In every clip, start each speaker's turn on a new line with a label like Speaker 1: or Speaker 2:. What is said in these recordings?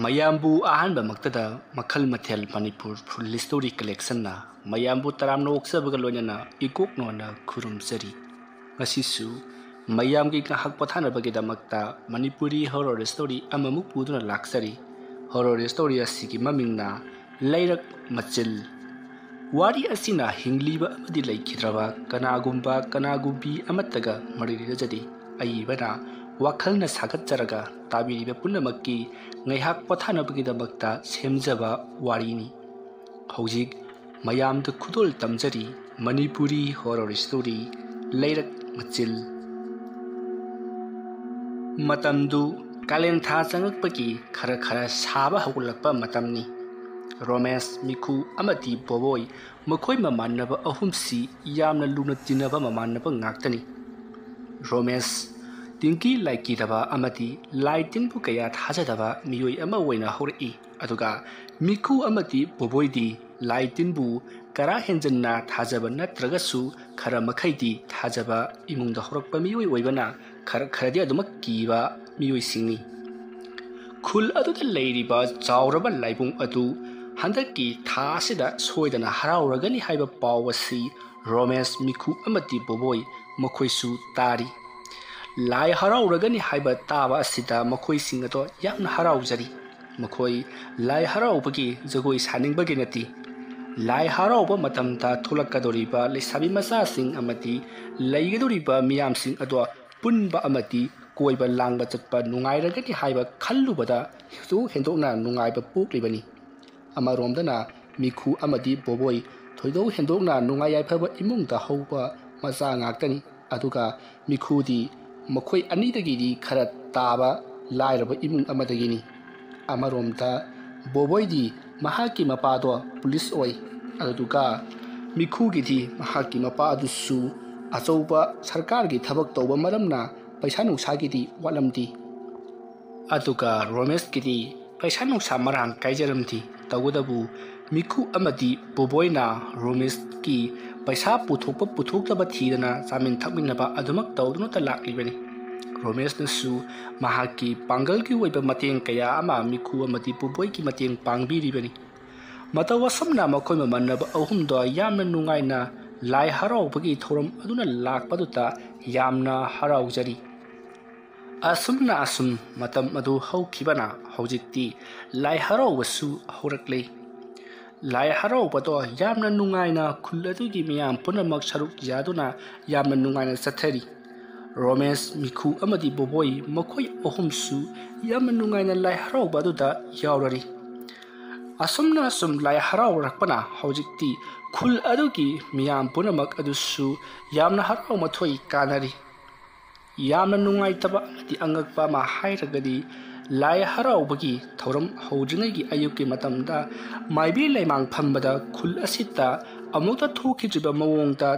Speaker 1: ꯃꯌꯥꯝꯕꯨ ꯑꯍꯥꯟꯕꯃꯛꯇꯗ ꯃꯈꯜ ꯃꯊꯦꯜ ꯃꯅꯤꯄꯨꯔ ꯐꯨꯜ ꯁ꯭ꯇꯣꯔꯤ ꯀꯂꯦꯛꯁꯟꯅ ꯃꯌꯥꯝꯕꯨ ꯇꯔꯥꯝꯅ ꯑꯣꯛꯆꯕꯒ ꯂꯣꯏꯅꯅ ꯏꯀꯣꯛꯅꯣꯅ ꯈꯨꯔꯨꯝꯖꯔꯤ꯫ ꯉꯁꯤꯁꯨ ꯃꯌꯥꯝꯒꯤ ꯉꯥꯏꯍꯥꯛ ꯄꯣꯊꯥꯅꯕꯒꯤꯗꯃꯛꯇ ꯃꯅꯤꯄꯨꯔꯤ ꯍꯣꯔꯔ ꯁ꯭ꯇꯣꯔꯤ ꯑꯃꯃꯨꯛ ꯄꯨꯗꯨꯅ ꯂꯥꯛꯆꯔꯤ꯫ ꯍꯣꯔꯔ ꯁ꯭ꯇꯣꯔꯤ ꯑꯁꯤꯒꯤ ꯃꯃꯤꯡꯅ ꯂꯩꯔꯛ ꯃꯆꯤꯜ꯫ ꯋꯥꯔꯤ ꯑꯁꯤꯅ ꯍꯤꯡꯂꯤꯕ ꯑꯃꯗꯤ ꯂꯩꯈꯤꯗ꯭ꯔꯕ ꯀꯅꯥꯒꯨꯝꯕ ꯀꯅꯥꯒꯨꯝꯕꯤ ꯑꯃꯠꯇꯒ ꯃꯔꯤ ꯂꯩꯅꯖꯗꯦ꯫ ꯑꯏꯕꯅ ꯋꯥꯈꯜꯅ ꯁꯥꯒꯠꯆꯔꯒ ꯇꯥꯕꯤꯔꯤꯕ ꯄꯨꯝꯅꯃꯛꯀꯤ ꯉꯥꯏꯍꯥꯛ ꯄꯣꯊꯥꯅꯕꯒꯤꯗꯃꯛꯇ ꯁꯦꯝꯖꯕ ꯋꯥꯔꯤꯅꯤ꯫ ꯍꯧꯖꯤꯛ ꯃꯌꯥꯝꯗ ꯈꯨꯗꯣꯜ ꯇꯝꯖꯔꯤ ꯃꯅꯤꯄꯨꯔꯤ ꯍꯣꯔꯔ ꯁ꯭ꯇꯣꯔꯤ ꯂꯩꯔꯛ ꯃꯆꯤꯜ꯫ ꯃꯇꯝꯗꯨ ꯀꯥꯂꯦꯟ ꯊꯥ ꯆꯪꯉꯛꯄꯒꯤ ꯈꯔ ꯁꯥꯕ ꯍꯧꯒꯠꯂꯛꯄ ꯃꯇꯝꯅꯤ꯫ ꯔꯣꯃꯦꯁ, ꯃꯤꯈꯨ ꯑꯃꯗꯤ ꯕꯣꯕꯣꯏ ꯃꯈꯣꯏ ꯃꯃꯥꯟꯅꯕ ꯑꯍꯨꯝꯁꯤ ꯌꯥꯝꯅ ꯂꯨꯅ ꯇꯤꯟꯅꯕ ꯃꯃꯥꯟꯅꯕ ꯉꯥꯛꯇꯅꯤ꯫ ꯔꯣꯃꯦꯁ ꯇꯤꯟꯒꯤ ꯂꯥꯏꯀꯤꯗꯕ ꯑꯃꯗꯤ ꯂꯥꯏ ꯇꯤꯟꯕꯨ ꯀꯌꯥ ꯊꯥꯖꯗꯕ ꯃꯤꯑꯣꯏ ꯑꯃ ꯑꯣꯏꯅ ꯍꯧꯔꯛꯏ꯫ ꯑꯗꯨꯒ ꯃꯤꯈꯨ ꯑꯃꯗꯤ ꯕꯣꯕꯣꯏꯗꯤ ꯂꯥꯏ ꯇꯤꯟꯕꯨ ꯀꯔꯥ ꯍꯦꯟꯖꯟꯅ ꯊꯥꯖꯕ ꯅꯠꯇ꯭ꯔꯒꯁꯨ ꯈꯔ ꯃꯈꯩꯗꯤ ꯊꯥꯖꯕ ꯏꯃꯨꯡꯗ ꯍꯧꯔꯛꯄ ꯃꯤꯑꯣꯏ ꯑꯣꯏꯕꯅ ꯈꯔꯗꯤ ꯑꯗꯨꯃꯛ ꯀꯤꯕ ꯃꯤꯑꯣꯏꯁꯤꯡꯅꯤ꯫ ꯈꯨꯜ ꯑꯗꯨꯗ ꯂꯩꯔꯤꯕ ꯆꯥꯎꯔꯕ ꯂꯥꯏꯕꯨꯡ ꯑꯗꯨ ꯍꯟꯗꯛꯀꯤ ꯊꯥ ꯑꯁꯤꯗ ꯁꯣꯏꯗꯅ ꯍꯔꯥꯎꯔꯒꯅꯤ ꯍꯥꯏꯕ ꯄꯥꯎ ꯑꯁꯤ ꯔꯣꯃꯦꯁ, ꯃꯤꯈꯨ ꯑꯃꯗꯤ ꯕꯣꯕꯣꯏ ꯃꯈꯣꯏꯁꯨ ꯇꯥꯔꯤ꯫ ꯂꯥꯏ ꯍꯔꯥꯎꯔꯒꯅꯤ ꯍꯥꯏꯕ ꯇꯥꯕ ꯑꯁꯤꯗ ꯃꯈꯣꯏꯁꯤꯡ ꯑꯗꯣ ꯌꯥꯝꯅ ꯍꯔꯥꯎꯖꯔꯤ꯫ ꯃꯈꯣꯏ ꯂꯥꯏ ꯍꯔꯥꯎꯕꯒꯤ ꯖꯒꯣꯏ ꯁꯥꯅꯤꯡꯕꯒꯤ ꯅꯠꯇꯦ, ꯂꯥꯏ ꯍꯔꯥꯎꯕ ꯃꯇꯝꯗ ꯊꯣꯛꯂꯛꯀꯗꯧꯔꯤꯕ ꯂꯩꯁꯥꯕꯤ ꯃꯆꯥꯁꯤꯡ ꯑꯃꯗꯤ ꯂꯩꯒꯗꯧꯔꯤꯕ ꯃꯤꯌꯥꯝꯁꯤꯡ ꯑꯗꯣ ꯄꯨꯟꯕ ꯑꯃꯗꯤ ꯀꯣꯏꯕ ꯂꯥꯡꯕ ꯆꯠꯄ ꯅꯨꯡꯉꯥꯏꯔꯒꯅꯤ ꯍꯥꯏꯕ ꯈꯜꯂꯨꯕꯗ ꯊꯣꯏꯗꯣꯛ ꯍꯦꯟꯗꯣꯛꯅ ꯅꯨꯡꯉꯥꯏꯕ ꯄꯣꯛꯂꯤꯕꯅꯤ꯫ ꯑꯃꯔꯣꯝꯗꯅ ꯃꯤꯈꯨ ꯑꯃꯗꯤ ꯕꯣꯕꯣꯏ ꯊꯣꯏꯗꯣꯛ ꯍꯦꯟꯗꯣꯛꯅ ꯅꯨꯡꯉꯥꯏ ꯌꯥꯏꯐꯕ ꯏꯃꯨꯡꯗ ꯍꯧꯕ ꯃꯆꯥ ꯉꯥꯛꯇꯅꯤ꯫ ꯑꯗꯨꯒ ꯃꯤꯈꯨꯗꯤ ꯃꯈꯣꯏ ꯑꯅꯤꯗꯒꯤꯗꯤ ꯈꯔ ꯇꯥꯕ ꯂꯥꯏꯔꯕ ꯏꯃꯨꯡ ꯑꯃꯗꯒꯤꯅꯤ꯫ ꯑꯃꯔꯣꯝꯗ ꯕꯣꯕꯣꯏꯗꯤ ꯃꯍꯥꯛꯀꯤ ꯃꯄꯥꯗꯣ ꯄꯨꯂꯤꯁ ꯑꯣꯏ, ꯑꯗꯨꯒ ꯃꯤꯈꯨꯒꯤꯗꯤ ꯃꯍꯥꯛꯀꯤ ꯃꯄꯥ ꯑꯗꯨꯁꯨ ꯑꯆꯧꯕ ꯁꯔꯀꯥꯔꯒꯤ ꯊꯕꯛ ꯇꯧꯕ ꯃꯔꯝꯅ ꯄꯩꯁꯥ ꯅꯨꯡꯁꯥꯒꯤꯗꯤ ꯋꯥꯠꯂꯝꯗꯦ꯫ ꯑꯗꯨꯒ ꯔꯣꯃꯦꯁꯀꯤꯗꯤ ꯄꯩꯁꯥ ꯅꯨꯡꯁꯥ ꯃꯔꯥꯡ ꯀꯥꯏꯖꯔꯝꯗꯦ꯫ ꯇꯧꯕꯇꯕꯨ ꯃꯤꯈꯨ ꯑꯃꯗꯤ ꯕꯣꯕꯣꯏꯅ ꯔꯣꯃꯦꯁꯀꯤ ꯄꯩꯁꯥ ꯄꯨꯊꯣꯛꯄ ꯄꯨꯊꯣꯛꯇꯕ ꯊꯤꯗꯅ ꯆꯥꯃꯤꯟ ꯊꯛꯃꯤꯟꯅꯕ ꯑꯗꯨꯃꯛ ꯇꯧꯗꯨꯅꯇ ꯂꯥꯛꯂꯤꯕꯅꯤ꯫ ꯔꯣꯃꯦꯁꯅꯁꯨ ꯃꯍꯥꯛꯀꯤ ꯄꯥꯡꯒꯜꯒꯤ ꯑꯣꯏꯕ ꯃꯇꯦꯡ ꯀꯌꯥ ꯑꯃ ꯃꯤꯈꯨ ꯑꯃꯗꯤ ꯕꯣꯕꯣꯏꯒꯤ ꯃꯇꯦꯡ ꯄꯥꯡꯕꯤꯔꯤꯕꯅꯤ꯫ ꯃꯇꯧ ꯑꯁꯨꯝꯅ ꯃꯈꯣꯏ ꯃꯃꯥꯟꯅꯕ ꯑꯍꯨꯝꯗꯣ ꯌꯥꯝꯅ ꯅꯨꯡꯉꯥꯏꯅ ꯂꯥꯏ ꯍꯔꯥꯎꯕꯒꯤ ꯊꯧꯔꯝ ꯑꯗꯨꯅ ꯂꯥꯛꯄꯗꯨꯗ ꯌꯥꯝꯅ ꯍꯔꯥꯎꯖꯔꯤ꯫ ꯑꯁꯨꯝ ꯃꯇꯝ ꯑꯗꯨ ꯍꯧꯈꯤꯕꯅ ꯍꯧꯖꯤꯛꯇꯤ ꯂꯥꯏ ꯍꯔꯥꯎꯕꯁꯨ ꯍꯧꯔꯛꯂꯦ꯫ ꯂꯥꯏ ꯍꯔꯥꯎꯕꯗꯣ ꯌꯥꯝꯅ ꯅꯨꯡꯉꯥꯏꯅ ꯈꯨꯜ ꯑꯗꯨꯒꯤ ꯃꯤꯌꯥꯝ ꯄꯨꯝꯅꯃꯛ ꯁꯔꯨꯛ ꯌꯥꯗꯨꯅ ꯌꯥꯝꯅ ꯅꯨꯡꯉꯥꯏꯅ ꯆꯠꯊꯔꯤ꯫ ꯔꯣꯃꯦꯁ, ꯃꯤꯈꯨ ꯑꯃꯗꯤ ꯕꯣꯕꯣꯏ ꯃꯈꯣꯏ ꯑꯍꯨꯝꯁꯨ ꯌꯥꯝꯅ ꯅꯨꯡꯉꯥꯏꯅ ꯂꯥꯏ ꯍꯔꯥꯎꯕ ꯑꯗꯨꯗ ꯌꯥꯎꯔꯔꯤ꯫ ꯑꯁꯨꯝ ꯂꯥꯏ ꯍꯔꯥꯎꯔꯛꯄꯅ ꯍꯧꯖꯤꯛꯇꯤ ꯈꯨꯜ ꯑꯗꯨꯒꯤ ꯃꯤꯌꯥꯝ ꯄꯨꯝꯅꯃꯛ ꯑꯗꯨꯁꯨ ꯌꯥꯝꯅ ꯍꯔꯥꯎ ꯃꯊꯣꯏ ꯀꯥꯅꯔꯤ꯫ ꯌꯥꯝꯅ ꯅꯨꯡꯉꯥꯏꯇꯕ ꯑꯃꯗꯤ ꯑꯉꯛꯄ ꯑꯃ ꯍꯥꯏꯔꯒꯗꯤ ꯂꯥꯏ ꯍꯔꯥꯎꯕꯒꯤ ꯊꯧꯔꯝ ꯍꯧꯗ꯭ꯔꯤꯉꯩꯒꯤ ꯑꯌꯨꯛꯀꯤ ꯃꯇꯝꯗ ꯃꯥꯏꯕꯤ ꯂꯩꯃꯥꯡ ꯐꯝꯕꯗ ꯈꯨꯜ ꯑꯁꯤꯗ ꯑꯃꯨꯛꯇ ꯊꯣꯛꯈꯤꯗ꯭ꯔꯤꯕ ꯃꯑꯣꯡꯗ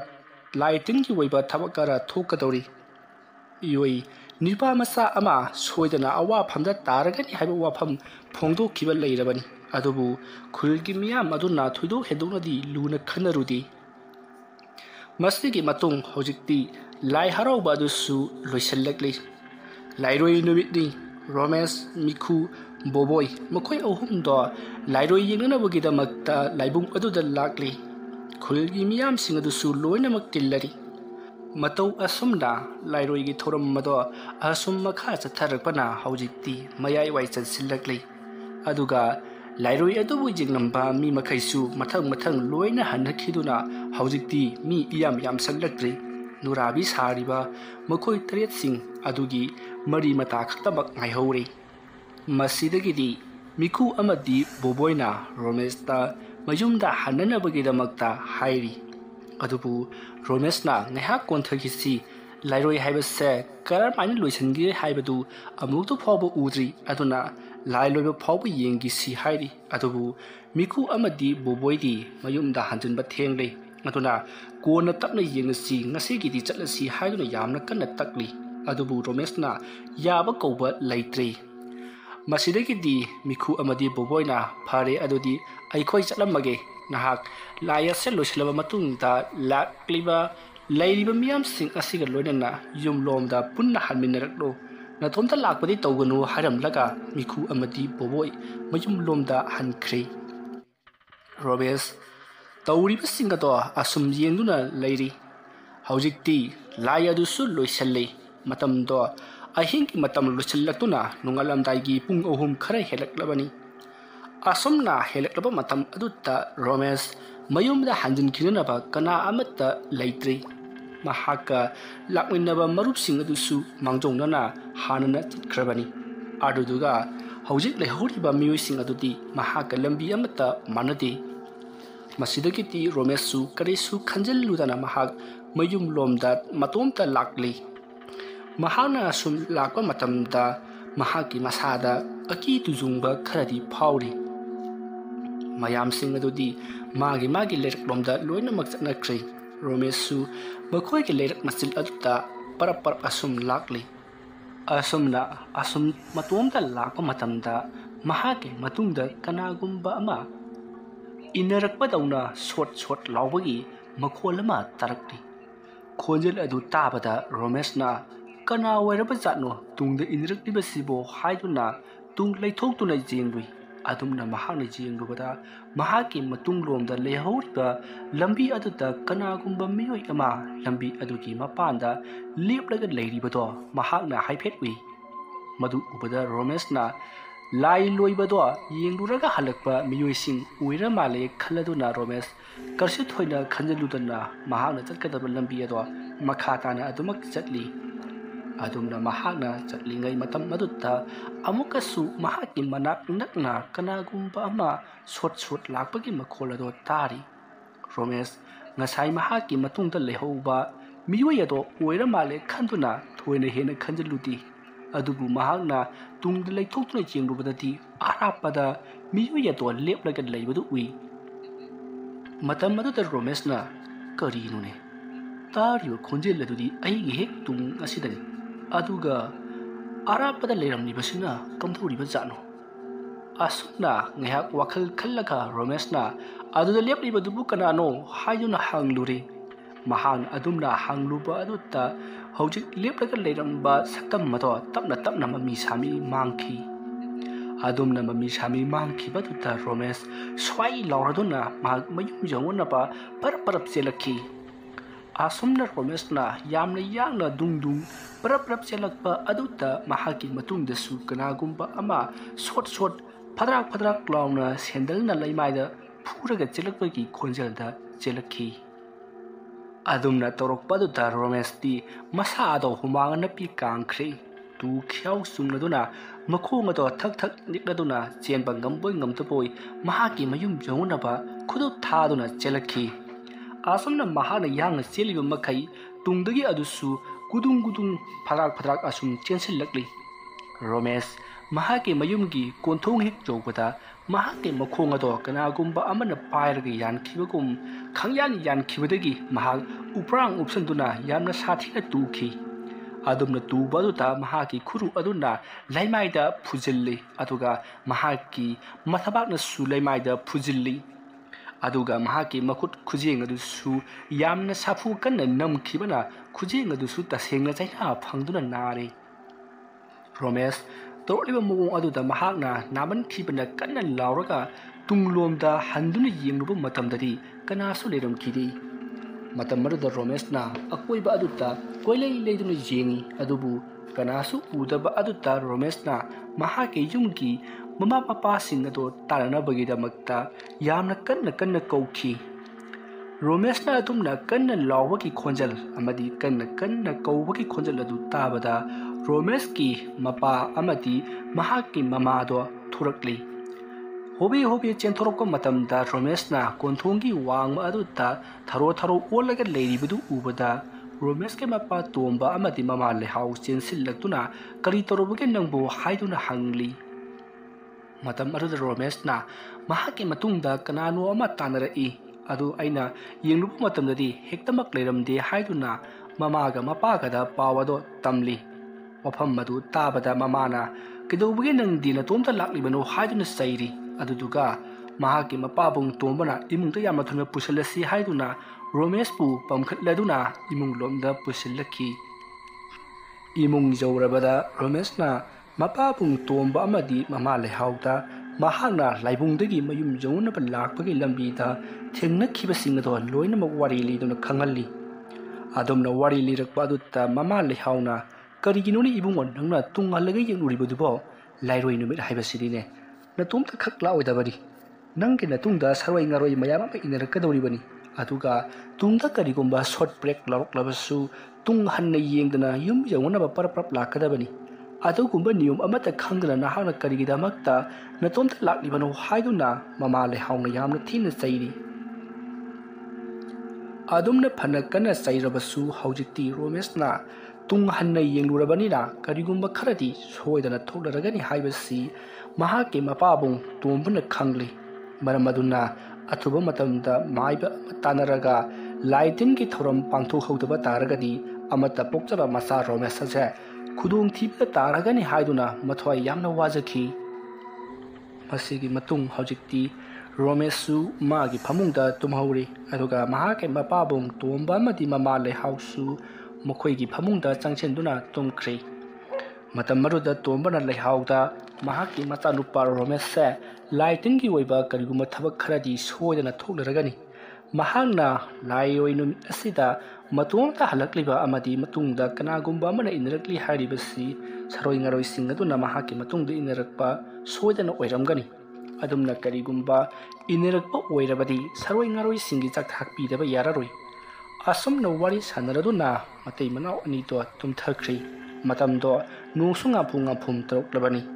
Speaker 1: ꯂꯥꯏ ꯇꯤꯟꯒꯤ ꯑꯣꯏꯕ ꯊꯕꯛ ꯈꯔ ꯊꯣꯛꯀꯗꯧꯔꯤ꯫ ꯏꯋꯣꯏ ꯅꯤꯄꯥ ꯃꯆꯥ ꯑꯃ ꯁꯣꯏꯗꯅ ꯑꯋꯥꯐꯝꯗ ꯇꯥꯔꯒꯅꯤ ꯍꯥꯏꯕ ꯋꯥꯐꯝ ꯐꯣꯡꯗꯣꯛꯈꯤꯕ ꯂꯩꯔꯕꯅꯤ꯫ ꯑꯗꯨꯕꯨ ꯈꯨꯜꯒꯤ ꯃꯤꯌꯥꯝ ꯑꯗꯨꯅ ꯊꯣꯏꯗꯣꯛ ꯍꯦꯟꯗꯣꯛꯅꯗꯤ ꯂꯨꯅ ꯈꯟꯅꯔꯨꯗꯦ꯫ ꯃꯁꯤꯒꯤ ꯃꯇꯨꯡ ꯍꯧꯖꯤꯛꯇꯤ ꯂꯥꯏ ꯍꯔꯥꯎꯕ ꯑꯗꯨꯁꯨ ꯂꯣꯏꯁꯤꯜꯂꯛꯂꯤ꯫ ꯂꯥꯏꯔꯣꯏ ꯅꯨꯃꯤꯠꯅꯤ꯫ ꯔꯣꯃꯦꯁ, ꯃꯤꯈꯨ, ꯕꯣꯕꯣꯏ ꯃꯈꯣꯏ ꯑꯍꯨꯝꯗꯣ ꯂꯥꯏꯔꯣꯏ ꯌꯦꯡꯅꯅꯕꯒꯤꯗꯃꯛꯇ ꯂꯥꯏꯕꯨꯡ ꯑꯗꯨꯗ ꯂꯥꯛꯂꯤ꯫ ꯈꯨꯜꯒꯤ ꯃꯤꯌꯥꯝꯁꯤꯡ ꯑꯗꯨꯁꯨ ꯂꯣꯏꯅꯃꯛ ꯇꯤꯜꯂꯔꯤ꯫ ꯃꯇꯧ ꯑꯁꯨꯝꯅ ꯂꯥꯏꯔꯣꯏꯒꯤ ꯊꯧꯔꯝ ꯑꯗꯣ ꯑꯁꯨꯝ ꯃꯈꯥ ꯆꯠꯊꯔꯛꯄꯅ ꯍꯧꯖꯤꯛꯇꯤ ꯃꯌꯥꯏꯋꯥꯏ ꯆꯟꯁꯤꯜꯂꯛꯂꯤ꯫ ꯑꯗꯨꯒ ꯂꯥꯏꯔꯣꯏ ꯑꯗꯨꯕꯨ ꯌꯦꯡꯂꯝꯕ ꯃꯤ ꯃꯈꯩꯁꯨ ꯃꯊꯪ ꯂꯣꯏꯅ ꯍꯟꯅꯈꯤꯗꯨꯅ ꯍꯧꯖꯤꯛꯇꯤ ꯃꯤ ꯏꯌꯥꯝ ꯌꯥꯝꯁꯜꯂꯛꯇ꯭ꯔꯤ꯫ ꯅꯨꯔꯥꯕꯤ ꯁꯥꯔꯤꯕ ꯃꯈꯣꯏ ꯇꯔꯦꯠꯁꯤꯡ ꯑꯗꯨꯒꯤ ꯃꯔꯤ ꯃꯇꯥ ꯈꯛꯇꯃꯛ ꯉꯥꯏꯍꯧꯔꯦ꯫ ꯃꯁꯤꯗꯒꯤꯗꯤ ꯃꯤꯈꯨ ꯑꯃꯗꯤ ꯕꯣꯕꯣꯏꯅ ꯔꯣꯃꯦꯁꯇ ꯃꯌꯨꯝꯗ ꯍꯟꯅꯅꯕꯒꯤꯗꯃꯛꯇ ꯍꯥꯏꯔꯤ꯫ ꯑꯗꯨꯕꯨ ꯔꯣꯃꯦꯁꯅ ꯉꯥꯏꯍꯥꯛ ꯀꯣꯟꯊꯈꯤꯁꯤ, ꯂꯥꯏꯔꯣꯏ ꯍꯥꯏꯕꯁꯦ ꯀꯔꯝꯍꯥꯏꯅ ꯂꯣꯏꯁꯤꯟꯒꯦ ꯍꯥꯏꯕꯗꯨ ꯑꯃꯨꯛꯇ ꯐꯥꯎꯕ ꯎꯗ꯭ꯔꯤ, ꯑꯗꯨꯅ ꯂꯥꯏ ꯂꯣꯏꯕ ꯐꯥꯎꯕ ꯌꯦꯡꯈꯤꯁꯤ ꯍꯥꯏꯔꯤ꯫ ꯑꯗꯨꯕꯨ ꯃꯤꯈꯨ ꯑꯃꯗꯤ ꯕꯣꯕꯣꯏꯗꯤ ꯃꯌꯨꯝꯗ ꯍꯟꯖꯤꯟꯕ ꯊꯦꯡꯂꯦ, ꯑꯗꯨꯅ ꯀꯣꯟꯅ ꯇꯞꯅ ꯌꯦꯡꯉꯁꯤ, ꯉꯁꯤꯒꯤꯗꯤ ꯆꯠꯂꯁꯤ ꯍꯥꯏꯗꯨꯅ ꯌꯥꯝꯅ ꯀꯟꯅ ꯇꯛꯂꯤ꯫ ꯑꯗꯨꯕꯨ ꯔꯣꯃꯦꯁꯅ ꯌꯥꯕ ꯀꯧꯕ ꯂꯩꯇ꯭ꯔꯦ꯫ ꯃꯁꯤꯗꯒꯤꯗꯤ ꯃꯤꯈꯨ ꯑꯃꯗꯤ ꯕꯣꯕꯣꯏꯅ ꯐꯔꯦ ꯑꯗꯨꯗꯤ ꯑꯩꯈꯣꯏ ꯆꯠꯂꯝꯃꯒꯦ, ꯅꯍꯥꯛ ꯂꯥꯏ ꯑꯁꯦ ꯂꯣꯏꯁꯤꯜꯂꯕ ꯃꯇꯨꯡꯗ ꯂꯩꯔꯤꯕ ꯃꯤꯌꯥꯝꯁꯤꯡ ꯑꯁꯤꯒ ꯂꯣꯏꯅꯅ ꯌꯨꯝꯂꯣꯝꯗ ꯄꯨꯟꯅ ꯍꯟꯃꯤꯟꯅꯔꯛꯂꯣ, natomta lakpadi tawganu haramlaga miku amadi boboi mayum lomda hankre Romesh tawriba singado asum yengduna leiri haujikti lai adusu loisalle matamdo ahingi matam loisallatuna nungalamdaigi pung ohum khara helaklabani asumna helaklaba matam adutta Romesh mayumda hanjin kinanaba kana amatta leitri mahaka lakminaba marup sing adusu mangjongnana hanana chitkrabani aduduga haujik lehoriba miyoi sing adudi mahaka lambi amata manade masidagiti Romesh karisu khanjalludana mahak mayum lomda matomta lakli mahana sum lakpa matamda mahaki masada aki tujungba kharadi phauri mayam sing adudi magi lerak lomda loina makchana krai Romesh makhoi ke lerak masil adutta parapar asum lakli asumna asum matomta lakpa matamda mahake matungda kanagumba ama inarakpadawna short laubagi makholama tarakti khonjel adu tabada Romeshna kana wairaba jatno tungda inarakibasibo haiduna tung leithokuna jengrui adumna mahakna jengrubada mahaki matunglomda lehoriba lambi aduda kanagumba miyoi ama lambi adugi mapanda leplaga leiribado mahakna haiphetwi madu ubada Romeshna lai loibado yengluraga halakpa miyoising uira male khaladuna Romesh karsi thoina khanjaludana mahakna chatkadaba lambi ado makhatana adumak chatli adumna mahakna chatlingai matam madutta amukasu mahaki manak nakna kanagumba ama short lakpagi makholado tari Romesh ngasai mahaki matungda lehouba miyoi ado uira male khanduna thoina hena khanjaludi adubu mahakna tungda leithokna jengrubadati arapada miyoi ado leplaga leibadu ui matam aduda Romeshna karinune tariyo khonjel adudi aigi hek tung asidani aduga arapada leiramnibasina kamthuriba jano asuna ngehak wakhal khallaga Romeshna aduda leplibadubu kanano haiduna hangluri mahan adumna hangluba adutta haujik leplaga leiramba saktam mato tapna mami sami mangki adumna mami sami mangki badutta Romesh swai lauraduna mayum jawna ba parap selakhi asumna Romeshna yamna dung parap selakpa adutta mahaki matungda su kanagumba ama short padrak launa sendalna laimaida phuraga chelakpagi khonjalda chelakhi adumna torokpadutta Romesh ti masado humanga napi kangkhre tu khiau sumnaduna makhonga thak nikladuna chenba ngamtapoi mahaki mayum jongunaba khudu thaduna chelakhi asumna mahana yangna cheliba makai tungdagi adusu gudung padrak asum chensilakli Romesh mahaki mayumgi konthong hek jobada mahaki makhonga do kanagumba amana pairaga yankhibagum yankhibadagi mahak uprang upsanduna yamna sathina tukhi adumna tubaduta mahaki khuru aduna laimaida phujilli aduga mahaki mathabakna su laimaida phujilli aduga mahaki makut khujeng adusu yamna safu kanna namkhibana khujeng adusu tasengna chaina phangduna nare Romesh torliba mugong aduda mahakna naman khibana kanna lauraga tunglomda handuna yengruba matamdadi kanasu leramkhidi matamaruda Romeshna akoiba aduta koilei leiduna jengi adubu kanasu udaba aduta Romeshna mahake yumgi mama papa sing ado taranabagidamagta yamna kanna kaukhi Romeshna atumna kanna lawagi khonjal amadi kanna kaubagi khonjal adu tabada Romesh ki mapa amadi mahaki mama do thurakli hobi chenthorokko matamda Romeshna konthongi wangma aduta tharo olaga leiribadu ubada Romesh ke mapa tomba amadi mama lehau chensillaktuna kari torobuge nangbo haiduna hangli matam aduda Romeshna mahaki matungda kanano ama tanarai adu aina yenglubu matamdadi hektamak leiramde haiduna mamaga mapagada pawado tamli wafam madu tabada mamana kidaubuge nangdi na tomta laklibano haiduna sairi aduduga mahaki mapabung tombana imungta yamna thuna pusalasi haiduna Romesh pu pamkhatladuna imung lomda pusilakhi Imung Jawrabada Romesna Mapabung Tomba Amadi Mama Lehauta Mahana Laibungdagi Mayum Jona Lakpagi Lambita Tingna Kibasingadon Loina Wari Lidon Kangali Adom no Wari Lirak Baduta Mama Lehauna Kariginuni Ibungon Nanga Tunga Lagi Uribudubo Lairoi Numit Hibasidine Natumta Kakla Dabadi Nanki Natunda Sarway Naroi Mayama in the Kadoribani Atuga Tunda Karigumba short break Larok Lavasu Tung Hanna Yengdana Yum Yawana Paraprap Lakadabani Atugumba Nium Amata Kangana Nahana Karigida Makta Natomta Laklibano Haiduna Mama Lehauna Yamna Tina Saidi Adumna Panakana Sairabasu Haujiti Romesna Tung Hanna Yengurabanina Karigumba Karati Soidana Tolaragani Hibasi Mahaki Mapabung Tumbana Kangli Maramaduna Atuba Matamda Maiba Tanaraga Laitin ki thoram pangtho hautaba taragadi amata pokchaba masa romesa je khudung thiba taragani haiduna mathwai yamna wajaki masigi matung haujikti romesu magi phamungda tumhauri aduga mahake mapabung tomba madi mama le hausu mokhoi gi phamungda changchenduna tumkhri matam maruda tombana le hauda mahaki mata nupa romesa laitin gi oiba kariguma thabak kharadi soidana thoklaragani Mahangna Layoinum Asida Matunga Halakliba Amadi Matunda Kanagumba Mana indirectly Haribasi Saroing Aroi Singaduna Mahaki Matung the Inerakpa Sodan Oiramgani Adumna Karigumba Inerakpa Oirabadi Saroing Aroi Singizak Hakpi Deva Yararoi Asum no worries Hanaraduna Mate Mana Nito Tum Turkri Matamdo Nusunga Punga Pum Troklabani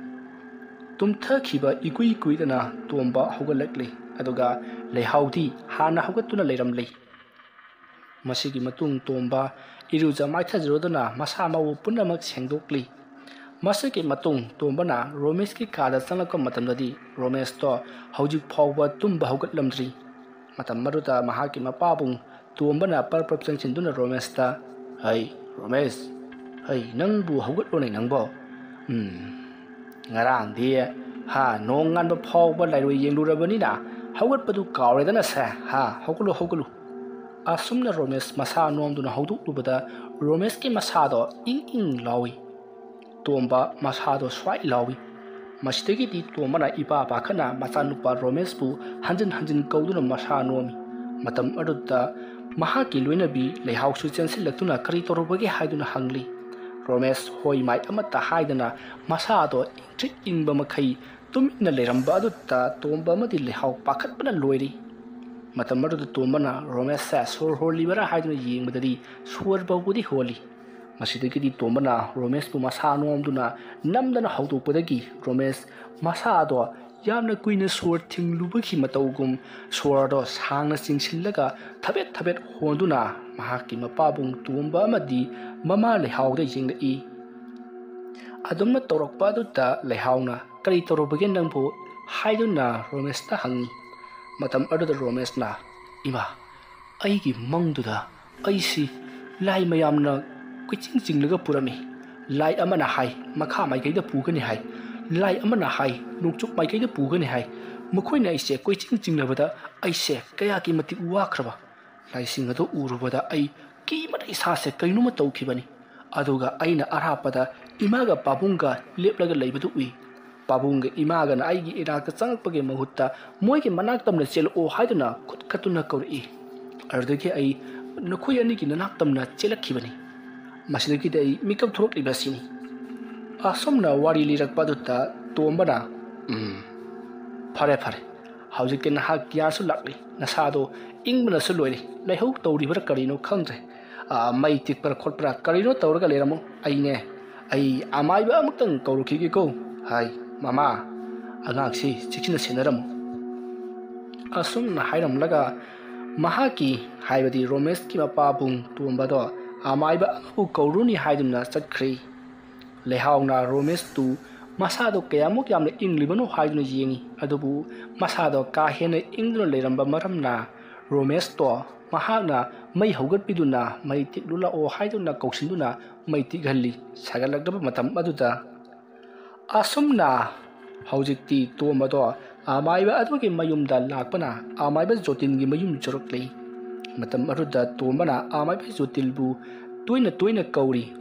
Speaker 1: Tum Turkiba Ikui Kuidana Tomba Hogalekli Aduga Lehaudi Hana Hogatuna Leramli Masigi Matung Tomba Iruza Maitazrodona Masama Punamak Sengdokli Masaki Matung Tombana Romeski Kada Sanaka Matamadi Romesto Haujuk Power Tumba Hogat Lamdri Matamaruta Mahaki Mapabung Tombana Parpap Sanchenduna Romesta Hey Romes Hey Nangbu Hogat Roni Nangbo Ngarang dear Ha no ngan Power like we Yengurabanina Howard Padu Karedana sa ha Hokulu Asumna Romes Masa nom do Haudu Ubada Romeski Masado in Lawi Tomba Masado Swai Lawi Mastegi di Tomana Iba Bakana Masanupa Romespu Hanjin Kauduna Masa Nomi Matam Aduta Mahaki Luinabi Lehausu Sensilatuna Karitorobagi Haiduna Hangli Romes Hoi Mai Amata Haidana Masado Trick in Bamakai Tumina Leramba Aduta Tomba Madi Lehau Pakat Bana Loiri Matamadu the Tombana Romesa Sor Holibera Haiduna Ying Madadi Swerba Woody Holy Masidiki Tombana Romes Pumasano Duna Namdana Hautu Podagi Romes Masado Yamna Queen Sword Ting Lubaki Matogum Swordos Hanga Sing Silaga Tabet Honduna Mahaki Mapabung Tomba Madi Mama Lehau the Ying the E Adumna Torok Paduta Lehauna Kari Torobagin Nampo Haiduna Romesta Hangi Matam Ada Romesna Ima Aigi Mangduda Aisi Lai Mayamna Quitting Singlaga Purami Lai Amana Hai Maka Mai Gada Pugani Hai Lai Amana Hai Nukchuk Mai Gada Pugani Hai Mukwina I say Quitting Singlavada I say Kayaki Mati Wakrava Lai Singado Urubada I Kima Isase Kainuma Tokibani Aduga Aina Arapada Imaga Babunga Leplaga Labadu Babunga Imagan Aigi Iraka Sangpagi Mahuta Moiki Manaktam the Chel O Haiduna Katuna Kori Ardaki I Nukuyaniki Nanaktamna Chelakibani Masidaki day Mikam Trok Ibasini Asomna Wari Lirak Paduta Tombana Pare Hausikan Hak Yasu Lakli Nasado Ingmana Sulori Leho Tori Carino country Mai Tipper Corpora Carino Torga Leramo Aine Ai Amaiba Mutan Koruki go Hai Mama Anaxi Chicken Senaram Asum Hiram Laga Mahaki Haibadi Romeski Mapabung Tumbado Amaiba who Koruni Haiduna Sakri Lehauna Romes to Masado Kayamuk Yam the Inglibano Haiduna Yini Adobu Masado Kahene England Leramba Maramna Romes to Mahana May Hogat Piduna May Tiklula or Haiduna Koksinduna May Tigali Sagalagaba Matam Maduda Asumna Haujiti Tomado Amaiba Adwaki Mayumda Lakpana Amaiba Jotin Gimayum Jorokli Matam Maruda Tomana Amaiba Jotilbu Tuina Kauri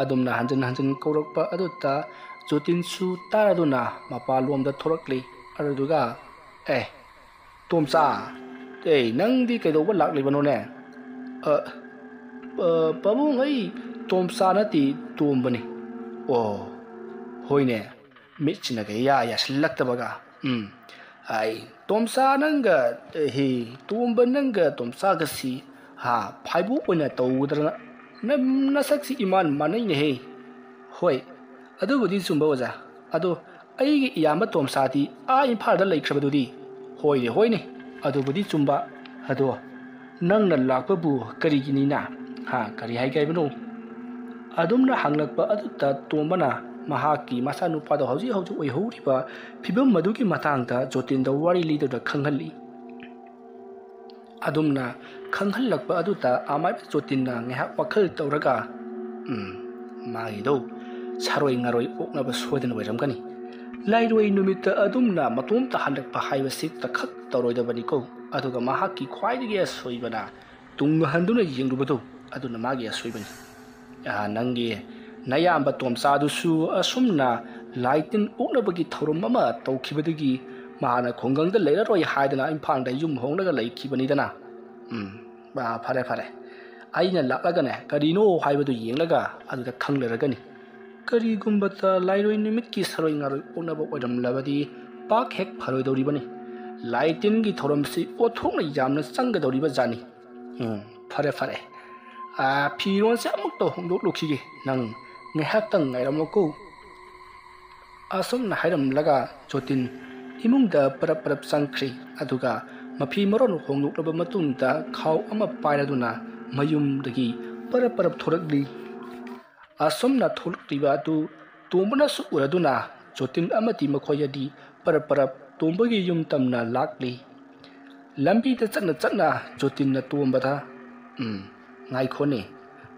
Speaker 1: ꯑꯗꯨꯝꯅ ꯍꯟꯖꯤꯟ ꯍꯟꯖꯤꯟ ꯀꯧꯔꯛꯄ ꯑꯗꯨꯗ ꯖꯣꯇꯤꯟꯁꯨ ꯇꯥꯔꯗꯨꯅ ꯃꯄꯥꯟꯂꯣꯝꯗ ꯊꯣꯔꯛꯂꯤ ꯑꯗꯨꯗꯨꯒ ꯇꯣꯝꯆꯥ ꯅꯪꯗꯤ ꯀꯩꯗꯧꯕ ꯂꯥꯛꯂꯤꯕꯅꯣꯅꯦ ꯄꯥꯕꯨꯡ ꯑꯩ ꯇꯣꯝꯆꯥ ꯅꯠꯇꯦ ꯇꯣꯝꯕꯅꯤ ꯑꯣ ꯍꯣꯏꯅꯦ ꯃꯤꯠꯁꯤꯅ ꯀꯩ ꯌꯥꯁꯤꯜꯂꯛꯇꯕꯒ ꯑꯩ ꯇꯣꯝꯆꯥ ꯅꯪꯒ ꯇꯣꯝꯕ ꯅꯪꯒ ꯇꯣꯝꯆꯥꯒꯁꯤ ꯐꯥꯏꯕꯣꯛ ꯑꯣꯏꯅ ꯇꯧꯒꯗ꯭ꯔꯅ ꯅꯁꯛꯁꯤ ꯏꯃꯥꯟ ꯃꯥꯟꯅꯩꯅꯦꯍꯦ ꯍꯣꯏ ꯑꯗꯨꯕꯨꯗꯤ ꯆꯨꯝꯕ ꯑꯣꯖꯥ ꯑꯗꯣ ꯑꯩꯒꯤ ꯏꯌꯥꯝꯕ ꯇꯣꯝꯆꯥꯗꯤ ꯏꯝꯐꯥꯜꯗ ꯂꯩꯈ꯭ꯔꯕꯗꯨꯗꯤ ꯍꯣꯏꯅꯦ ꯑꯗꯨꯕꯨꯗꯤ ꯆꯨꯝꯕ ꯑꯗꯣ ꯅꯪꯅ ꯂꯥꯛꯄꯕꯨ ꯀꯔꯤꯒꯤꯅꯤꯅ ꯀꯔꯤ ꯍꯥꯏꯕꯅꯣ ꯑꯗꯨꯝꯅ ꯍꯪꯂꯛꯄ ꯑꯗꯨꯗ ꯇꯣꯝꯕꯅ ꯃꯍꯥꯛꯀꯤ ꯃꯆꯥꯅꯨꯄꯥꯗꯣ ꯍꯧꯖꯤꯛ ꯑꯣꯏꯍꯧꯔꯤꯕ ꯐꯤꯕꯝ ꯑꯗꯨꯒꯤ ꯃꯇꯥꯡꯗ ꯖꯣꯇꯤꯟꯗ ꯋꯥꯔꯤ ꯂꯤꯗꯨꯅ ꯈꯪꯍꯜꯂꯤ ꯑꯗꯨꯝꯅ ꯈꯪꯍꯜꯂꯛꯄ ꯑꯗꯨꯗ ꯑꯃꯥꯏꯕ ꯖꯣꯇꯤꯟꯅ ꯉꯥꯏꯍꯥꯛ ꯋꯥꯈꯜ ꯇꯧꯔꯒ ꯃꯥꯒꯤꯗꯣ ꯁꯥꯔꯣꯏ ꯉꯥꯔꯣꯏ ꯑꯣꯛꯅꯕ ꯁꯣꯏꯗꯅ ꯑꯣꯏꯔꯝꯒꯅꯤ ꯂꯥꯏꯔꯣꯏ ꯅꯨꯃꯤꯠꯇ ꯑꯗꯨꯝꯅ ꯃꯇꯣꯝꯇ ꯍꯜꯂꯛꯄ ꯍꯥꯏꯕꯁꯤ ꯇꯈꯛ ꯇꯧꯔꯣꯏꯗꯕꯅꯤꯀꯣ ꯑꯗꯨꯒ ꯃꯍꯥꯛꯀꯤ ꯈ꯭ꯋꯥꯏꯗꯒꯤ ꯑꯁꯣꯏꯕꯅ ꯇꯨꯡ ꯍꯟꯗꯨꯅ ꯌꯦꯡꯂꯨꯕꯗꯣ ꯑꯗꯨꯅ ꯃꯥꯒꯤ ꯑꯁꯣꯏꯕꯅꯤ ꯅꯪꯒꯤ ꯅꯌꯥꯝꯕ ꯇꯣꯝꯆꯥꯗꯨꯁꯨ ꯑꯁꯨꯝꯅ ꯂꯥꯏ ꯇꯤꯟ ꯑꯣꯛꯅꯕꯒꯤ ꯊꯧꯔꯝ ꯑꯃ ꯇꯧꯈꯤꯕꯗꯒꯤ ꯃꯥꯅ ꯈꯨꯡꯒꯪꯗ ꯂꯩꯔꯔꯣꯏ ꯍꯥꯏꯗꯅ ꯏꯝꯐꯥꯜꯗ ꯌꯨꯝ ꯍꯣꯡꯂꯒ ꯂꯩꯈꯤꯕꯅꯤꯗꯅ ꯐꯔꯦ ꯑꯩꯅ ꯂꯥꯛꯂꯒꯅꯦ ꯀꯔꯤꯅꯣ ꯍꯥꯏꯕꯗꯨ ꯌꯦꯡꯂꯒ ꯑꯗꯨꯗ ꯈꯪꯂꯔꯒꯅꯤ ꯀꯔꯤꯒꯨꯝꯕꯗ ꯂꯥꯏꯔꯣꯏ ꯅꯨꯃꯤꯠꯀꯤ ꯁꯥꯔꯣꯏ ꯉꯥꯔꯣꯏ ꯑꯣꯛꯅꯕ ꯑꯣꯏꯔꯝꯂꯕꯗꯤ ꯄꯥꯛ ꯍꯦꯛ ꯐꯔꯣꯏꯗꯧꯔꯤꯕꯅꯤ ꯂꯥꯏ ꯇꯤꯟꯒꯤ ꯊꯧꯔꯝꯁꯤ ꯑꯣꯊꯣꯛꯅ ꯌꯥꯝꯅ ꯆꯪꯒꯗꯧꯔꯤꯕ ꯖꯥꯠꯅꯤ ꯐꯔꯦ ꯐꯤꯔꯣꯟꯁꯦ ꯑꯃꯨꯛꯇ ꯍꯣꯡꯗꯣꯛꯂꯨꯈꯤꯒꯦ ꯅꯪ ꯉꯥꯏꯍꯥꯛꯇꯪ ꯉꯥꯏꯔꯝꯃꯣꯀꯣ ꯑꯁꯨꯝꯅ ꯍꯥꯏꯔꯝꯂꯒ ꯖꯣꯇꯤꯟ ꯏꯃꯨꯡꯗ ꯄꯔꯞ ꯆꯪꯈ꯭ꯔꯤ ꯑꯗꯨꯒ ꯃꯐꯤ ꯃꯔꯣꯟ ꯍꯣꯡꯗꯣꯛꯂꯕ ꯃꯇꯨꯡꯗ ꯈꯥꯎ ꯑꯃ ꯄꯥꯏꯔꯗꯨꯅ ꯃꯌꯨꯝꯗꯒꯤ ꯄꯔꯞ ꯊꯣꯔꯛꯂꯤ ꯑꯁꯨꯝꯅ ꯊꯣꯛꯂꯛꯂꯤꯕ ꯑꯗꯨ ꯇꯣꯝꯕꯅꯁꯨ ꯎꯔꯗꯨꯅ ꯖꯣꯇꯤꯟ ꯑꯃꯗꯤ ꯃꯈꯣꯏꯗꯤ ꯄꯔꯞ ꯇꯣꯝꯕꯒꯤ ꯌꯨꯝ ꯇꯝꯅ ꯂꯥꯛꯂꯤ ꯂꯝꯕꯤꯗ ꯆꯠꯅ ꯖꯣꯇꯤꯟꯅ ꯇꯣꯝꯕꯗ ꯉꯥꯏꯈꯣꯅꯦ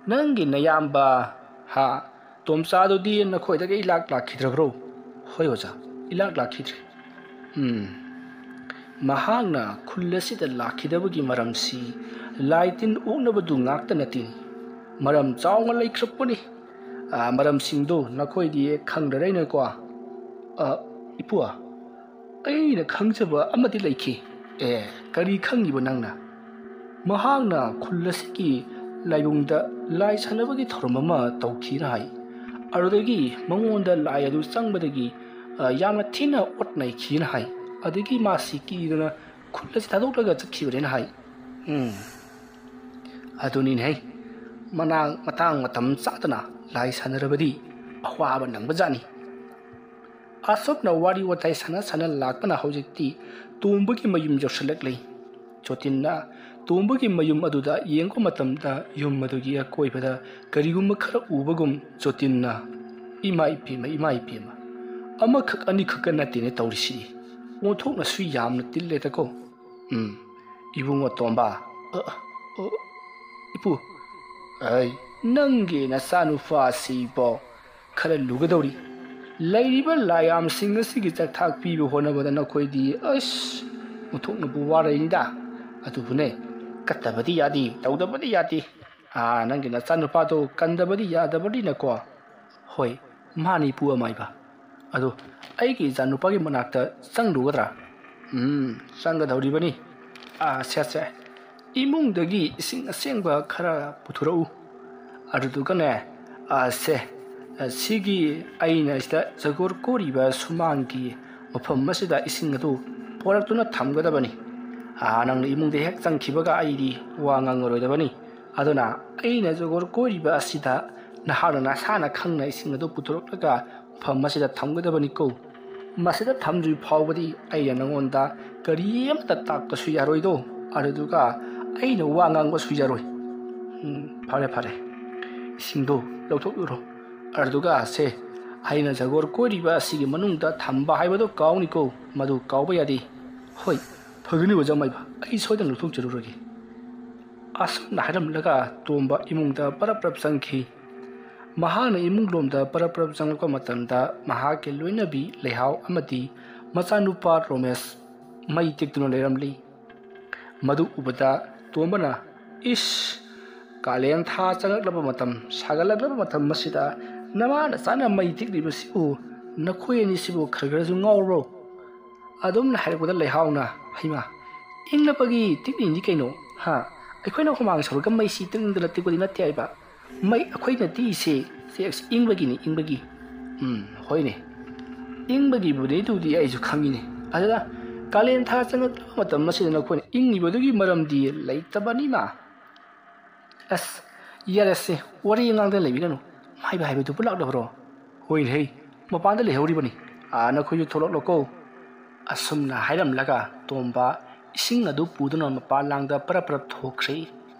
Speaker 1: ꯅꯪꯒꯤ ꯅꯌꯥꯝꯕ ꯇꯣꯝꯆꯥꯗꯨꯗꯤ ꯅꯈꯣꯏꯗꯒꯤ ꯂꯥꯛꯈꯤꯗ꯭ꯔꯕ꯭ꯔꯣ ꯍꯣꯏ ꯑꯣꯖꯥ ꯂꯥꯛꯈꯤꯗ꯭ꯔꯦ ꯃꯍꯥꯛꯅ ꯈꯨꯜ ꯑꯁꯤꯗ ꯂꯥꯛꯈꯤꯗꯕꯒꯤ ꯃꯔꯝꯁꯤ ꯂꯥꯏ ꯇꯤꯟ ꯑꯣꯛꯅꯕꯗꯨ ꯉꯥꯛꯇ ꯅꯠꯇꯦꯅꯤ ꯃꯔꯝ ꯆꯥꯎꯅ ꯂꯩꯈ꯭ꯔꯄꯅꯤ ꯃꯔꯝꯁꯤꯡꯗꯨ ꯅꯈꯣꯏꯗꯤ ꯈꯪꯗꯔꯦꯅꯦꯀꯣ ꯏꯄꯨ ꯑꯩꯅ ꯈꯪꯖꯕ ꯑꯃꯗꯤ ꯂꯩꯈꯤ ꯀꯔꯤ ꯈꯪꯉꯤꯕ ꯅꯪꯅ ꯃꯍꯥꯛꯅ ꯈꯨꯜ ꯑꯁꯤꯒꯤ ꯂꯥꯏꯕꯨꯡꯗ ꯂꯥꯏ ꯁꯥꯟꯅꯕꯒꯤ ꯊꯧꯔꯝ ꯑꯃ ꯇꯧꯈꯤꯅ ꯍꯥꯏ ꯑꯗꯨꯗꯒꯤ ꯃꯉꯣꯟꯗ ꯂꯥꯏ ꯑꯗꯨ ꯆꯪꯕꯗꯒꯤ ꯌꯥꯝꯅ ꯊꯤꯅ ꯑꯣꯠꯅꯩꯈꯤꯅ ꯍꯥꯏ ꯑꯗꯒꯤ ꯃꯥꯁꯤ ꯀꯤꯗꯨꯅ ꯈꯨꯜ ꯑꯁꯤ ꯊꯥꯗꯣꯛꯂꯒ ꯆꯠꯈꯤꯕꯅꯦꯅ ꯍꯥꯏ ꯑꯗꯨꯅꯤꯅꯦ ꯃꯇꯥꯡ ꯃꯇꯝ ꯆꯥꯗꯅ ꯂꯥꯏ ꯁꯥꯟꯅꯔꯕꯗꯤ ꯑꯋꯥꯕ ꯅꯪꯕꯖꯥꯠꯅꯤ ꯑꯁꯨꯝꯅ ꯋꯥꯔꯤ ꯋꯥꯇꯥꯏ ꯁꯥꯟꯅ ꯂꯥꯛꯄꯅ ꯍꯧꯖꯤꯛꯇꯤ ꯇꯣꯝꯕꯒꯤ ꯃꯌꯨꯝ ꯌꯧꯁꯤꯜꯂꯛꯂꯤ ꯖꯣꯇꯤꯟꯅ ꯇꯣꯝꯕꯒꯤ ꯃꯌꯨꯝ ꯑꯗꯨꯗ ꯌꯦꯡꯕ ꯃꯇꯝꯗ ꯌꯨꯝ ꯑꯗꯨꯒꯤ ꯑꯀꯣꯏꯕꯗ ꯀꯔꯤꯒꯨꯝꯕ ꯈꯔ ꯎꯕꯒꯨꯝ ꯖꯣꯇꯤꯟꯅ ꯏꯃꯥ ꯏꯄꯦꯝꯃ ꯑꯃꯈꯛ ꯑꯅꯤꯈꯛꯀ ꯅꯠꯇꯦꯅꯦ ꯇꯧꯔꯤꯁꯤ ꯑꯣꯟꯊꯣꯛꯅꯁꯨ ꯌꯥꯝꯅ ꯇꯤꯜꯂꯦꯗꯀꯣ ꯏꯕꯨꯡꯉꯣ ꯇꯣꯝꯕ ꯏꯄꯨ ꯅꯪꯒꯤ ꯅꯆꯥꯅꯨꯄꯥꯁꯤꯕꯣ ꯈꯔ ꯂꯨꯒꯗꯧꯔꯤ ꯂꯩꯔꯤꯕ ꯂꯥꯏꯌꯥꯝꯁꯤꯡ ꯑꯁꯤꯒꯤ ꯆꯥꯛꯊꯥꯛ ꯄꯤꯕ ꯍꯣꯠꯅꯕꯗ ꯅꯈꯣꯏꯗꯤ ꯑꯣꯟꯊꯣꯛꯅꯕꯨ ꯋꯥꯔꯛꯏꯅꯤꯗ ꯑꯗꯨꯕꯨꯅꯦ ꯀꯠꯇꯕꯗꯤ ꯌꯥꯗꯦ ꯇꯧꯗꯕꯗꯤ ꯌꯥꯗꯦ ꯅꯪꯒꯤ ꯅꯆꯥꯅꯨꯄꯥꯗꯣ ꯀꯟꯗꯕꯗꯤ ꯌꯥꯗꯕꯅꯤꯅꯀꯣ ꯍꯣꯏ ꯃꯥꯅꯤ ꯏꯄꯨ ꯑꯃꯥꯏꯕ ꯑꯗꯣ ꯑꯩꯒꯤ ꯏꯆꯥꯅꯨꯄꯥꯒꯤ ꯃꯅꯥꯛꯇ ꯆꯪꯂꯨꯒꯗ꯭ꯔꯥ ꯆꯪꯒꯗꯧꯔꯤꯕꯅꯤ ꯁꯦ ꯏꯃꯨꯡꯗꯒꯤ ꯏꯁꯤꯡ ꯑꯁꯦꯡꯕ ꯈꯔ ꯄꯨꯊꯣꯔꯛꯎ ꯑꯗꯨꯗꯨꯒꯅꯦ ꯁꯤꯒꯤ ꯑꯩꯅ ꯁꯤꯗ ꯖꯒꯣꯔ ꯀꯣꯔꯤꯕ ꯁꯨꯃꯥꯡꯒꯤ ꯃꯐꯝ ꯑꯁꯤꯗ ꯏꯁꯤꯡ ꯑꯗꯨ ꯄꯣꯔꯛꯇꯨꯅ ꯊꯝꯒꯗꯕꯅꯤ ꯅꯪꯅ ꯏꯃꯨꯡꯗ ꯍꯦꯛ ꯆꯪꯈꯤꯕꯒ ꯑꯩꯗꯤ ꯋꯥ ꯉꯥꯡꯉꯔꯣꯏꯗꯕꯅꯤ ꯑꯗꯨꯅ ꯑꯩꯅ ꯖꯒꯣꯔ ꯀꯣꯔꯤꯕ ꯑꯁꯤꯗ ꯅꯍꯥꯛꯅ ꯅꯁꯥꯅ ꯈꯪꯅ ꯏꯁꯤꯡ ꯑꯗꯨ ꯄꯨꯊꯣꯔꯛꯂꯒ ꯃꯐꯝ ꯑꯁꯤꯗ ꯊꯝꯒꯗꯕꯅꯤꯀꯣ ꯃꯁꯤꯗ ꯊꯝꯗ꯭ꯔꯤ ꯐꯥꯎꯕꯗꯤ ꯑꯩꯅ ꯅꯉꯣꯟꯗ ꯀꯔꯤꯝꯇ ꯇꯥꯛꯄꯁꯨ ꯌꯥꯔꯣꯏꯗꯣ ꯑꯗꯨꯗꯨꯒ ꯑꯩꯅ ꯋꯥ ꯉꯥꯡꯕꯁꯨ ꯌꯥꯔꯣꯏ ꯐꯔꯦ ꯏꯁꯤꯡꯗꯣ ꯂꯧꯊꯣꯛꯂꯨꯔꯣ ꯑꯗꯨꯒ ꯑꯩꯅ ꯖꯒꯣꯔ ꯀꯣꯏꯔꯤꯕ ꯑꯁꯤꯒꯤ ꯃꯅꯨꯡꯗ ꯊꯝꯕ ꯍꯥꯏꯕꯗꯣ ꯀꯥꯎꯅꯤꯀꯣ ꯃꯗꯨ ꯀꯥꯎꯕ ꯌꯥꯗꯦ ꯍꯣꯏ ꯐꯒꯅꯤ ꯑꯣꯖꯥ ꯃꯥꯏꯕ ꯑꯩ ꯁꯣꯏꯗꯅ ꯂꯧꯊꯣꯛꯆꯔꯨꯔꯒꯦ ꯑꯁꯨꯝꯅ ꯍꯥꯏꯔꯝꯂꯒ ꯇꯣꯝꯕ ꯏꯃꯨꯡꯗ ꯄꯔꯞ ꯆꯪꯈꯤ ꯃꯍꯥꯛꯅ ꯏꯃꯨꯡꯂꯣꯝꯗ ꯄꯔꯞ ꯆꯪꯂꯛꯄ ꯃꯇꯝꯗ ꯃꯍꯥꯛꯀꯤ ꯂꯣꯏꯅꯕꯤ ꯂꯩꯍꯥꯎ ꯑꯃꯗꯤ ꯃꯆꯥꯅꯨꯄꯥ ꯔꯣꯃꯦꯁ ꯃꯩ ꯇꯦꯛꯇꯨꯅ ꯂꯩꯔꯝꯂꯤ ꯃꯗꯨ ꯎꯕꯗ ꯇꯣꯝꯕꯅ Kalian tha changaklaba matam sagalaklaba matam masida namana sana mai tikliba sibu nakhoi ani sibu khagara su ngawro adum na haibada lehauna haima inglapagi tikni ni kaino ha aikoina khomang sorga mai si tingdala tikodi na tiaiba mai akoina ti se ingbagi ni ingbagi hoine ingbagi bude tu di ai su khangini ada kalian tha changaklaba matam masida nakhoi ingibodugi maramdi leitabani ma as yarese wari ngang de lebiganu mai bai bai tu pulak da bro hoi hei mapan da lehori bani ana khoyu tholok loko asumna hairam laga tomba ising adu puduna mapa langda para thokse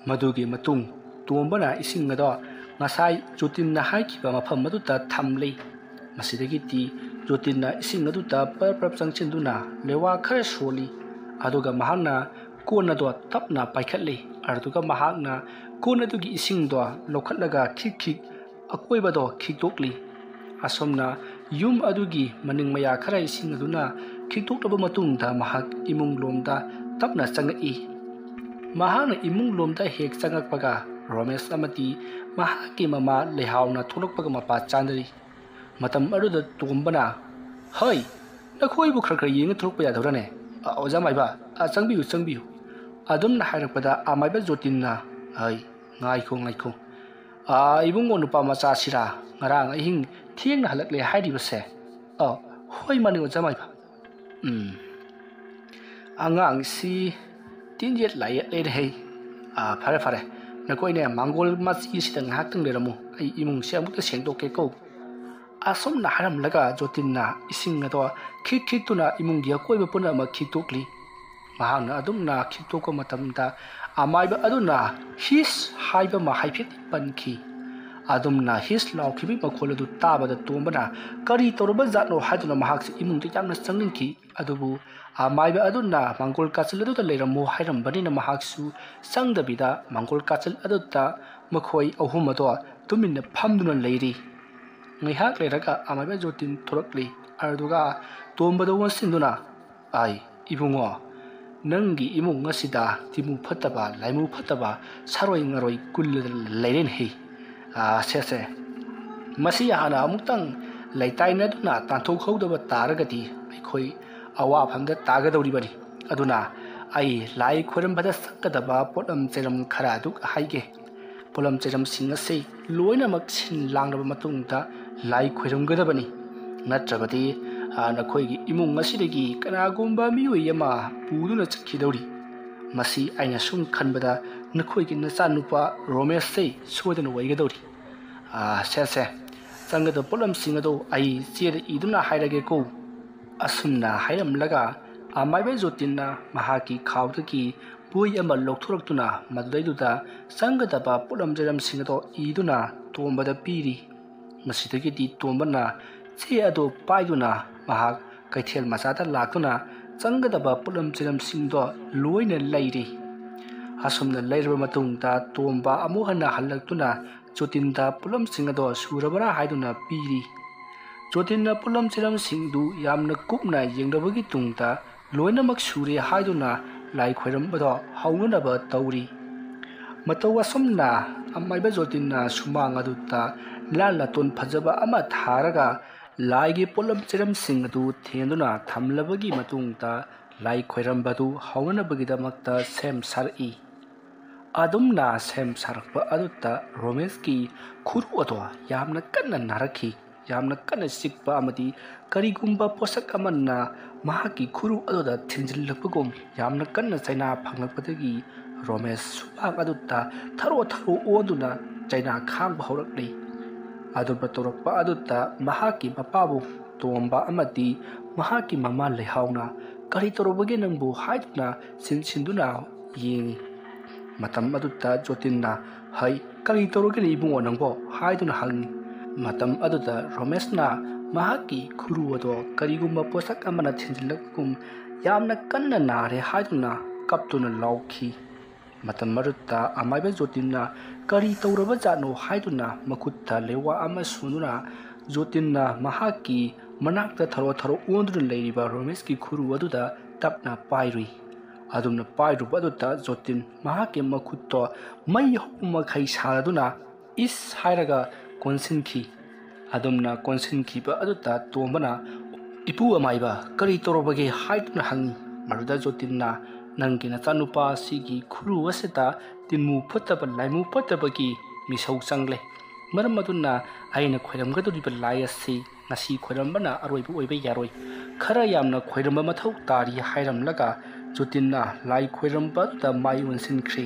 Speaker 1: madugi matung tombana ising ado ngasai jutin na haikiba mafam madu ta thamlei masidagi ti jutin na ising adu ta para changchinduna lewa khare soli aduga mahangna kona do tapna paikhatle arduga mahangna kona dugi ising do lokhatlaga khik akoi bado khikdokli asomna yum adugi maning maya khara ising aduna khikdokaba matungda mahak imung lomda tapna changai mahana imung lomda hek changakpaga Romesh amati mahaki mama lehauna tholokpaga mapa chandari matam aruda tombana hoi nakhoi bu khar yeng tholokpa yadorane oja maiba changbiu adum na hairakpada amaiba jotinna hai ngaiko ibungo nupa macha sira ngarang ahing thieng halakle haidi base hoi mani oja maiba angang si tinjet lai le hei phare nakoi ne mangol machi sidang haktang leramu ai imung se amuk sengdoke ko asom na haram laga jotinna ising na to khik tuna imung dia koi bapuna ma khitokli mahana adum na khitoko matamda amaiba aduna his haiba ma haiphet panki adum na his laukhibi makhol adu tabada tombana kari torba zatno haduna mahak imung te jamna changninki adubu amaiba aduna mangol kachil adu ta leiramo hairam bani na mahak su sangdabida mangol kachil adu ta makhoi ahum ado tumin phamduna leiri ngaihak leiraga amaiba jotin thorakli arduga tombada wasinduna ai ibungo nangi imung ngasida timu phataba laimu phataba saroi ngaroi kul leiren hei se masi hana amuktang leitai na duna tanthok khawdaba taragati aikhoi awa phamda tagadori bani aduna ai lai khoram bada sakadaba polam cheram khara duk haige polam cheram singa sei loina mak sin langraba matungta lai khoram gadabani natrabati nakhoi imung asidagi kanagumba mioi yama puduna chakidori masi aina sum khanbada nakhoi ki nachanupa Romesh sei soidana waigadori se changada polam singado ai chere iduna hairage ko asumna hairam laga amaiba jotinna mahaki khawdaki pui ama lokthoraktuna madaiduda changada ba polam jeram singado iduna tombada piri masidagi di tombana che ado paiduna mahak kaithel masada lakuna changada ba polam jeram singdo loina leiri asumna leirba matungta tomba amuhana halaktuna jotinda polam singado surabara haiduna piri jotinna polam jeram singdu yamna kupna yengdabagi tungta loina mak sure haiduna lai khoiram bado haunana ba tauri matawa somna amaiba jotinna sumang adutta lalla ton phajaba ama tharaga laigi polam jeram singdu thenduna thamlabagi matungta lai khoiram badu haunana bagidamakta sem sari adumna sem sarakpa adutta Romesh ki khuru atwa yamna kanna narakhi yamna kanna sikpa amadi karigumba posak amanna mahaki khuru adoda thinjillapagum yamna kanna chaina phanglakpadagi Romesh subang adutta tharo oduna chaina khangba horakli aduba torakpa adutta mahaki mapabu tomba amadi mahaki mama lehauna kari torobage nangbu haiduna sinduna yengi matam adutta jotinna hai kari torogene ibungo nangbo haiduna hangi matam aduda Romesh na mahaki khuru ado karigumba posak amana thinjillakum yamna kanna nare haiduna kaptuna lauki matam marutta amaiba jotinna kari tauraba jano haiduna makutta lewa ama sununa jotinna mahaki manakta tharo onduna leiriba Romesh ki khuru aduda tapna pairui ꯑꯗꯨꯝꯅ ꯄꯥꯏꯔꯨꯕ ꯑꯗꯨꯗ ꯖꯣꯇꯤꯟ ꯃꯍꯥꯛꯀꯤ ꯃꯈꯨꯠꯇꯣ ꯃꯩ ꯍꯧꯕ ꯃꯈꯩ ꯁꯥꯔꯗꯨꯅ ꯏꯁ ꯍꯥꯏꯔꯒ ꯀꯣꯟꯁꯤꯟꯈꯤ꯫ ꯑꯗꯨꯝꯅ ꯀꯣꯟꯁꯤꯟꯈꯤꯕ ꯑꯗꯨꯗ ꯇꯣꯝꯕꯅ ꯏꯄꯨ ꯑꯃꯥꯏꯕ ꯀꯔꯤ ꯇꯧꯔꯕꯒꯦ ꯍꯥꯏꯗꯨꯅ ꯍꯪꯉꯤ꯫ ꯃꯗꯨꯗ ꯖꯣꯇꯤꯟꯅ ꯅꯪꯒꯤ ꯅꯆꯥꯅꯨꯄꯥ ꯑꯁꯤꯒꯤ ꯈꯨꯔꯨ ꯑꯁꯤꯗ ꯇꯤꯟꯃꯨ ꯐꯠꯇꯕ ꯂꯥꯏꯃꯨ ꯐꯠꯇꯕꯒꯤ ꯃꯤꯁꯧ ꯆꯪꯂꯦ, ꯃꯔꯝ ꯑꯗꯨꯅ ꯑꯩꯅ ꯈꯣꯏꯔꯝꯒꯗꯧꯔꯤꯕ ꯂꯥꯏ ꯑꯁꯤ ꯉꯁꯤ ꯈꯣꯏꯔꯝꯕꯅ ꯑꯔꯣꯏꯕ ꯑꯣꯏꯕ ꯌꯥꯔꯣꯏ, ꯈꯔ ꯌꯥꯝꯅ ꯈꯣꯏꯔꯝꯕ ꯃꯊꯧ ꯇꯥꯔꯤ ꯍꯥꯏꯔꯝꯂꯒ ꯖꯣꯇꯤꯟꯅ ꯂꯥꯏ ꯈꯣꯏꯔꯝꯕ ꯑꯗꯨꯗ ꯃꯥꯏ ꯑꯣꯟꯁꯤꯟꯈ꯭ꯔꯦ꯫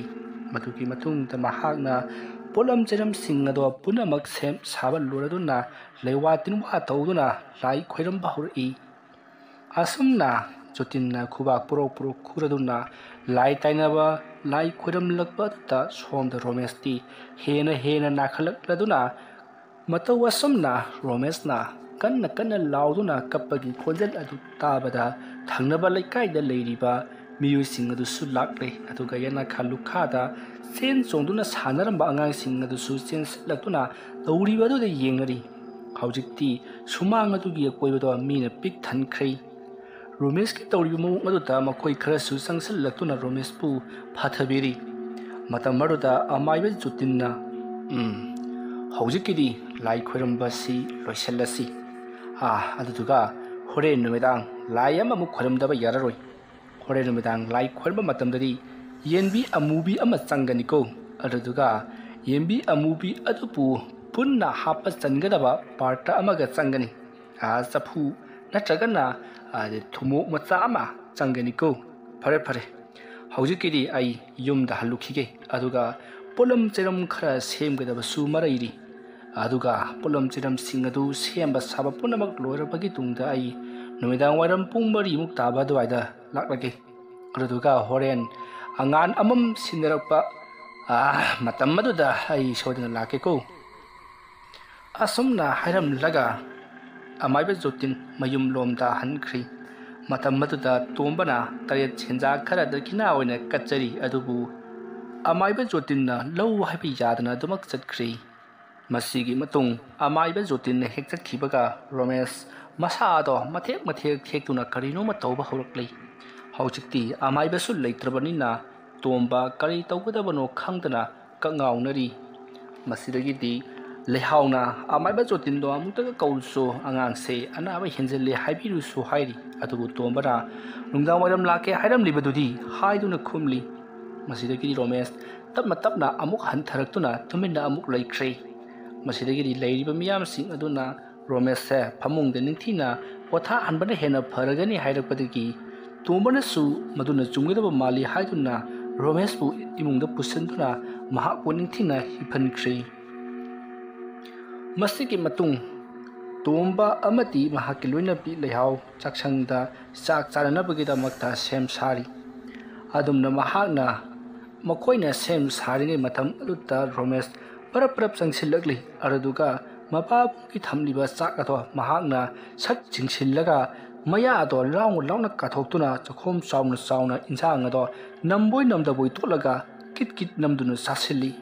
Speaker 1: ꯃꯗꯨꯒꯤ ꯃꯇꯨꯡꯗ ꯃꯍꯥꯛꯅ ꯄꯣꯠꯂꯝ ꯆꯩꯔꯝꯁꯤꯡ ꯑꯗꯣ ꯄꯨꯝꯅꯃꯛ ꯁꯦꯝ ꯁꯥꯕ ꯂꯣꯏꯔꯗꯨꯅ ꯂꯩꯋꯥ ꯇꯤꯟꯋꯥ ꯇꯧꯗꯨꯅ ꯂꯥꯏ ꯈꯣꯏꯔꯝꯕ ꯍꯧꯔꯛꯏ꯫ ꯑꯁꯨꯝꯅ ꯖꯣꯇꯤꯟꯅ ꯈꯨꯕꯥꯛ ꯄꯨꯔꯣꯛ ꯄꯨꯔꯣꯛ ꯈꯨꯔꯗꯨꯅ ꯂꯥꯏ ꯇꯥꯏꯅꯕ ꯂꯥꯏ ꯈꯣꯏꯔꯝꯂꯛꯄ ꯑꯗꯨꯗ ꯁꯣꯝꯗ ꯔꯣꯃꯦꯁꯇꯤ ꯍꯦꯟꯅ ꯅꯥꯈꯠꯂꯛꯂꯗꯨꯅ ꯃꯇꯧ ꯑꯁꯨꯝꯅ ꯔꯣꯃꯦꯁꯅ ꯀꯟꯅ ꯀꯟꯅ ꯂꯥꯎꯗꯨꯅ ꯀꯞꯄꯒꯤ ꯈꯣꯟꯖꯦꯜ ꯑꯗꯨ ꯇꯥꯕꯗ ꯊꯪꯅꯕ ꯂꯩꯀꯥꯏꯗ ꯂꯩꯔꯤꯕ ꯃꯤꯑꯣꯏꯁꯤꯡ ꯑꯗꯨꯁꯨ ꯂꯥꯛꯂꯦ꯫ ꯑꯗꯨꯒ ꯌꯦꯅꯈꯥ ꯂꯨꯈꯥꯗ ꯆꯦꯟ ꯆꯣꯡꯗꯨꯅ ꯁꯥꯟꯅꯔꯝꯕ ꯑꯉꯥꯡꯁꯤꯡ ꯑꯗꯨꯁꯨ ꯆꯦꯟꯁꯤꯜꯂꯛꯇꯨꯅ ꯇꯧꯔꯤꯕ ꯑꯗꯨꯗ ꯌꯦꯡꯅꯔꯤ꯫ ꯍꯧꯖꯤꯛꯇꯤ ꯁꯨꯃꯥꯡ ꯑꯗꯨꯒꯤ ꯑꯀꯣꯏꯕꯗꯣ ꯃꯤꯅ ꯄꯤꯛ ꯊꯟꯈ꯭ꯔꯦ꯫ ꯔꯣꯃꯦꯁꯀꯤ ꯇꯧꯔꯤꯕ ꯃꯑꯣꯡ ꯑꯗꯨꯗ ꯃꯈꯣꯏ ꯈꯔꯁꯨ ꯆꯪꯁꯤꯜꯂꯛꯇꯨꯅ ꯔꯣꯃꯦꯁꯄꯨ ꯐꯥꯊꯕꯤꯔꯤ꯫ ꯃꯇꯝ ꯑꯗꯨꯗ ꯑꯃꯥꯏꯕ ꯖꯣꯇꯤꯟꯅ ꯍꯧꯖꯤꯛꯀꯤꯗꯤ ꯂꯥꯏ ꯈꯣꯏꯔꯝꯕꯁꯤ ꯂꯣꯏꯁꯤꯜꯂꯁꯤ, ꯑꯗꯨꯗꯨꯒ ꯍꯣꯔꯦꯟ ꯅꯨꯃꯤꯗꯥꯡ ꯂꯥꯏ ꯑꯃꯃꯨꯛ ꯈꯣꯏꯔꯝꯗꯕ ꯌꯥꯔꯔꯣꯏ꯫ ꯍꯣꯔꯦꯟ ꯅꯨꯃꯤꯗꯥꯡ ꯂꯥꯏ ꯈꯣꯏꯔꯝꯕ ꯃꯇꯝꯗꯗꯤ ꯌꯦꯟꯕꯤ ꯑꯃꯨꯕꯤ ꯑꯃ ꯆꯪꯒꯅꯤꯀꯣ, ꯑꯗꯨꯗꯨꯒ ꯌꯦꯟꯕꯤ ꯑꯃꯨꯕꯤ ꯑꯗꯨꯕꯨ ꯄꯨꯟꯅ ꯍꯥꯞꯄ ꯆꯟꯒꯗꯕ ꯄꯥꯔꯇ ꯑꯃꯒ ꯆꯪꯒꯅꯤ, ꯆꯐꯨ ꯅꯠꯇ꯭ꯔꯒꯅ ꯊꯨꯃꯣꯛ ꯃꯆꯥ ꯑꯃ ꯆꯪꯒꯅꯤꯀꯣ꯫ ꯐꯔꯦ ꯐꯔꯦ, ꯍꯧꯖꯤꯛꯀꯤꯗꯤ ꯑꯩ ꯌꯨꯝꯗ ꯍꯜꯂꯨꯈꯤꯒꯦ, ꯑꯗꯨꯒ ꯄꯣꯠꯂꯝ ꯆꯩꯔꯝ ꯈꯔ ꯁꯦꯝꯒꯗꯕꯁꯨ ꯃꯔꯩꯔꯤ꯫ ꯑꯗꯨꯒ ꯄꯣꯠꯂꯝ ꯆꯩꯔꯝꯁꯤꯡ ꯑꯗꯨ ꯁꯦꯝꯕ ꯁꯥꯕ ꯄꯨꯝꯅꯃꯛ ꯂꯣꯏꯔꯕꯒꯤ ꯇꯨꯡꯗ ꯑꯩ ꯅꯨꯃꯤꯗꯥꯡ ꯋꯥꯏꯔꯝ ꯄꯨꯡ 4 ꯇꯥꯕ ꯑꯗꯨꯋꯥꯏꯗ ꯂꯥꯛꯂꯒꯦ꯫ ꯑꯗꯨꯗꯨꯒ ꯍꯣꯔꯦꯟ ꯑꯉꯥꯟ ꯑꯃꯝ ꯁꯤꯟꯅꯔꯛꯄ ꯃꯇꯝ ꯑꯗꯨꯗ ꯑꯩ ꯁꯣꯏꯗꯅ ꯂꯥꯛꯀꯦꯀꯣ꯫ ꯑꯁꯨꯝꯅ ꯍꯥꯏꯔꯝꯂꯒ ꯑꯃꯥꯏꯕ ꯖꯣꯇꯤꯟ ꯃꯌꯨꯝꯂꯣꯝꯗ ꯍꯟꯈ꯭ꯔꯤ꯫ ꯃꯇꯝ ꯑꯗꯨꯗ ꯇꯣꯝꯕꯅ 7 ꯁꯦꯟꯖꯥ ꯈꯔ ꯗꯈꯤꯅꯥ ꯑꯣꯏꯅ ꯀꯠꯆꯔꯤ, ꯑꯗꯨꯕꯨ ꯑꯃꯥꯏꯕ ꯖꯣꯇꯤꯟꯅ ꯂꯧ ꯍꯥꯏꯕ ꯌꯥꯗꯅ ꯑꯗꯨꯃꯛ ꯆꯠꯈ꯭ꯔꯤ꯫ ꯃꯁꯤꯒꯤ ꯃꯇꯨꯡ ꯑꯃꯥꯏꯕ ꯖꯣꯇꯤꯟꯅ ꯍꯦꯛ ꯆꯠꯈꯤꯕꯒ ꯔꯣꯃꯦꯁ ꯃꯁꯥꯗꯣ ꯃꯊꯦꯛ ꯃꯊꯦꯛ ꯊꯦꯛꯇꯨꯅ ꯀꯔꯤꯅꯣꯃ ꯇꯧꯕ ꯍꯧꯔꯛꯂꯤ꯫ ꯍꯧꯖꯤꯛꯇꯤ ꯑꯃꯥꯏꯕꯁꯨ ꯂꯩꯇ꯭ꯔꯕꯅꯤꯅ ꯇꯣꯝꯕ ꯀꯔꯤ ꯇꯧꯒꯗꯕꯅꯣ ꯈꯪꯗꯅ ꯀꯛꯉꯥꯎꯅꯔꯤ꯫ ꯃꯁꯤꯗꯒꯤꯗꯤ ꯂꯩꯍꯥꯎꯅ ꯑꯃꯥꯏꯕ ꯖꯣꯇꯤꯟꯗꯣ ꯑꯃꯨꯛꯇꯒ ꯀꯧꯔꯨꯁꯨ ꯑꯉꯥꯡꯁꯦ ꯑꯅꯥꯕ ꯍꯦꯟꯖꯤꯜꯂꯦ ꯍꯥꯏꯕꯤꯔꯨꯁꯨ ꯍꯥꯏꯔꯤ, ꯑꯗꯨꯕꯨ ꯇꯣꯝꯕꯅ ꯅꯨꯡꯗꯥꯡ ꯋꯥꯏꯔꯝ ꯂꯥꯛꯀꯦ ꯍꯥꯏꯔꯝꯂꯤꯕꯗꯨꯗꯤ ꯍꯥꯏꯗꯨꯅ ꯈꯨꯝꯂꯤ꯫ ꯃꯁꯤꯗꯒꯤꯗꯤ ꯔꯣꯃꯦꯁ ꯇꯞꯅ ꯇꯞꯅ ꯑꯃꯨꯛ ꯍꯟꯊꯔꯛꯇꯨꯅ ꯇꯨꯃꯤꯟꯅ ꯑꯃꯨꯛ ꯂꯩꯈ꯭ꯔꯦ꯫ ꯃꯁꯤꯗꯒꯤꯗꯤ ꯂꯩꯔꯤꯕ ꯃꯤꯌꯥꯝꯁꯤꯡ ꯑꯗꯨꯅ ꯔꯣꯃꯦꯁꯁꯦ ꯐꯃꯨꯡꯗ ꯅꯤꯡꯊꯤꯅ ꯄꯣꯊꯥꯍꯟꯕꯅ ꯍꯦꯟꯅ ꯐꯔꯒꯅꯤ ꯍꯥꯏꯔꯛꯄꯗꯒꯤ ꯇꯣꯝꯕꯅꯁꯨ ꯃꯗꯨꯅ ꯆꯨꯝꯒꯗꯕ ꯃꯥꯜꯂꯤ ꯍꯥꯏꯗꯨꯅ ꯔꯣꯃꯦꯁꯄꯨ ꯏꯃꯨꯡꯗ ꯄꯨꯁꯤꯟꯗꯨꯅ ꯃꯍꯥꯛꯄꯨ ꯅꯤꯡꯊꯤꯅ ꯍꯤꯞꯍꯟꯈ꯭ꯔꯦ꯫ ꯃꯁꯤꯒꯤ ꯃꯇꯨꯡ ꯇꯣꯝꯕ ꯑꯃꯗꯤ ꯃꯍꯥꯛꯀꯤ ꯂꯣꯏꯅꯕꯤ ꯂꯩꯍꯥꯎ ꯆꯥꯛꯁꯪꯗ ꯆꯥꯛ ꯆꯥꯅꯅꯕꯒꯤꯗꯃꯛꯇ ꯁꯦꯝ ꯁꯥꯔꯤ꯫ ꯑꯗꯨꯝꯅ ꯃꯈꯣꯏꯅ ꯁꯦꯝ ꯁꯥꯔꯤꯉꯩ ꯃꯇꯝ ꯑꯗꯨꯗ ꯔꯣꯃꯦꯁ ꯄꯔꯞ ꯆꯪꯁꯤꯜꯂꯛꯂꯤ꯫ ꯑꯗꯨꯗꯨꯒ ꯃꯄꯥꯕꯨꯡꯒꯤ ꯊꯝꯂꯤꯕ ꯆꯥꯛ ꯑꯗꯣ ꯃꯍꯥꯛꯅ ꯁꯠ ꯆꯤꯡꯁꯤꯜꯂꯒ ꯃꯌꯥ ꯑꯗꯣ ꯂꯥꯎꯅ ꯀꯥꯊꯣꯛꯇꯨꯅ ꯆꯈꯣꯝ ꯆꯥꯎꯅ ꯏꯟꯁꯥꯡ ꯑꯗꯣ ꯅꯝꯕꯣꯏ ꯅꯝꯗꯕꯣꯏ ꯇꯣꯠꯂꯒ ꯀꯤꯠ ꯅꯝꯗꯨꯅ ꯆꯥꯁꯤꯜꯂꯤ꯫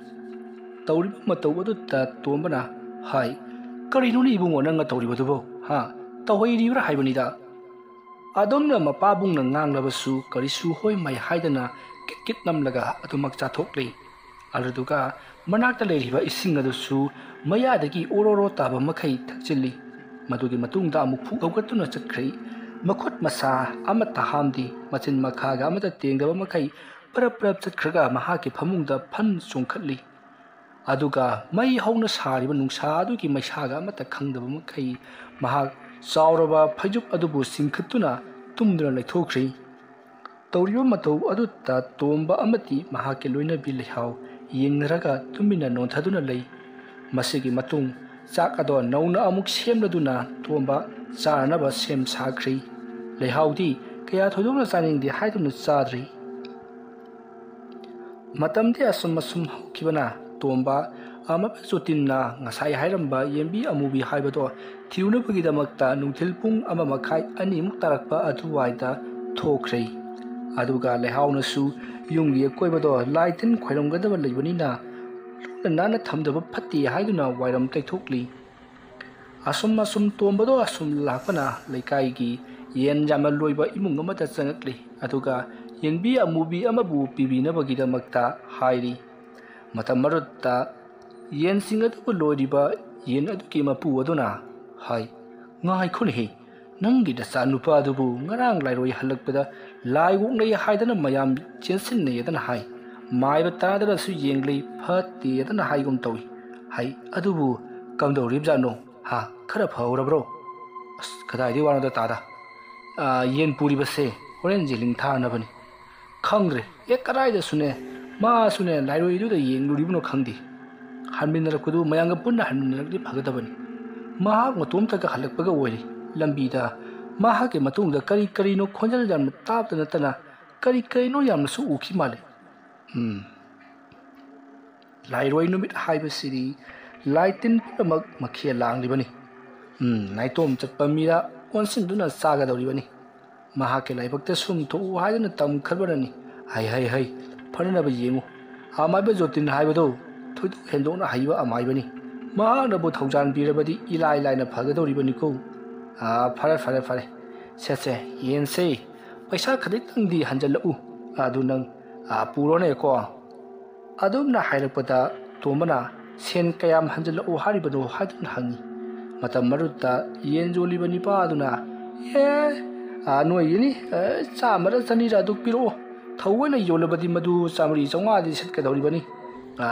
Speaker 1: ꯇꯧꯔꯤꯕ ꯃꯇꯧ ꯑꯗꯨꯗ ꯇꯣꯝꯕꯅ ꯍꯥꯏ, ꯀꯔꯤꯅꯣꯅꯦ ꯏꯕꯨꯡꯉꯣ ꯅꯪꯅ ꯇꯧꯔꯤꯕꯗꯨꯕꯣ, ꯇꯧꯍꯩꯔꯤꯕ꯭ꯔꯥ ꯍꯥꯏꯕꯅꯤꯗ꯫ ꯑꯗꯣꯝꯅ ꯃꯄꯥꯕꯨꯡꯅ ꯉꯥꯡꯂꯕꯁꯨ ꯀꯔꯤꯁꯨ ꯍꯣꯏ ꯃꯥꯏ ꯍꯥꯏꯗꯅ ꯀꯤꯠ ꯅꯝꯂꯒ ꯑꯗꯨꯃꯛ ꯆꯥꯊꯣꯛꯂꯤ꯫ ꯑꯗꯨꯗꯨꯒ ꯃꯅꯥꯛꯇ ꯂꯩꯔꯤꯕ ꯏꯁꯤꯡ ꯑꯗꯨꯁꯨ ꯃꯌꯥꯗꯒꯤ ꯑꯣꯔꯣ ꯇꯥꯕ ꯃꯈꯩ ꯊꯛꯆꯤꯜꯂꯤ꯫ ꯃꯗꯨꯒꯤ ꯃꯇꯨꯡꯗ ꯑꯃꯨꯛ ꯐꯨꯛ ꯍꯧꯒꯠꯇꯨꯅ ꯆꯠꯈ꯭ꯔꯦ꯫ ꯃꯈꯨꯠ ꯃꯁꯥ ꯑꯃꯠꯇ ꯍꯥꯝꯗꯤ, ꯃꯆꯤꯟ ꯃꯈꯥꯒ ꯑꯃꯠꯇ ꯇꯦꯡꯗꯕ ꯃꯈꯩ ꯄꯔꯞ ꯆꯠꯈ꯭ꯔꯒ ꯃꯍꯥꯛꯀꯤ ꯐꯃꯨꯡꯗ ꯐꯟ ꯆꯣꯡꯈꯠꯂꯤ꯫ ꯑꯗꯨꯒ ꯃꯩ ꯍꯧꯅ ꯁꯥꯔꯤꯕ ꯅꯨꯡꯁꯥ ꯑꯗꯨꯒꯤ ꯃꯩꯁꯥꯒ ꯑꯃꯠꯇ ꯈꯪꯗꯕ ꯃꯈꯩ ꯃꯍꯥꯛ ꯆꯥꯎꯔꯕ ꯐꯩꯖꯨꯞ ꯑꯗꯨꯕꯨ ꯆꯤꯡꯈꯠꯇꯨꯅ ꯇꯨꯝꯗꯨꯅ ꯂꯩꯊꯣꯛꯈ꯭ꯔꯦ꯫ ꯇꯧꯔꯤꯕ ꯃꯇꯧ ꯑꯗꯨꯗ ꯇꯣꯝꯕ ꯑꯃꯗꯤ ꯃꯍꯥꯛꯀꯤ ꯂꯣꯏꯅꯕꯤ ꯂꯩꯍꯥꯎ ꯌꯦꯡꯅꯔꯒ ꯇꯨꯃꯤꯟꯅ ꯅꯣꯟꯊꯗꯨꯅ ꯂꯩ꯫ ꯃꯁꯤꯒꯤ ꯃꯇꯨꯡ ꯆꯥꯛ ꯑꯗꯣ ꯅꯧꯅ ꯑꯃꯨꯛ ꯁꯦꯝꯂꯗꯨꯅ ꯇꯣꯝꯕ ꯆꯥꯅꯅꯕ ꯁꯦꯝ ꯁꯥꯈ꯭ꯔꯦ꯫ ꯂꯩꯍꯥꯎꯗꯤ ꯀꯌꯥ ꯊꯣꯏꯗꯣꯛꯅ ꯆꯥꯅꯤꯡꯗꯦ ꯍꯥꯏꯗꯨꯅ ꯆꯥꯗ꯭ꯔꯤ꯫ ꯃꯇꯝꯗꯤ ꯑꯁꯨꯝ ꯍꯧꯈꯤꯕꯅ ꯇꯣꯝꯕ ꯑꯃꯥꯏꯕ ꯖꯣꯇꯤꯟꯅ ꯉꯁꯥꯏ ꯍꯥꯏꯔꯝꯕ ꯌꯦꯟꯕꯤ ꯑꯃꯨꯕꯤ ꯍꯥꯏꯕꯗꯣ ꯊꯤꯔꯨꯅꯕꯒꯤꯗꯃꯛꯇ ꯅꯨꯡꯊꯤꯜ ꯄꯨꯡ 1:30-2 ꯇꯥꯔꯛꯄ ꯑꯗꯨꯋꯥꯏꯗ ꯊꯣꯛꯈ꯭ꯔꯦ꯫ ꯑꯗꯨꯒ ꯂꯩꯍꯥꯎꯅꯁꯨ ꯌꯨꯝꯒꯤ ꯑꯀꯣꯏꯕꯗꯣ ꯂꯥꯏ ꯇꯤꯟ ꯈꯣꯏꯔꯝꯒꯗꯕ ꯂꯩꯕꯅꯤꯅ ꯂꯨꯅ ナꯟꯅ ꯊꯝꯗꯕ ꯐꯠꯇꯦ ꯍꯥꯏꯗꯨꯅ ꯋꯥꯏꯔꯝ ꯇꯩꯊꯣꯛꯂꯤ꯫ ꯑꯁꯨꯝ ꯇꯣꯝꯕꯗꯣ ꯂꯥꯛꯄꯅ ꯂꯩꯀꯥꯏꯒꯤ ꯌꯦꯟ ꯌꯥꯝꯅ ꯂꯣꯏꯕ ꯏꯃꯨꯡ ꯑꯃꯗ ꯆꯪꯉꯛꯂꯤ꯫ ꯑꯗꯨꯒ ꯌꯦꯟꯕꯤ ꯑꯃꯨꯕꯤ ꯑꯃꯕꯨ ꯄꯤꯕꯤꯅꯕꯒꯤꯗꯃꯛꯇ ꯍꯥꯏꯔꯤ꯫ ꯃꯇꯝ ꯑꯗꯨꯗ ꯌꯦꯟꯁꯤꯡ ꯑꯗꯨꯕꯨ ꯂꯣꯏꯔꯤꯕ ꯌꯦꯟ ꯑꯗꯨꯒꯤ ꯃꯄꯨ ꯑꯗꯨꯅ ꯍꯥꯏ, ꯉꯥꯏꯈꯣꯅꯦꯍꯦ, ꯅꯪꯒꯤ ꯅꯆꯥꯅꯨꯄꯥ ꯑꯗꯨꯕꯨ ꯉꯔꯥꯡ ꯂꯥꯏꯔꯣꯏ ꯍꯜꯂꯛꯄꯗ ꯂꯥꯏ ꯑꯣꯛꯅꯩ ꯍꯥꯏꯗꯅ ꯃꯌꯥꯝ ꯆꯦꯟꯁꯤꯟꯅꯩꯗꯅ ꯍꯥꯏ, ꯃꯥꯏꯕ ꯇꯥꯗꯅꯁꯨ ꯌꯦꯡꯂꯤ ꯐꯠꯇꯦꯗꯅ ꯍꯥꯏꯒꯨꯝ ꯇꯧꯏ ꯍꯥꯏ, ꯑꯗꯨꯕꯨ ꯀꯝꯗꯧꯔꯤꯕꯖꯥꯠꯅꯣ ꯍꯥ, ꯈꯔ ꯐꯍꯧꯔꯕ꯭ꯔꯣ? ꯑꯁ ꯀꯗꯥꯏꯗꯒꯤ ꯋꯥꯅꯣꯗ ꯇꯥꯗ, ꯌꯦꯟ ꯄꯨꯔꯤꯕꯁꯦ ꯍꯣꯔꯦꯟ ꯖꯦꯂꯤꯡ ꯊꯥꯅꯕꯅꯤ, ꯈꯪꯗ꯭ꯔꯦ ꯀꯗꯥꯏꯗꯁꯨꯅꯦ ꯃꯥꯁꯨꯅꯦ ꯂꯥꯏꯔꯣꯏꯗꯨꯗ ꯌꯦꯡꯂꯨꯔꯤꯕꯅꯣ ꯈꯪꯗꯦ, ꯍꯟꯃꯤꯟꯅꯔꯛꯄꯗꯨ ꯃꯌꯥꯝꯒ ꯄꯨꯟꯅ ꯍꯟꯃꯤꯟꯅꯔꯛꯂꯤ ꯐꯒꯗꯕꯅꯤ, ꯃꯍꯥꯛ ꯃꯇꯣꯝꯇꯒ ꯍꯜꯂꯛꯄꯒ ꯑꯣꯏꯔꯤ, ꯂꯝꯕꯤꯗ ꯃꯍꯥꯛꯀꯤ ꯃꯇꯨꯡꯗ ꯀꯔꯤ ꯀꯔꯤꯅꯣ ꯈꯣꯟꯖꯦꯜ ꯌꯥꯝꯅ ꯇꯥꯕꯇ ꯅꯠꯇꯅ ꯀꯔꯤ ꯀꯔꯤꯅꯣ ꯌꯥꯝꯅꯁꯨ ꯎꯈꯤ ꯃꯥꯜꯂꯤ꯫ ꯂꯥꯏꯔꯣꯏ ꯅꯨꯃꯤꯠ ꯍꯥꯏꯕꯁꯤꯗꯤ ꯂꯥꯏ ꯇꯤꯟ ꯄꯨꯝꯅꯃꯛ ꯃꯈꯦꯜ ꯂꯥꯡꯂꯤꯕꯅꯤ, ꯅꯥꯏꯇꯣꯝ ꯆꯠꯄ ꯃꯤꯔ ꯑꯣꯟꯁꯤꯟꯗꯨꯅ ꯆꯥꯒꯗꯧꯔꯤꯕꯅꯤ, ꯃꯍꯥꯛꯀꯤ ꯂꯥꯏꯕꯛꯇ ꯁꯨꯝ ꯊꯣꯛꯎ ꯍꯥꯏꯗꯨꯅ ꯇꯝꯈ꯭ꯔꯕꯅꯤ, ꯍꯩ ꯐꯅꯅꯕ ꯌꯦꯡꯉꯨ, ꯑꯃꯥꯏꯕ ꯖꯣꯇꯤꯟ ꯍꯥꯏꯕꯗꯨ ꯊꯣꯏꯗꯣꯛ ꯍꯦꯟꯗꯣꯛꯅ ꯍꯩꯕ ꯑꯃꯥꯏꯕꯅꯤ, ꯃꯍꯥꯛꯅꯕꯨ ꯊꯧꯖꯥꯟ ꯄꯤꯔꯕꯗꯤ ꯏꯂꯥꯏ ꯂꯥꯏꯅ ꯐꯒꯗꯧꯔꯤꯕꯅꯤꯀꯣ꯫ ꯐꯔꯦ ꯁꯦ ꯌꯦꯟꯁꯦ ꯄꯩꯁꯥ ꯈꯖꯤꯛꯇꯪꯗꯤ ꯍꯟꯖꯜꯂꯛꯎ, ꯑꯗꯨ ꯅꯪ ꯄꯨꯔꯣꯅꯦꯀꯣ꯫ ꯑꯗꯨꯝꯅ ꯍꯥꯏꯔꯛꯄꯗ ꯇꯣꯝꯕꯅ ꯁꯦꯟ ꯀꯌꯥꯝ ꯍꯟꯖꯜꯂꯛꯎ ꯍꯥꯏꯔꯤꯕꯅꯣ ꯍꯥꯏꯗꯨꯅ ꯍꯪꯉꯤ꯫ ꯃꯇꯝ ꯑꯗꯨꯗ ꯌꯦꯟ ꯌꯣꯜꯂꯤꯕ ꯅꯤꯄꯥ ꯑꯗꯨꯅ ꯅꯣꯏꯒꯤꯅꯤ, ꯆꯥꯝꯃꯔ ꯆꯅꯤꯔ ꯑꯗꯨ ꯄꯤꯔꯛꯑꯣ, ꯊꯧꯑꯣꯏꯅ ꯌꯣꯜꯂꯕꯗꯤ ꯃꯗꯨ 100-150ꯗꯤ ꯁꯤꯠꯀꯗꯧꯔꯤꯕꯅꯤ,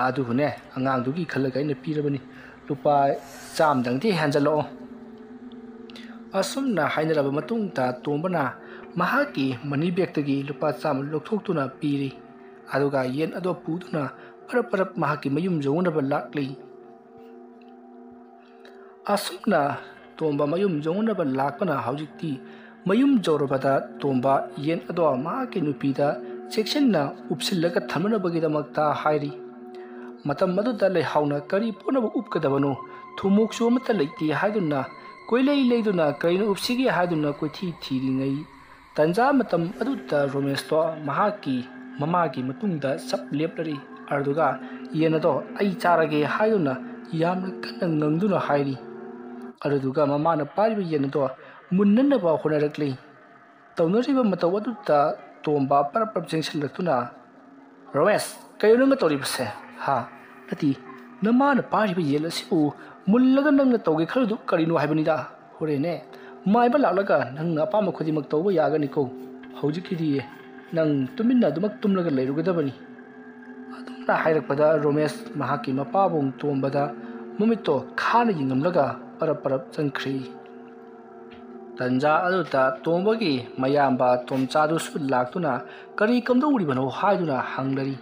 Speaker 1: ꯑꯗꯨꯕꯨꯅꯦ ꯑꯉꯥꯡꯗꯨꯒꯤ ꯈꯜꯂꯒ ꯑꯩꯅ ꯄꯤꯔꯕꯅꯤ, ꯂꯨꯄꯥ 100ꯗꯪꯗꯤ ꯍꯟꯖꯜꯂꯛꯑꯣ꯫ ꯑꯁꯨꯝꯅ ꯍꯥꯏꯅꯔꯕ ꯃꯇꯨꯡꯗ ꯇꯣꯝꯕꯅ ꯃꯍꯥꯛꯀꯤ ꯃꯅꯤ ꯕꯦꯒꯇꯒꯤ ꯂꯨꯄꯥ 100 ꯂꯧꯊꯣꯛꯇꯨꯅ ꯄꯤꯔꯤ, ꯑꯗꯨꯒ ꯌꯦꯟ ꯑꯗꯨ ꯄꯨꯗꯨꯅ ꯄꯔꯞ ꯃꯍꯥꯛꯀꯤ ꯃꯌꯨꯝ ꯌꯧꯅꯕ ꯂꯥꯛꯂꯤ꯫ ꯑꯁꯨꯝꯅ ꯇꯣꯝꯕ ꯃꯌꯨꯝ ꯌꯧꯅꯕ ꯂꯥꯛꯄꯅ ꯍꯧꯖꯤꯛꯇꯤ ꯃꯌꯨꯝ ꯌꯧꯔꯕꯗ ꯇꯣꯝꯕ ꯌꯦꯟ ꯑꯗꯣ ꯃꯍꯥꯛꯀꯤ ꯅꯨꯄꯤꯗ ꯆꯦꯛꯁꯤꯟꯅ ꯎꯞꯁꯤꯜꯂꯒ ꯊꯝꯅꯕꯒꯤꯗꯃꯛꯇ ꯍꯥꯏꯔꯤ꯫ ꯃꯇꯝ ꯑꯗꯨꯗ ꯂꯩꯍꯥꯎꯅ ꯀꯔꯤ ꯄꯣꯠꯅꯕꯨ ꯎꯞꯀꯗꯕꯅꯣ, ꯊꯨꯃꯣꯛꯁꯨ ꯑꯃꯠꯇ ꯂꯩꯇꯦ ꯍꯥꯏꯗꯨꯅ ꯀꯣꯏꯂꯩ ꯂꯩꯗꯨꯅ ꯀꯔꯤꯅ ꯎꯞꯁꯤꯒꯦ ꯍꯥꯏꯗꯨꯅ ꯀꯣꯏꯊꯤ ꯊꯤꯔꯤꯉꯩ ꯇꯟꯖꯥ ꯃꯇꯝ ꯑꯗꯨꯗ ꯔꯣꯃꯦꯁꯇꯣ ꯃꯍꯥꯛꯀꯤ ꯃꯃꯥꯒꯤ ꯃꯇꯨꯡꯗ ꯆꯞ ꯂꯦꯞꯂꯔꯤ, ꯑꯗꯨꯒ ꯌꯦꯟ ꯑꯗꯣ ꯑꯩ ꯆꯥꯔꯒꯦ ꯍꯥꯏꯗꯨꯅ ꯌꯥꯝꯅ ꯀꯟꯅ ꯉꯪꯗꯨꯅ ꯍꯥꯏꯔꯤ꯫ ꯑꯗꯨꯗꯨꯒ ꯃꯃꯥꯅ ꯄꯥꯏꯔꯤꯕ ꯌꯦꯟ ꯑꯗꯣ ꯃꯨꯟꯅꯅꯕ ꯍꯣꯠꯅꯔꯛꯂꯤ꯫ ꯇꯧꯅꯔꯤꯕ ꯃꯇꯧ ꯑꯗꯨꯗ ꯇꯣꯝꯕ ꯄꯔꯞ ꯆꯦꯡꯁꯤꯜꯂꯛꯇꯨꯅ, ꯔꯣꯃꯦꯁ, ꯀꯩꯅꯣ ꯅꯪꯅ ꯇꯧꯔꯤꯕꯁꯦ? ꯅꯠꯇꯦ, ꯅꯃꯥꯅ ꯄꯥꯏꯔꯤꯕ ꯌꯦꯟ ꯑꯁꯤꯕꯨ ꯃꯨꯜꯂꯒ ꯅꯪꯅ ꯇꯧꯒꯦ ꯈꯜꯂꯤꯗꯨ ꯀꯔꯤꯅꯣ ꯍꯥꯏꯕꯅꯤꯗ, ꯍꯣꯔꯦꯟꯅꯦ ꯃꯥꯏꯕ ꯂꯥꯛꯂꯒ ꯅꯪꯅ ꯑꯄꯥꯝꯕ ꯈꯨꯗꯤꯡꯃꯛ ꯇꯧꯕ ꯌꯥꯒꯅꯤꯀꯣ, ꯍꯧꯖꯤꯛꯀꯤꯗꯤ ꯅꯪ ꯇꯨꯃꯤꯟꯅ ꯑꯗꯨꯃꯛ ꯇꯨꯝꯂꯒ ꯂꯩꯔꯨꯒꯗꯕꯅꯤ꯫ ꯑꯗꯨꯝꯅ ꯍꯥꯏꯔꯛꯄꯗ ꯔꯣꯃꯦꯁ ꯃꯍꯥꯛꯀꯤ ꯃꯄꯥꯕꯨꯡ ꯇꯣꯝꯕꯗ ꯃꯃꯤꯠꯇꯣ ꯈꯥꯅ ꯌꯦꯡꯉꯝꯂꯒ ꯄꯔꯞ ꯆꯪꯈ꯭ꯔꯤ꯫ ꯇꯟꯖꯥ ꯑꯗꯨꯗ ꯇꯣꯝꯕꯒꯤ ꯃꯌꯥꯝꯕ ꯇꯣꯝꯆꯥꯗꯨꯁꯨ ꯂꯥꯛꯇꯨꯅ ꯀꯔꯤ ꯀꯝꯗꯧꯔꯤꯕꯅꯣ ꯍꯥꯏꯗꯨꯅ ꯍꯪꯂꯔꯤ꯫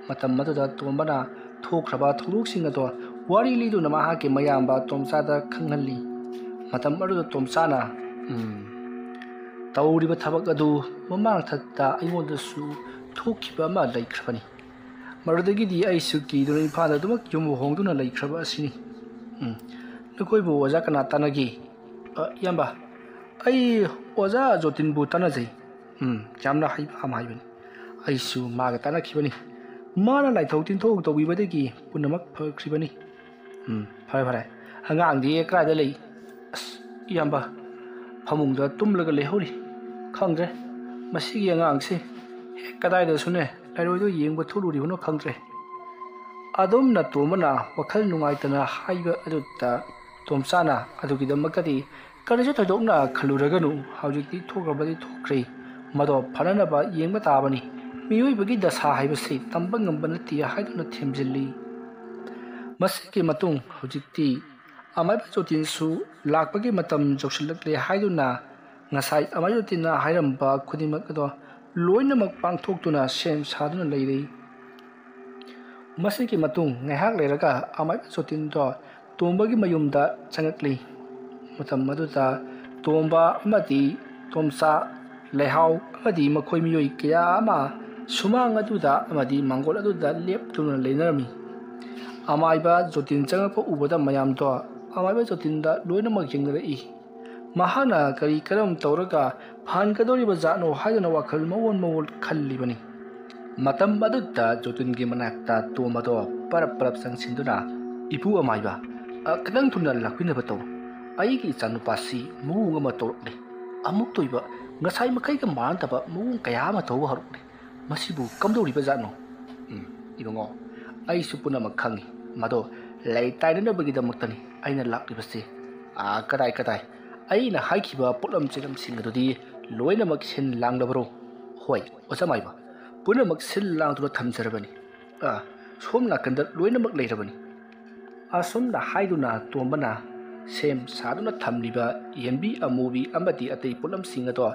Speaker 1: ꯃꯇꯝ ꯑꯗꯨꯗ ꯇꯣꯝꯕꯅ ꯊꯣꯛꯈ꯭ꯔꯕ ꯊꯧꯗꯣꯛꯁꯤꯡ ꯑꯗꯣ ꯋꯥꯔꯤ ꯂꯤꯗꯨꯅ ꯃꯍꯥꯛꯀꯤ ꯃꯌꯥꯝꯕ ꯇꯣꯝꯆꯥꯗ ꯈꯪꯍꯜꯂꯤ꯫ ꯃꯇꯝ ꯑꯗꯨꯗ ꯇꯣꯝꯆꯥꯅ ꯇꯧꯔꯤꯕ ꯊꯕꯛ ꯑꯗꯨ ꯃꯃꯥꯡꯊꯛꯇ ꯑꯩꯉꯣꯟꯗꯁꯨ ꯊꯣꯛꯈꯤꯕ ꯑꯃ ꯂꯩꯈ꯭ꯔꯕꯅꯤ, ꯃꯗꯨꯗꯒꯤꯗꯤ ꯑꯩꯁꯨ ꯀꯤꯗꯨꯅ ꯏꯝꯐꯥꯜꯗ ꯑꯗꯨꯃꯛ ꯌꯨꯝ ꯍꯣꯡꯗꯨꯅ ꯂꯩꯈ꯭ꯔꯕ ꯑꯁꯤꯅꯤ꯫ ꯅꯈꯣꯏꯕꯨ ꯑꯣꯖꯥ ꯀꯅꯥ ꯇꯥꯟꯅꯒꯦ? ꯏꯌꯥꯝꯕ, ꯑꯩ ꯑꯣꯖꯥ ꯖꯣꯇꯤꯟꯕꯨ ꯇꯥꯟꯅꯖꯩ, ꯌꯥꯝꯅ ꯍꯩꯕ ꯑꯃꯥꯏꯕꯅꯤ, ꯑꯩꯁꯨ ꯃꯥꯒ ꯇꯥꯟꯅꯈꯤꯕꯅꯤ, ꯃꯥꯅ ꯂꯥꯏꯊꯣꯛ ꯇꯤꯟꯊꯣꯛ ꯇꯧꯕꯤꯕꯗꯒꯤ ꯄꯨꯝꯅꯃꯛ ꯐꯈ꯭ꯔꯤꯕꯅꯤ꯫ ꯐꯔꯦ, ꯑꯉꯥꯡꯗꯤ ꯀꯗꯥꯏꯗ ꯂꯩ? ꯏꯌꯥꯝꯕ, ꯐꯃꯨꯡꯗ ꯇꯨꯝꯂꯒ ꯂꯩꯍꯧꯔꯤ, ꯈꯪꯗ꯭ꯔꯦ ꯃꯁꯤꯒꯤ ꯑꯉꯥꯡꯁꯦ ꯀꯗꯥꯏꯗꯁꯨꯅꯦ ꯂꯥꯏꯔꯣꯏꯗꯣ ꯌꯦꯡꯕ ꯊꯣꯛꯂꯨꯔꯤꯕꯅꯣ ꯈꯪꯗ꯭ꯔꯦ꯫ ꯑꯗꯨꯝꯅ ꯇꯣꯝꯕꯅ ꯋꯥꯈꯜ ꯅꯨꯡꯉꯥꯏꯇꯅ ꯍꯥꯏꯕ ꯑꯗꯨꯗ ꯇꯣꯝꯆꯥꯅ ꯑꯗꯨꯒꯤꯗꯃꯛꯇꯗꯤ ꯀꯔꯤꯁꯨ ꯊꯣꯏꯗꯣꯛꯅ ꯈꯜꯂꯨꯔꯒꯅꯨ, ꯍꯧꯖꯤꯛꯇꯤ ꯊꯣꯛꯈ꯭ꯔꯕꯗꯤ ꯊꯣꯛꯈ꯭ꯔꯦ, ꯃꯗꯣ ꯐꯅꯅꯕ ꯌꯦꯡꯕ ꯇꯥꯕꯅꯤ, ꯃꯤꯑꯣꯏꯕꯒꯤ ꯗꯁꯥ ꯍꯥꯏꯕꯁꯤ ꯇꯝꯕ ꯉꯝꯕ ꯅꯠꯇꯦ ꯍꯥꯏꯗꯨꯅ ꯊꯦꯝꯖꯤꯜꯂꯤ꯫ ꯃꯁꯤꯒꯤ ꯃꯇꯨꯡ ꯍꯧꯖꯤꯛꯇꯤ ꯑꯃꯥꯏꯕ ꯖꯣꯇꯤꯟꯁꯨ ꯂꯥꯛꯄꯒꯤ ꯃꯇꯝ ꯌꯧꯁꯤꯜꯂꯛꯂꯦ ꯍꯥꯏꯗꯨꯅ ꯉꯁꯥꯏ ꯑꯃꯥꯏꯕ ꯖꯣꯇꯤꯟꯅ ꯍꯥꯏꯔꯝꯕ ꯈꯨꯗꯤꯡꯃꯛ ꯑꯗꯣ ꯂꯣꯏꯅꯃꯛ ꯄꯥꯡꯊꯣꯛꯇꯨꯅ ꯁꯦꯝ ꯁꯥꯗꯨꯅ ꯂꯩꯔꯤ꯫ ꯃꯁꯤꯒꯤ ꯃꯇꯨꯡ ꯉꯥꯏꯍꯥꯛ ꯂꯩꯔꯒ ꯑꯃꯥꯏꯕ ꯖꯣꯇꯤꯟꯗꯣ ꯇꯣꯝꯕꯒꯤ ꯃꯌꯨꯝꯗ ꯆꯪꯉꯛꯂꯤ꯫ ꯃꯇꯝ ꯑꯗꯨꯗ ꯇꯣꯝꯕ ꯑꯃꯗꯤ ꯇꯣꯝꯆꯥ, ꯂꯩꯍꯥꯎ ꯑꯃꯗꯤ ꯃꯈꯣꯏ ꯃꯤꯑꯣꯏ ꯀꯌꯥ ꯑꯃ ꯁꯨꯃꯥꯡ ꯑꯗꯨꯗ ꯑꯃꯗꯤ ꯃꯥꯡꯒꯣꯜ ꯑꯗꯨꯗ ꯂꯦꯞꯇꯨꯅ ꯂꯩꯅꯔꯝꯃꯤ꯫ ꯑꯃꯥꯏꯕ ꯖꯣꯇꯤꯟ ꯆꯪꯉꯛꯄ ꯎꯕꯗ ꯃꯌꯥꯝꯗꯣ ꯑꯃꯥꯏꯕ ꯖꯣꯇꯤꯟꯗ ꯂꯣꯏꯅꯃꯛ ꯌꯦꯡꯅꯔꯛꯏ꯫ ꯃꯍꯥꯛꯅ ꯀꯔꯝ ꯇꯧꯔꯒ ꯐꯍꯟꯒꯗꯧꯔꯤꯕ ꯖꯥꯠꯅꯣ ꯍꯥꯏꯗꯨꯅ ꯋꯥꯈꯜ ꯃꯑꯣꯟ ꯈꯜꯂꯤꯕꯅꯤ꯫ ꯃꯇꯝ ꯑꯗꯨꯗ ꯖꯣꯇꯤꯟꯒꯤ ꯃꯅꯥꯛꯇ ꯇꯣꯝꯕꯗꯣ ꯄꯔꯞ ꯆꯪꯁꯤꯟꯗꯨꯅ, ꯏꯄꯨ ꯑꯃꯥꯏꯕ, ꯈꯤꯇꯪ ꯊꯨꯅ ꯂꯥꯛꯄꯤꯅꯕ ꯇꯧ, ꯑꯩꯒꯤ ꯏꯆꯥꯅꯨꯄꯥꯁꯤ ꯃꯑꯣꯡ ꯑꯃ ꯇꯧꯔꯛꯂꯦ, ꯑꯃꯨꯛ ꯇꯣꯏꯕ ꯉꯁꯥꯏ ꯃꯈꯩꯒ ꯃꯥꯟꯅꯗꯕ ꯃꯑꯣꯡ ꯀꯌꯥ ꯑꯃ ꯇꯧꯕ ꯍꯧꯔꯛꯂꯦ, ꯃꯁꯤꯕꯨ ꯀꯝꯗꯧꯔꯤꯕꯖꯥꯠꯅꯣ ꯏꯕꯨꯡꯉꯣ ꯑꯩꯁꯨ ꯄꯨꯝꯅꯃꯛ ꯈꯪꯉꯤ ꯃꯗꯣ ꯂꯩ ꯇꯥꯏꯅꯅꯕꯒꯤꯗꯃꯛꯇꯅꯤ ꯑꯩꯅ ꯂꯥꯛꯂꯤꯕꯁꯤ ꯀꯗꯥꯏ ꯑꯩꯅ ꯍꯥꯏꯈꯤꯕ ꯄꯣꯠꯂꯝ ꯆꯩꯂꯝꯁꯤꯡ ꯑꯗꯨꯗꯤ ꯂꯣꯏꯅꯃꯛ ꯁꯤꯟ ꯂꯥꯡꯂꯕꯔꯣ ꯍꯣꯏ ꯑꯣꯖꯥ ꯃꯥꯏꯕ ꯄꯨꯝꯅꯃꯛ ꯁꯤꯟ ꯂꯥꯡꯗꯨꯅ ꯊꯝꯖꯔꯕꯅꯤ ꯁꯣꯝ ꯅꯥꯀꯟꯗ ꯂꯣꯏꯅꯃꯛ ꯂꯩꯔꯕꯅꯤ ꯑꯁꯨꯝꯅ ꯍꯥꯏꯗꯨꯅ ꯇꯣꯝꯕꯅ ꯁꯦꯝ ꯁꯥꯗꯨꯅ ꯊꯝꯂꯤꯕ ꯌꯦꯟꯕꯤ ꯑꯃꯨꯕꯤ ꯑꯃꯗꯤ ꯑꯇꯩ ꯄꯣꯠꯂꯝꯁꯤꯡ ꯑꯗꯣ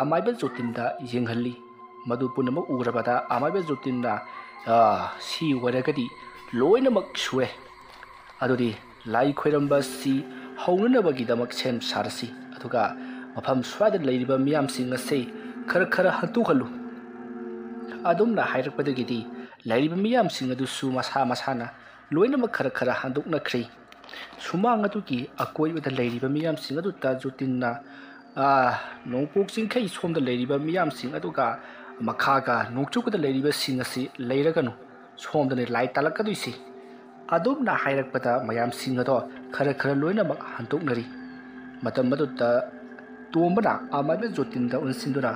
Speaker 1: ꯑꯃꯥꯏꯕ ꯖꯣꯇꯤꯟꯗ ꯌꯦꯡꯍꯜꯂꯤ ꯃꯗꯨ ꯄꯨꯝꯅꯃꯛ ꯎꯔꯕꯗ ꯑꯃꯥꯏꯕ ꯖꯣꯇꯤꯟꯅ ꯁꯤ ꯑꯣꯏꯔꯒꯗꯤ ꯂꯣꯏꯅꯃꯛ ꯁꯨꯔꯦ ꯑꯗꯨꯗꯤ ꯂꯥꯏ ꯈꯣꯏꯔꯝꯕꯁꯤ ꯍꯧꯅꯅꯕꯒꯤꯗꯃꯛ ꯁꯦꯝ ꯁꯥꯔꯁꯤ ꯑꯗꯨꯒ ꯃꯐꯝ ꯁ꯭ꯋꯥꯏꯗ ꯂꯩꯔꯤꯕ ꯃꯤꯌꯥꯝꯁꯤꯡ ꯑꯁꯤ ꯈꯔ ꯍꯟꯇꯣꯛꯍꯜꯂꯨ ꯑꯗꯨꯝꯅ ꯍꯥꯏꯔꯛꯄꯗꯒꯤꯗꯤ ꯂꯩꯔꯤꯕ ꯃꯤꯌꯥꯝꯁꯤꯡ ꯑꯗꯨꯁꯨ ꯃꯁꯥ ꯂꯣꯏꯅꯃꯛ ꯈꯔ ꯍꯟꯗꯣꯛꯅꯈ꯭ꯔꯦ ꯁꯨꯃꯥꯡ ꯑꯗꯨꯒꯤ ꯑꯀꯣꯏꯕꯗ ꯂꯩꯔꯤꯕ ꯃꯤꯌꯥꯝꯁꯤꯡ ꯑꯗꯨꯗ ꯖꯣꯇꯤꯟꯅ ꯅꯣꯡꯄꯣꯛ ꯆꯤꯡꯈꯩ ꯁꯣꯝꯗ ꯂꯩꯔꯤꯕ ꯃꯤꯌꯥꯝꯁꯤꯡ ꯑꯗꯨꯒ ꯃꯈꯥꯒ ꯅꯣꯡꯆꯨꯞꯀꯗ ꯂꯩꯔꯤꯕꯁꯤꯡ ꯑꯁꯤ ꯂꯩꯔꯒꯅꯨ ꯁꯣꯝꯗꯅ ꯂꯥꯏ ꯇꯥꯜꯂꯛꯀꯗꯣꯏꯁꯤ ꯑꯗꯨꯝꯅ ꯍꯥꯏꯔꯛꯄꯗ ꯃꯌꯥꯝꯁꯤꯡ ꯑꯗꯣ ꯈꯔ ꯂꯣꯏꯅꯃꯛ ꯍꯟꯗꯣꯛꯅꯔꯤ ꯃꯇꯝ ꯑꯗꯨꯗ ꯇꯣꯝꯕꯅ ꯑꯃꯥꯏꯕ ꯖꯣꯇꯤꯟꯗ ꯑꯣꯟꯁꯤꯟꯗꯨꯅ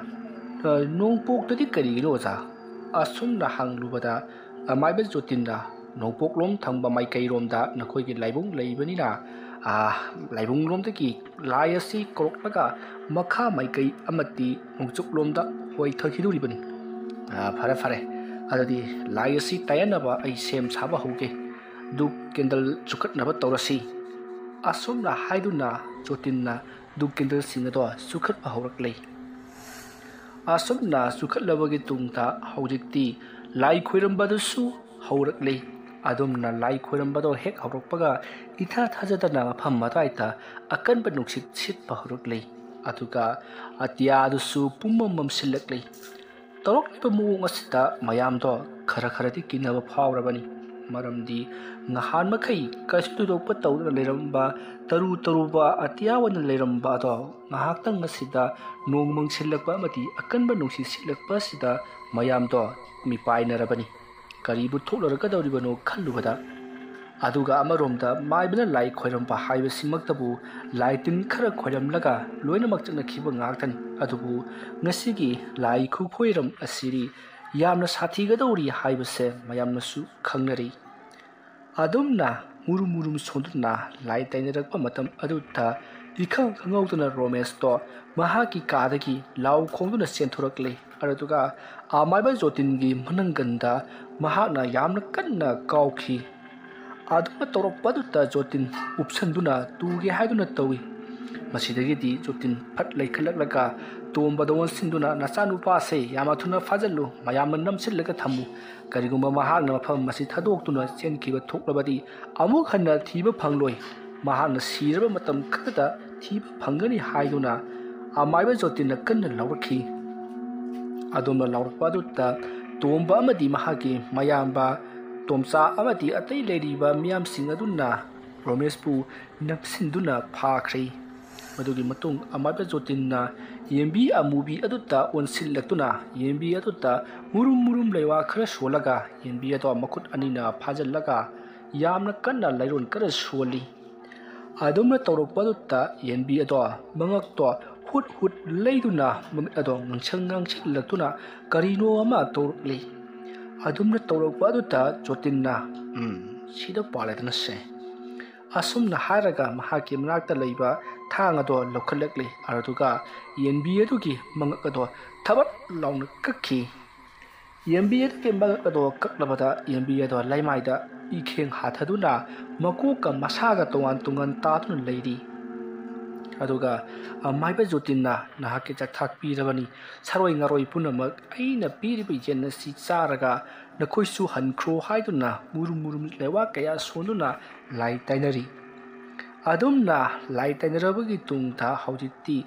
Speaker 1: ꯅꯣꯡꯄꯣꯛꯇꯗꯤ ꯀꯔꯤꯒꯤꯅꯣ ꯑꯣꯖꯥ ꯑꯁꯨꯝꯅ ꯍꯪꯂꯨꯕꯗ ꯑꯃꯥꯏꯕ ꯖꯣꯇꯤꯟꯅ ꯅꯣꯡꯄꯣꯛꯂꯣꯝ ꯊꯪꯕ ꯃꯥꯏꯀꯩꯔꯣꯝꯗ ꯅꯈꯣꯏꯒꯤ ꯂꯥꯏꯕꯨꯡ ꯂꯩꯕꯅꯤ나 ꯂꯥꯏꯕꯨꯡꯂꯣꯝꯗꯒꯤ ꯂꯥꯏ ꯑꯁꯤ ꯀꯧꯔꯛꯂꯒ ꯃꯈꯥ ꯃꯥꯏꯀꯩ ꯑꯃꯗꯤ ꯅꯣꯡꯆꯨꯞꯂꯣꯝꯗ ꯊꯣꯏꯊꯈꯤꯗꯣꯔꯤꯕꯅꯤ ꯐꯔꯦ ꯑꯗꯨꯗꯤ ꯂꯥꯏ ꯑꯁꯤ ꯇꯥꯌꯟꯅꯕ ꯑꯩ ꯁꯦꯝ ꯁꯥꯕ ꯍꯧꯒꯦ ꯗꯨꯛ ꯀꯦꯟꯗꯜ ꯆꯨꯈꯠꯅꯕ ꯇꯧꯔꯁꯤ ꯑꯁꯨꯝꯅ ꯍꯥꯏꯗꯨꯅ ꯖꯣꯇꯤꯟꯅ ꯗꯨꯛ ꯀꯦꯟꯗꯜꯁꯤꯡ ꯑꯗꯣ ꯆꯨꯈꯠꯄ ꯍꯧꯔꯛꯂꯦ ꯑꯁꯨꯝꯅ ꯆꯨꯈꯠꯂꯕꯒꯤ ꯇꯨꯡꯗ ꯍꯧꯖꯤꯛꯇꯤ ꯂꯥꯏ ꯈꯣꯏꯔꯝꯕꯗꯨꯁꯨ ꯍꯧꯔꯛꯂꯦ ꯑꯗꯨꯝꯅ ꯂꯥꯏ ꯈꯣꯏꯔꯝꯕꯗꯣ ꯍꯦꯛ ꯍꯧꯔꯛꯄꯒ ꯏꯊꯥ ꯊꯥꯖꯗꯅ ꯃꯐꯝ ꯑꯗꯨꯋꯥꯏꯗ ꯑꯀꯟꯕ ꯅꯨꯡꯁꯤꯠ ꯁꯤꯠꯄ ꯍꯧꯔꯛꯂꯦ ꯑꯗꯨꯒ ꯑꯇꯤꯌꯥꯗꯨꯁꯨ ꯄꯨꯝꯃꯝ ꯃꯝꯁꯤꯜꯂꯛꯂꯦ ꯇꯧꯔꯛꯂꯤꯕ ꯃꯑꯣꯡ ꯑꯁꯤꯗ ꯃꯌꯥꯝꯗꯣ ꯈꯔꯗꯤ ꯀꯤꯅꯕ ꯐꯥꯎꯔꯕꯅꯤ ꯃꯔꯝꯗꯤ ꯅꯍꯥꯟ ꯃꯈꯩ ꯀꯩꯁꯨ ꯊꯣꯏꯗꯣꯛꯄ ꯇꯧꯗꯅ ꯂꯩꯔꯝꯕ ꯇꯔꯨꯕ ꯑꯇꯤꯌꯥ ꯑꯣꯏꯅ ꯂꯩꯔꯝꯕ ꯑꯗꯣ ꯉꯥꯏꯍꯥꯛꯇꯪ ꯑꯁꯤꯗ ꯅꯣꯡ ꯃꯪꯁꯤꯜꯂꯛꯄ ꯑꯃꯗꯤ ꯑꯀꯟꯕ ꯅꯨꯡꯁꯤꯠ ꯁꯤꯠꯂꯛꯄ ꯑꯁꯤꯗ ꯃꯌꯥꯝꯗꯣ ꯃꯤꯄꯥꯏꯅꯔꯕꯅꯤ ꯀꯔꯤꯕꯨ ꯊꯣꯛꯂꯔꯒꯗꯧꯔꯤꯕꯅꯣ ꯈꯜꯂꯨꯕꯗ ꯑꯗꯨꯒ ꯑꯃꯔꯣꯝꯗ ꯃꯥꯏꯕꯅ ꯂꯥꯏ ꯈꯣꯏꯔꯝꯕ ꯍꯥꯏꯕꯁꯤꯃꯛꯇꯕꯨ ꯂꯥꯏ ꯇꯤꯟ ꯈꯔ ꯈꯣꯏꯔꯝꯂꯒ ꯂꯣꯏꯅꯃꯛ ꯆꯠꯅꯈꯤꯕ ꯉꯥꯛꯇꯅꯤ ꯑꯗꯨꯕꯨ ꯉꯁꯤꯒꯤ ꯂꯥꯏ ꯈꯨꯈꯣꯏꯔꯝ ꯑꯁꯤꯗꯤ ꯌꯥꯝꯅ ꯁꯥꯊꯤꯒꯗꯧꯔꯤ ꯍꯥꯏꯕꯁꯦ ꯃꯌꯥꯝꯅꯁꯨ ꯈꯪꯅꯔꯤ ꯑꯗꯨꯝꯅ ꯃꯨꯔꯨꯝ ꯁꯣꯟꯗꯨꯅ ꯂꯥꯏ ꯇꯩꯅꯔꯛꯄ ꯃꯇꯝ ꯑꯗꯨꯗ इखं खंगौदुना रोमेशतो महाकी कादगी लाउ खोंदुना चेंथोरक्ले अरदुगा आमाइबा जोतिनगी मनंगंदा महाना यामना कन्ना काउखी आदुमा तौरपदुता जोतिन उपसंदुना तुगे हाइदुना तौई मसिदगिदी जोतिन फट लैखलकलगा तोंबदवन सिंदुना नचानुपासे यामाथुना फाजल्लु मयाम नमसिल्लगा थम्मु करिगुमा महाना मफम मसि थदोक्तुना चेनखिबा थोक्लबदी अमुक हन्ना थीबा फंगलोय महाना सिरबा मतम खदा थीबा फंगनी हाइदुना आमाइबा जोतिन कन्ना लौरखी अदोमना लौरपदुता तोंबा अमदी महागी मयामबा तोमचा अमदी अतै लेरिबा मियाम सिंग अदुना रोमेशपु नपसिंदुना फाख्रे मदुगी मतुंग अमाइबा जोतिनना येंबी अमुबी अदुता ओनसिल्लक्तुना येंबी अदुता मुरुम लेवा खरा सोलगा येंबी अदो मखुत अनिना फाजल्लगा यामना कन्ना लैरोन खरा सोली अदुमना तौरपदुता येंबी अदो मंगक्तो हुट लेदुना ममित अदो ngangchillatuna karino ama tawrukli adumna tawrukpaduta jotinna sida paladana se asumna haraga mahaki manakta leiba thang ado lokhalakli araduga yenbi adugi mangak ado thabat launa kakhi yenbi adugi mangak ado kaklabada yenbi ado laimaida ikheng hathaduna makoka masaga tungan tatuna leidi aduga maiba jotinna nahake jakthak pirabani saroi ngaroi punamak aina piribi jenna si charaga nakhoisu hankhro haiduna murum lewa kaya sonuna lai tainari adumna lai tainarabagi tungtha haujiti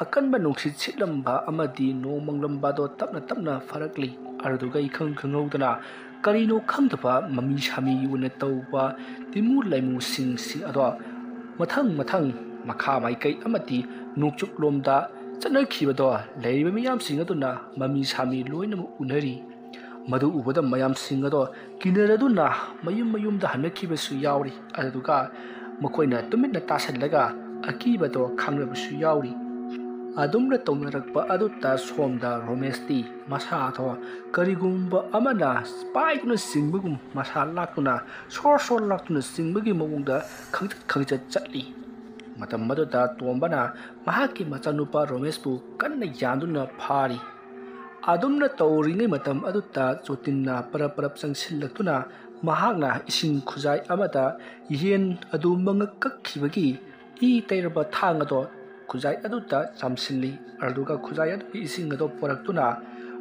Speaker 1: akanba nungsit sitlamba amadi nomanglamba do tapna farakli arduga ikhang khangaudana karino khangdaba mami shami una tawba timu laimu sing ado mathang makha maikai amati nukchuk lomda chanakhibado leiba miyam singaduna mami sami loina unari madu ubada mayam singado kinaraduna mayum da hanakhibasu yauri aduga makoina tuminna tasallaga akibado khangrabasu yauri ꯑꯗꯨꯝꯅ ꯇꯧꯅꯔꯛꯄ ꯑꯗꯨꯇ ꯁꯣꯝꯗ ꯔꯣꯃꯦꯁꯇꯤ ꯃꯁꯥ ꯑꯊꯣ ꯀꯔꯤꯒꯨꯝꯕ ꯑꯃꯅ ꯄꯥꯏꯗꯨꯅ ꯆꯤꯡꯕꯒꯨꯝ ꯃꯁꯥ ꯂꯥꯛꯇꯨꯅ ꯁꯣꯔ ꯂꯥꯛꯇꯨꯅ ꯆꯤꯡꯕꯒꯤ ꯃꯑꯣꯡꯗ ꯈꯪꯆꯠ ꯆꯠꯂꯤ꯫ ꯃꯇꯝ ꯑꯗꯨꯗ ꯇꯣꯝꯕꯅ ꯃꯍꯥꯛꯀꯤ ꯃꯆꯥꯅꯨꯄꯥ ꯔꯣꯃꯦꯁꯄꯨ ꯀꯟꯅ ꯌꯥꯟꯗꯨꯅ ꯐꯥꯔꯤ꯫ ꯑꯗꯨꯝꯅ ꯇꯧꯔꯤꯉꯩ ꯃꯇꯝ ꯑꯗꯨꯗ ꯖꯣꯇꯤꯟꯅ ꯄꯔꯞ ꯆꯪꯁꯤꯜꯂꯛꯇꯨꯅ ꯃꯍꯥꯛꯅ ꯏꯁꯤꯡ ꯈꯨꯖꯥꯏ ꯑꯃꯗ ꯌꯦꯟ ꯑꯗꯨ ꯃꯉꯛ ꯀꯛꯈꯤꯕꯒꯤ ꯏ ꯇꯩꯔꯕ ꯊꯥꯡ ꯑꯗꯣ ꯈꯨꯖꯥꯏ ꯑꯗꯨꯗ ꯆꯥꯝꯁꯤꯜꯂꯤ꯫ ꯑꯗꯨꯒ ꯈꯨꯖꯥꯏ ꯑꯗꯨꯒꯤ ꯏꯁꯤꯡ ꯑꯗꯣ ꯄꯣꯔꯛꯇꯨꯅ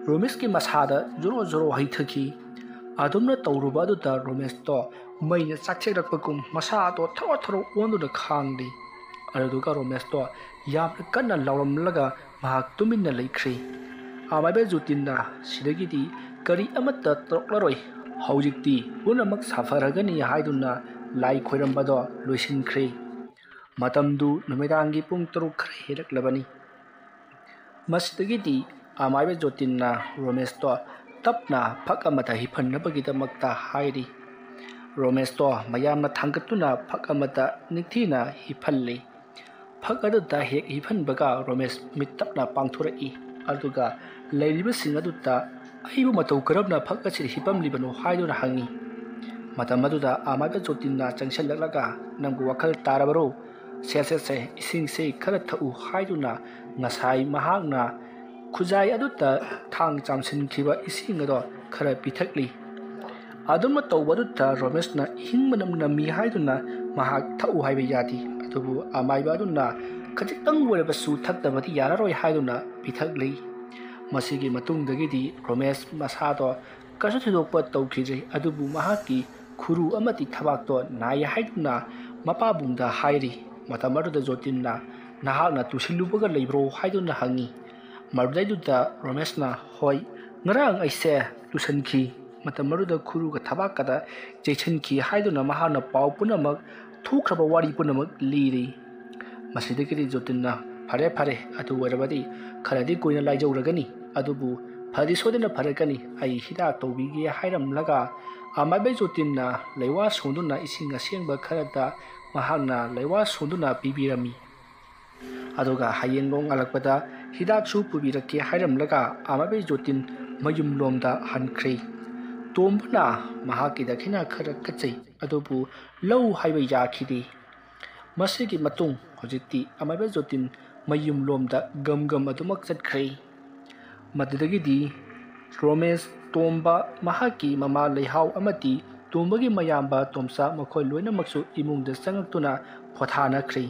Speaker 1: ꯔꯣꯃꯦꯁꯀꯤ ꯃꯁꯥꯗ ꯖꯣꯔꯣ ꯍꯩꯊꯈꯤ꯫ ꯑꯗꯨꯝꯅ ꯇꯧꯔꯨꯕ ꯑꯗꯨꯗ ꯔꯣꯃꯦꯁꯇꯣ ꯃꯩꯅ ꯆꯥꯛꯊꯦꯛꯂꯛꯄꯒꯨꯝ ꯃꯁꯥ ꯑꯗꯣ ꯊꯔꯣ ꯑꯣꯟꯗꯨꯅ ꯈꯥꯡꯂꯤ꯫ ꯑꯗꯨꯒ ꯔꯣꯃꯦꯁꯇꯣ ꯌꯥꯝꯅ ꯀꯟꯅ ꯂꯥꯎꯔꯝꯂꯒ ꯃꯍꯥꯛ ꯇꯨꯃꯤꯟꯅ ꯂꯩꯈ꯭ꯔꯦ꯫ ꯑꯃꯥꯏꯕ ꯖꯣꯇꯤꯟꯅ ꯁꯤꯗꯒꯤꯗꯤ ꯀꯔꯤ ꯑꯃꯠꯇ ꯇꯧꯔꯛꯂꯔꯣꯏ, ꯍꯧꯖꯤꯛꯇꯤ ꯄꯨꯝꯅꯃꯛ ꯁꯥꯐꯔꯒꯅꯤ ꯍꯥꯏꯗꯨꯅ ꯂꯥꯏ ꯈꯣꯏꯔꯝꯕꯗꯣ ꯂꯣꯏꯁꯤꯟꯈ꯭ꯔꯦ꯫ ꯃꯇꯝꯗꯨ ꯅꯨꯃꯤꯗꯥꯡꯒꯤ ꯄꯨꯡ 6 ꯈꯔ ꯍꯦꯜꯂꯛꯂꯕꯅꯤ꯫ ꯃꯁꯤꯗꯒꯤꯗꯤ ꯑꯃꯥꯏꯕ ꯖꯣꯇꯤꯟꯅ ꯔꯣꯃꯦꯁꯇꯣ ꯇꯞꯅ ꯐꯛ ꯑꯃꯗ ꯍꯤꯞꯍꯟꯅꯕꯒꯤꯗꯃꯛꯇ ꯍꯥꯏꯔꯤ꯫ ꯔꯣꯃꯦꯁꯇꯣ ꯃꯌꯥꯝꯅ ꯊꯥꯡꯒꯠꯇꯨꯅ ꯐꯛ ꯑꯃꯗ ꯅꯤꯡꯊꯤꯅ ꯍꯤꯞꯍꯜꯂꯤ꯫ ꯐꯛ ꯑꯗꯨꯗ ꯍꯦꯛ ꯍꯤꯞꯍꯟꯕꯒ ꯔꯣꯃꯦꯁ ꯃꯤꯠ ꯇꯞꯅ ꯄꯥꯡꯊꯣꯔꯛꯏ꯫ ꯑꯗꯨꯒ ꯂꯩꯔꯤꯕꯁꯤꯡ ꯑꯗꯨꯗ ꯑꯩꯕꯨ ꯃꯇꯧ ꯀꯔꯝꯅ ꯐꯛ ꯑꯁꯤꯗ ꯍꯤꯞꯄꯝꯂꯤꯕꯅꯣ ꯍꯥꯏꯗꯨꯅ ꯍꯪꯉꯤ꯫ ꯃꯇꯝ ꯑꯗꯨꯗ ꯑꯃꯥꯏꯕ ꯖꯣꯇꯤꯟꯅ ꯆꯪꯁꯤꯜꯂꯛꯂꯒ ꯅꯪꯕꯨ ꯋꯥꯈꯜ ꯇꯥꯔꯕꯔꯣ? ꯁꯦ ꯏꯁꯤꯡꯁꯦ ꯈꯔ ꯊꯛꯎ ꯍꯥꯏꯗꯨꯅ ꯉꯁꯥꯏ ꯃꯍꯥꯛꯅ ꯈꯨꯖꯥꯏ ꯑꯗꯨꯗ ꯊꯥꯡ ꯆꯥꯝꯁꯤꯟꯈꯤꯕ ꯏꯁꯤꯡ ꯑꯗꯣ ꯈꯔ ꯄꯤꯊꯛꯂꯤ꯫ ꯑꯗꯨꯝꯅ ꯇꯧꯕ ꯑꯗꯨꯗ ꯔꯣꯃꯦꯁꯅ ꯏꯍꯤꯡ ꯃꯅꯝ ꯅꯝꯃꯤ ꯍꯥꯏꯗꯨꯅ ꯃꯍꯥꯛ ꯊꯛꯎ ꯍꯥꯏꯕ ꯌꯥꯗꯦ꯫ ꯑꯗꯨꯕꯨ ꯑꯃꯥꯏꯕ ꯑꯗꯨꯅ ꯈꯖꯤꯛꯇꯪ ꯑꯣꯏꯔꯕꯁꯨ ꯊꯛꯇꯕꯗꯤ ꯌꯥꯔꯔꯣꯏ ꯍꯥꯏꯗꯨꯅ ꯄꯤꯊꯛꯂꯤ꯫ ꯃꯁꯤꯒꯤ ꯃꯇꯨꯡꯗꯒꯤꯗꯤ ꯔꯣꯃꯦꯁ ꯃꯁꯥꯗꯣ ꯀꯩꯁꯨ ꯊꯣꯏꯗꯣꯛꯄ ꯇꯧꯈꯤꯗ꯭ꯔꯦ꯫ ꯑꯗꯨꯕꯨ ꯃꯍꯥꯛꯀꯤ ꯈꯨꯔꯨ ꯑꯃꯗꯤ ꯊꯕꯥꯛꯇꯣ ꯅꯥꯏ ꯍꯥꯏꯗꯨꯅ ꯃꯄꯥꯕꯨꯡꯗ ꯍꯥꯏꯔꯤ꯫ ꯃꯇꯝ ꯑꯗꯨꯗ ꯖꯣꯇꯤꯟꯅ ꯅꯍꯥꯛꯅ ꯇꯨꯁꯤꯜꯂꯨꯕꯒ ꯂꯩꯕ꯭ꯔꯣ ꯍꯥꯏꯗꯨꯅ ꯍꯪꯉꯤ꯫ ꯃꯗꯨꯗꯩꯗꯨꯗ ꯔꯣꯃꯦꯁꯅ ꯍꯣꯏ, ꯉꯔꯥꯡ ꯑꯩꯁꯦ ꯇꯨꯁꯟꯈꯤ, ꯃꯇꯝ ꯑꯗꯨꯗ ꯈꯨꯔꯨꯒ ꯊꯕꯥꯛꯀꯗ ꯆꯩꯁꯟꯈꯤ ꯍꯥꯏꯗꯨꯅ ꯃꯍꯥꯛꯅ ꯄꯥꯎ ꯄꯨꯝꯅꯃꯛ ꯊꯣꯛꯈ꯭ꯔꯕ ꯋꯥꯔꯤ ꯄꯨꯝꯅꯃꯛ ꯂꯤꯔꯤ꯫ ꯃꯁꯤꯗꯒꯤꯗꯤ ꯖꯣꯇꯤꯟꯅ ꯐꯔꯦ ꯑꯗꯨ ꯑꯣꯏꯔꯕꯗꯤ ꯈꯔꯗꯤ ꯀꯨꯏꯅ ꯂꯥꯏꯖꯧꯔꯒꯅꯤ, ꯑꯗꯨꯕꯨ ꯐꯗꯤ ꯁꯣꯏꯗꯅ ꯐꯔꯛꯀꯅꯤ, ꯑꯩ ꯍꯤꯗꯥꯛ ꯇꯧꯕꯤꯒꯦ ꯍꯥꯏꯔꯝꯂꯒ ꯑꯃꯥꯏꯕ ꯖꯣꯇꯤꯟꯅ ꯂꯩꯋꯥ ꯁꯣꯟꯗꯨꯅ ꯏꯁꯤꯡ ꯑꯁꯦꯡꯕ ꯈꯔꯗ ꯃꯍꯥꯛꯅ ꯂꯩꯋꯥ ꯁꯣꯟꯗꯨꯅ ꯄꯤꯕꯤꯔꯝꯃꯤ꯫ ꯑꯗꯨꯒ ꯍꯌꯦꯡ ꯅꯣꯡꯉꯥꯜꯂꯛꯄꯗ ꯍꯤꯗꯥꯛꯁꯨ ꯄꯨꯕꯤꯔꯛꯀꯦ ꯍꯥꯏꯔꯝꯂꯒ ꯑꯃꯥꯏꯕ ꯖꯣꯇꯤꯟ ꯃꯌꯨꯝꯂꯣꯝꯗ ꯍꯟꯈ꯭ꯔꯦ꯫ ꯇꯣꯝꯕꯅ ꯃꯍꯥꯛꯀꯤ ꯗꯈꯤꯅꯥ ꯈꯔ ꯀꯠꯆꯩ, ꯑꯗꯨꯕꯨ ꯂꯧ ꯍꯥꯏꯕ ꯌꯥꯈꯤꯗꯦ꯫ ꯃꯁꯤꯒꯤ ꯃꯇꯨꯡ ꯍꯧꯖꯤꯛꯇꯤ ꯑꯃꯥꯏꯕ ꯖꯣꯇꯤꯟ ꯃꯌꯨꯝꯂꯣꯝꯗ ꯒꯝ ꯑꯗꯨꯃꯛ ꯆꯠꯈ꯭ꯔꯦ꯫ ꯃꯗꯨꯗꯒꯤꯗꯤ ꯔꯣꯃꯦꯁ, ꯇꯣꯝꯕ, ꯃꯍꯥꯛꯀꯤ ꯃꯃꯥ ꯂꯩꯍꯥꯎ ꯑꯃꯗꯤ ꯇꯣꯝꯕꯒꯤ ꯃꯌꯥꯝꯕ ꯇꯣꯝꯆꯥ ꯃꯈꯣꯏ ꯂꯣꯏꯅꯃꯛꯁꯨ ꯏꯃꯨꯡꯗ ꯆꯪꯉꯛꯇꯨꯅ ꯄꯣꯊꯥꯅꯈ꯭ꯔꯦ꯫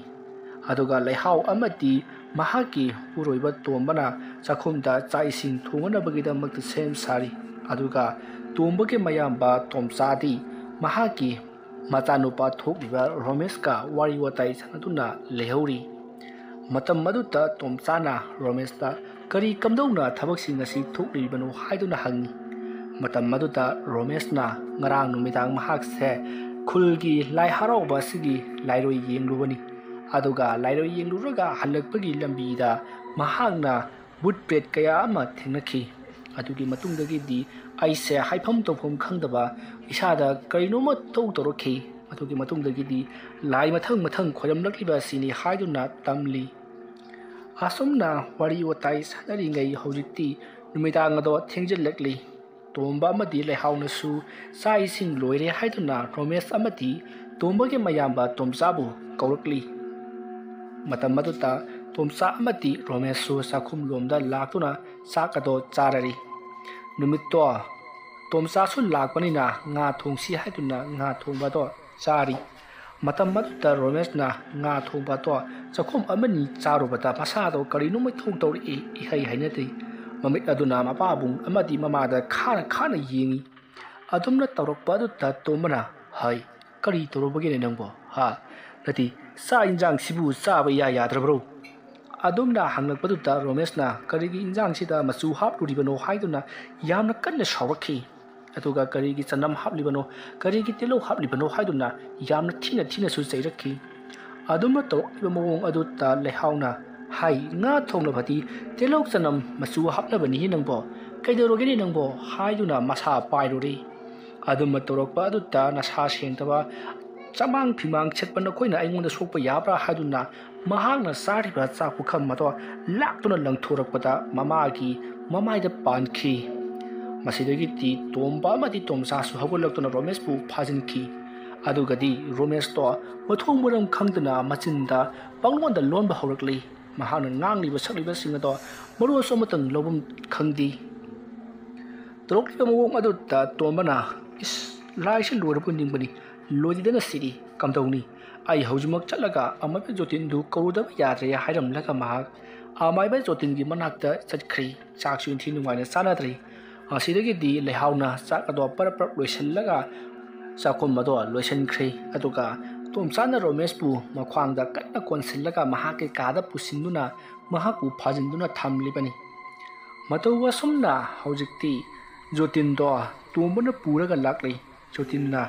Speaker 1: ꯑꯗꯨꯒ ꯂꯩꯍꯥꯎ ꯑꯃꯗꯤ ꯃꯍꯥꯛꯀꯤ ꯎꯔꯣꯏꯕ ꯇꯣꯝꯕꯅ ꯆꯥꯛꯈꯨꯝꯗ ꯆꯥꯛ ꯏꯁꯤꯡ ꯊꯣꯡꯅꯕꯒꯤꯗꯃꯛꯇ ꯁꯦꯝ ꯁꯥꯔꯤ꯫ ꯑꯗꯨꯒ ꯇꯣꯝꯕꯒꯤ ꯃꯌꯥꯝꯕ ꯇꯣꯝꯆꯥꯗꯤ ꯃꯍꯥꯛꯀꯤ ꯃꯆꯥꯅꯨꯄꯥ ꯊꯣꯛꯂꯤꯕ ꯔꯣꯃꯦꯁꯀ ꯋꯥꯔꯤ ꯋꯥꯇꯥꯏ ꯁꯥꯟꯅꯗꯨꯅ ꯂꯩꯍꯧꯔꯤ꯫ ꯃꯇꯝ ꯑꯗꯨꯗ ꯇꯣꯝꯆꯥꯅ ꯔꯣꯃꯦꯁꯇ ꯀꯔꯤ ꯀꯝꯗꯧꯅ ꯊꯕꯛꯁꯤꯡ ꯑꯁꯤ ꯊꯣꯛꯂꯤꯕꯅꯣ ꯍꯥꯏꯗꯨꯅ ꯍꯪꯉꯤ꯫ ꯃꯇꯝ ꯑꯗꯨꯗ ꯔꯣꯃꯦꯁꯅ ꯉꯔꯥꯡ ꯅꯨꯃꯤꯗꯥꯡ ꯃꯍꯥꯛꯁꯦ ꯈꯨꯜꯒꯤ ꯂꯥꯏ ꯍꯔꯥꯎꯕ ꯑꯁꯤꯒꯤ ꯂꯥꯏꯔꯣꯏ ꯌꯦꯡꯂꯨꯕꯅꯤ꯫ ꯑꯗꯨꯒ ꯂꯥꯏꯔꯣꯏ ꯌꯦꯡꯂꯨꯔꯒ ꯍꯜꯂꯛꯄꯒꯤ ꯂꯝꯕꯤꯗ ꯃꯍꯥꯛꯅ ꯕꯨꯠ ꯄ꯭ꯔꯦꯠ ꯀꯌꯥ ꯑꯃ ꯊꯦꯡꯅꯈꯤ꯫ ꯑꯗꯨꯒꯤ ꯃꯇꯨꯡꯗꯒꯤꯗꯤ ꯑꯩꯁꯦ ꯍꯥꯏꯐꯝ ꯇꯧꯐꯝ ꯈꯪꯗꯕ ꯏꯁꯥꯗ ꯀꯔꯤꯅꯣꯃ ꯇꯧꯔꯛꯈꯤ꯫ ꯑꯗꯨꯒꯤ ꯃꯇꯨꯡꯗꯒꯤꯗꯤ ꯂꯥꯏ ꯃꯊꯪ ꯈꯣꯏꯔꯝꯂꯛꯂꯤꯕ ꯑꯁꯤꯅꯤ ꯍꯥꯏꯗꯨꯅ ꯇꯝꯂꯤ꯫ ꯑꯁꯨꯝꯅ ꯋꯥꯔꯤ ꯋꯥꯇꯥꯏ ꯁꯥꯟꯅꯔꯤꯉꯩ ꯍꯧꯖꯤꯛꯇꯤ ꯅꯨꯃꯤꯗꯥꯡ ꯑꯗꯣ ꯊꯦꯡꯖꯤꯜꯂꯛꯂꯤ꯫ ꯇꯣꯝꯕ ꯑꯃꯗꯤ ꯂꯩꯍꯥꯎꯅꯁꯨ ꯆꯥꯛ ꯏꯁꯤꯡ ꯂꯣꯏꯔꯦ ꯍꯥꯏꯗꯨꯅ ꯔꯣꯃꯦꯁ ꯑꯃꯗꯤ ꯇꯣꯝꯕꯒꯤ ꯃꯌꯥꯝꯕ ꯇꯣꯝꯆꯥꯕꯨ ꯀꯧꯔꯛꯂꯤ꯫ ꯃꯇꯝ ꯑꯗꯨꯗ ꯇꯣꯝꯆꯥ ꯑꯃꯗꯤ ꯔꯣꯃꯦꯁꯁꯨ ꯆꯥꯛꯈꯨꯝꯂꯣꯝꯗ ꯂꯥꯛꯇꯨꯅ ꯆꯥꯛ ꯑꯗꯣ ꯆꯥꯔꯔꯤ꯫ ꯅꯨꯃꯤꯠꯇꯣ ꯇꯣꯝꯆꯥꯁꯨ ꯂꯥꯛꯄꯅꯤꯅ ꯉꯥ ꯊꯣꯡꯁꯤ ꯍꯥꯏꯗꯨꯅ ꯉꯥ ꯊꯣꯡꯕ ꯑꯗꯣ ꯆꯥꯔꯤ꯫ ꯃꯇꯝ ꯑꯗꯨꯗ ꯔꯣꯃꯦꯁꯅ ꯉꯥ ꯊꯣꯡꯕ ꯑꯗꯣ ꯆꯥꯛꯈꯨꯝ ꯑꯃꯅꯤ ꯆꯥꯔꯨꯕꯗ ꯃꯁꯥꯗꯣ ꯀꯔꯤꯅꯣꯃ ꯏꯊꯧ ꯇꯧꯔꯛꯏ, ꯏꯍꯩ ꯍꯩꯅꯗꯦ꯫ ꯃꯃꯤꯠ ꯑꯗꯨꯅ ꯃꯄꯥꯕꯨꯡ ꯑꯃꯗꯤ ꯃꯃꯥꯗ ꯈꯥꯅ ꯌꯦꯡꯉꯤ꯫ ꯑꯗꯨꯝꯅ ꯇꯧꯔꯛꯄ ꯑꯗꯨꯗ ꯇꯣꯝꯕꯅ ꯍꯩ, ꯀꯔꯤ ꯇꯧꯔꯨꯕꯒꯦꯅꯦ ꯅꯪꯕꯣ? ꯅꯠꯇꯦ, ꯆꯥꯛ ꯏꯟꯖꯥꯡꯁꯤꯕꯨ ꯆꯥꯕ ꯌꯥꯗ꯭ꯔꯕ꯭ꯔꯣ? ꯑꯗꯨꯝꯅ ꯍꯪꯂꯛꯄꯗꯨꯗ ꯔꯣꯃꯦꯁꯅ ꯀꯔꯤꯒꯤ ꯏꯟꯖꯥꯡꯁꯤꯗ ꯃꯆꯨ ꯍꯥꯞꯂꯨꯔꯤꯕꯅꯣ ꯍꯥꯏꯗꯨꯅ ꯌꯥꯝꯅ ꯀꯟꯅ ꯁꯥꯎꯔꯛꯈꯤ꯫ ꯑꯗꯨꯒ ꯀꯔꯤꯒꯤ ꯆꯅꯝ ꯍꯥꯞꯂꯤꯕꯅꯣ, ꯀꯔꯤꯒꯤ ꯇꯤꯜꯍꯧ ꯍꯥꯞꯂꯤꯕꯅꯣ ꯍꯥꯏꯗꯨꯅ ꯌꯥꯝꯅ ꯊꯤꯅꯁꯨ ꯆꯩꯔꯛꯈꯤ꯫ ꯑꯗꯨꯝꯅ ꯇꯧꯔꯛꯂꯤꯕꯃꯑꯣꯡ ꯑꯗꯨꯗ ꯂꯩꯍꯥꯎꯅ ꯍꯥꯏ, ꯉꯥ ꯊꯣꯡꯂꯕꯗꯤ ꯇꯤꯜꯍꯧ ꯆꯅꯝ ꯃꯆꯨ ꯍꯥꯞꯅꯕꯅꯤ ꯅꯪꯕꯣ, ꯀꯩꯗꯧꯔꯒꯦꯅꯦ ꯅꯪꯕꯣ ꯍꯥꯏꯗꯨꯅ ꯃꯁꯥ ꯄꯥꯏꯔꯨꯔꯦ꯫ ꯑꯗꯨꯝꯅ ꯇꯧꯔꯛꯄ ꯑꯗꯨꯗ ꯅꯁꯥ ꯁꯦꯡꯗꯕ chamang phimang chetpa nakhoi na aingon da sokpa yabra haduna mahakna sariba chak pukham mato laktuna langthorakpada mamai da pankhi masidagi ti tomba mati tomsa su hagolaktuna Romesh pu phajinki adugadi Romesh to mathong muram khangdana machinda panglon da lonba haurakli mahakna ngangliba sakliba singado maru somatang lobum khangdi torokliba mawong adu ta tombana is laishin lorbu ningbani lodidana siri kamdawni ai haujimak chalaga amabe jotin du kawda yadre hairam laga mahak amaiba jotin gi manakta chakri chaksun thi nungaina sanadri asidagi di lehauna sakado paraprak loisallaga sakom mado loisan khri aduga tomsana Romesh pu makhwangda kanna konsillaga mahake kada pusinduna mahaku phajinduna thamlibani matawa sumna haujikti jotin do tumbana puraga lakli jotinna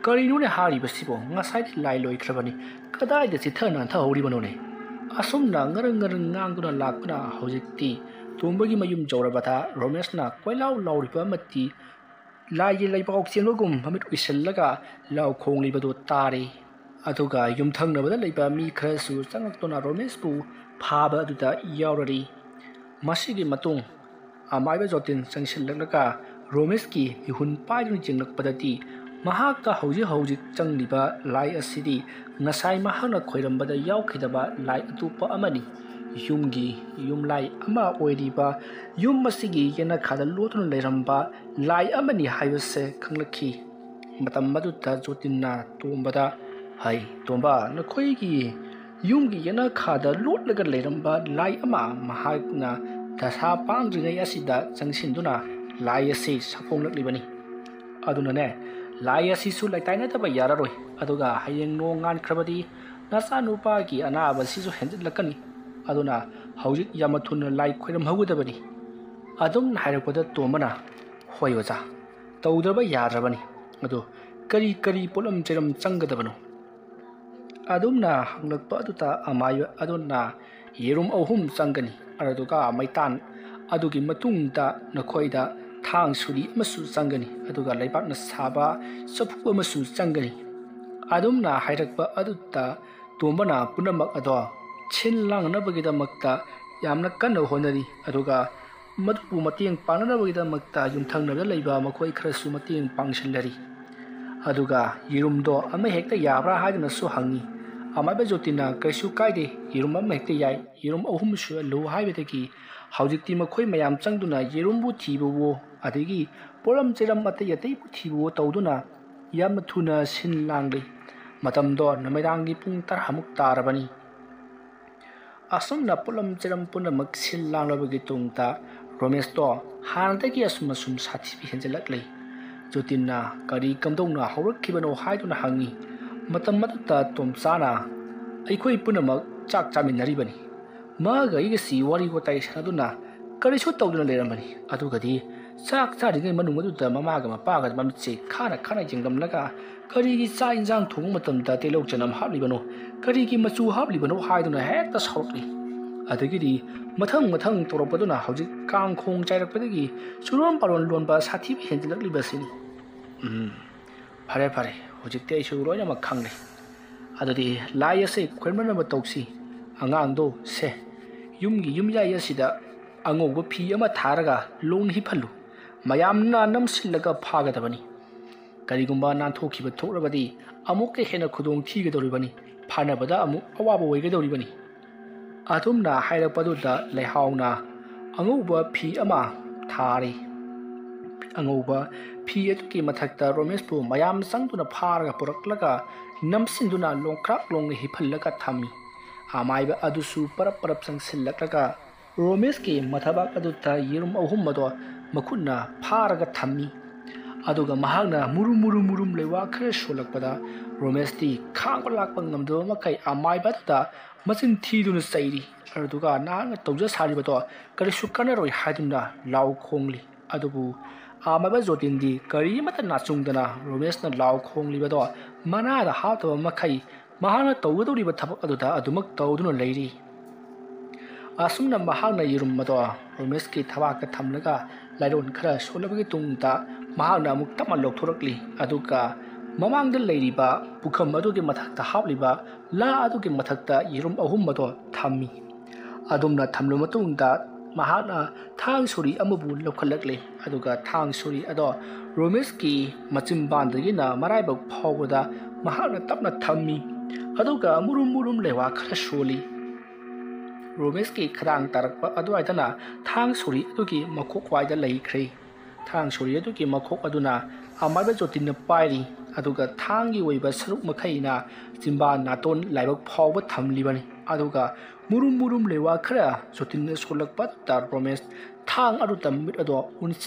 Speaker 1: karinune haribasibo ngasai lai loi khrabani kadai da chithana thahori banone asumna ngarang ngangduna lakna haujikti tumbagi mayum jawrabata Romesh na koilau lauriba mati lai laibak chenogum hamit uisallaga lau khonglibado tari aduga yumthangnabada leiba mi khrasu changaktona Romesh pu phaba aduda yaurari masigi matung amaiba jotin changsillaga Romesh ki mihun paidun jinglakpadati mahaka hauji changliba lai asidi ngasai mahana khoirambada yaukhidaba lai atupa amani yum lai ama oiriba yum masigi yana khada lotun leiramba lai amani haibase khanglakhi matam maduta jotinna tombada hai tomba nakhoi gi yum gi yana khada lotlaga leiramba lai ama mahakna dasa pangringai asida changsinduna lai ase saphonglaklibani aduna ne lai asi su laitaina taba yararoi aduga hayeng no ngan khrabadi nasa nupa gi anaba sisu henjilakani aduna haujik yamathuna lai khoiram hagudabani adum hairakpada tomana hoyoja tawdraba yadrabani adu kari polam cheram changadabano adumna hanglakpa aduta amayu aduna yerum ahum changani aduga maitan adugi matungda nakhoida thang suri masu changani aduga laibakna saba sapu masu changani adumna hairakpa aduta tombana punamak ado chin langnabagidamagta yamna kanna honari aduga madu mateng pangnabagidamagta yumthangnabda leiba makhoi khrasu mateng pangshillari aduga yirumdo ama hekta yabra haiduna su hangi amaba jotina kaisu kaide yirum ama hekta yai yirum ahum su lo haibetaki haujikti makhoi mayam changduna yirumbu thibuwo adigi poram cheram mate yatei bu thibuwo tawduna yam thuna sin langli matamdo namairangi pung 10 muk tarabani asumna polam cheram punamak sin langlabagi tungta Romesh to hanadagi asum sathi henjelaklei jotinna kari kamdongna haurakkhibano haiduna hangi matam matta tomsana aikhoi punamak chak chaminaribani maga igasi wari gotai sanaduna kari su tawduna leramani adugadi chak charingai manung aduda mamaga mapaga mamitse khana jingdamlaga kari gi cha injang thong matamda telok janam hablibano kari gi machu hablibano haiduna hekta saurli adagidi mathang toropaduna hojik kang khong chairakpadagi suron palon lonba sathi henjilakliba fare hojik te isu roina makhangni adadi lai ase khoirmana ba tausi angangdo se yumya yasida angoba phi ama tharaga long hi phalu mayamna namsillaga phagadabani karigumba nanthokhiba thokrabadi amukke hena khudong thigadoribani phanabada amu awaba oigadoribani adumna hairapaduda lehauna angoba phi ama thari angoba phi etuki mathakta Romesh pu mayam sangduna pharaga puraklaga namsinduna longkrak long hi phallaga thami amaiba adusu parap sangsillaga Romesh ki mathabak aduta yirum ahum mado makhunna pharaga thami aduga mahagna murum lewa khre solakpada Romesh ti khang lakpa ngamdo makai amaiba ta machin thiduna sairi aduga nanga tawja saribato kari sukana roi haduna law khongli adubu amaba jotindi kari mata nachungdana Romesh na law khongli bado mana da hataba makai mahana tawdori ba thabak aduda adumak tawduna leiri asumna mahagna yirum mado Romesh ki thabaka thamlaga lairon khara solabagi tungta mahagna muk tama lokthorakli aduga ꯃꯃꯥꯡꯗ ꯂꯩꯔꯤꯕ ꯄꯨꯈꯝ ꯑꯗꯨꯒꯤ ꯃꯊꯛꯇ ꯍꯥꯞꯂꯤꯕ ꯂꯥ ꯑꯗꯨꯒꯤ ꯃꯊꯛꯇ ꯌꯦꯔꯨꯝ ꯑꯍꯨꯝ ꯑꯗꯨ ꯊꯝꯃꯤ꯫ ꯑꯗꯨꯝꯅ ꯊꯝꯂꯕ ꯃꯇꯨꯡꯗ ꯃꯍꯥꯛꯅ ꯊꯥꯡ ꯁꯣꯔꯤ ꯑꯃꯕꯨ ꯂꯧꯈꯠꯂꯛꯂꯤ ꯑꯗꯨꯒ ꯊꯥꯡ ꯁꯣꯔꯤ ꯑꯗꯣ ꯔꯣꯃꯦꯁꯀꯤ ꯃꯆꯤꯟꯕꯥꯟꯗꯒꯤꯅ ꯃꯔꯥꯏꯕꯛ ꯐꯥꯎꯕꯗ ꯃꯍꯥꯛꯅ ꯇꯞꯅ ꯊꯝꯃꯤ ꯑꯗꯨꯒ ꯃꯨꯔꯨꯝ ꯃꯨꯔꯨꯝ ꯂꯩꯋꯥ ꯈꯔ ꯁꯣꯜꯂꯤ꯫ ꯔꯣꯃꯦꯁꯀꯤ ꯈꯗꯥꯡ ꯇꯥꯔꯛꯄ ꯑꯗꯨꯋꯥꯏꯗꯅ ꯊꯥꯡ ꯁꯣꯔꯤ ꯑꯗꯨꯒꯤ ꯃꯈꯣꯛ ꯋꯥꯏꯗ ꯂꯩꯈ꯭ꯔꯦ꯫ ꯊꯥꯡ ꯁꯣꯔꯤ ꯑꯗꯨꯒꯤ ꯃꯈꯣꯛ ꯑꯗꯨꯅ ꯑꯃꯥꯏꯕ ꯖꯣꯇꯤꯟꯅ ꯄꯥꯏꯔꯤ ꯑꯗꯨꯒ ꯊꯥꯡꯒꯤ ꯑꯣꯏꯕ ꯁꯔꯨꯛ ꯃꯈꯩꯅ ꯆꯤꯟꯕꯥꯟ ꯅꯥꯇꯣꯟ ꯂꯥꯏꯕꯛ ꯐꯥꯎꯕ ꯊꯝꯂꯤꯕꯅꯤ ꯑꯗꯨꯒ ꯃꯨꯔꯨꯝ ꯃꯨꯔꯨꯝ ꯂꯩꯋꯥ ꯈꯔ ꯖꯣꯇꯤꯟꯅ ꯁꯣꯜꯂꯛꯄ ꯑꯗꯨꯗ ꯔꯣꯃꯦꯁ ꯊꯥꯡ ꯑꯗꯨꯗ ꯃꯤꯠ ꯑꯗꯣ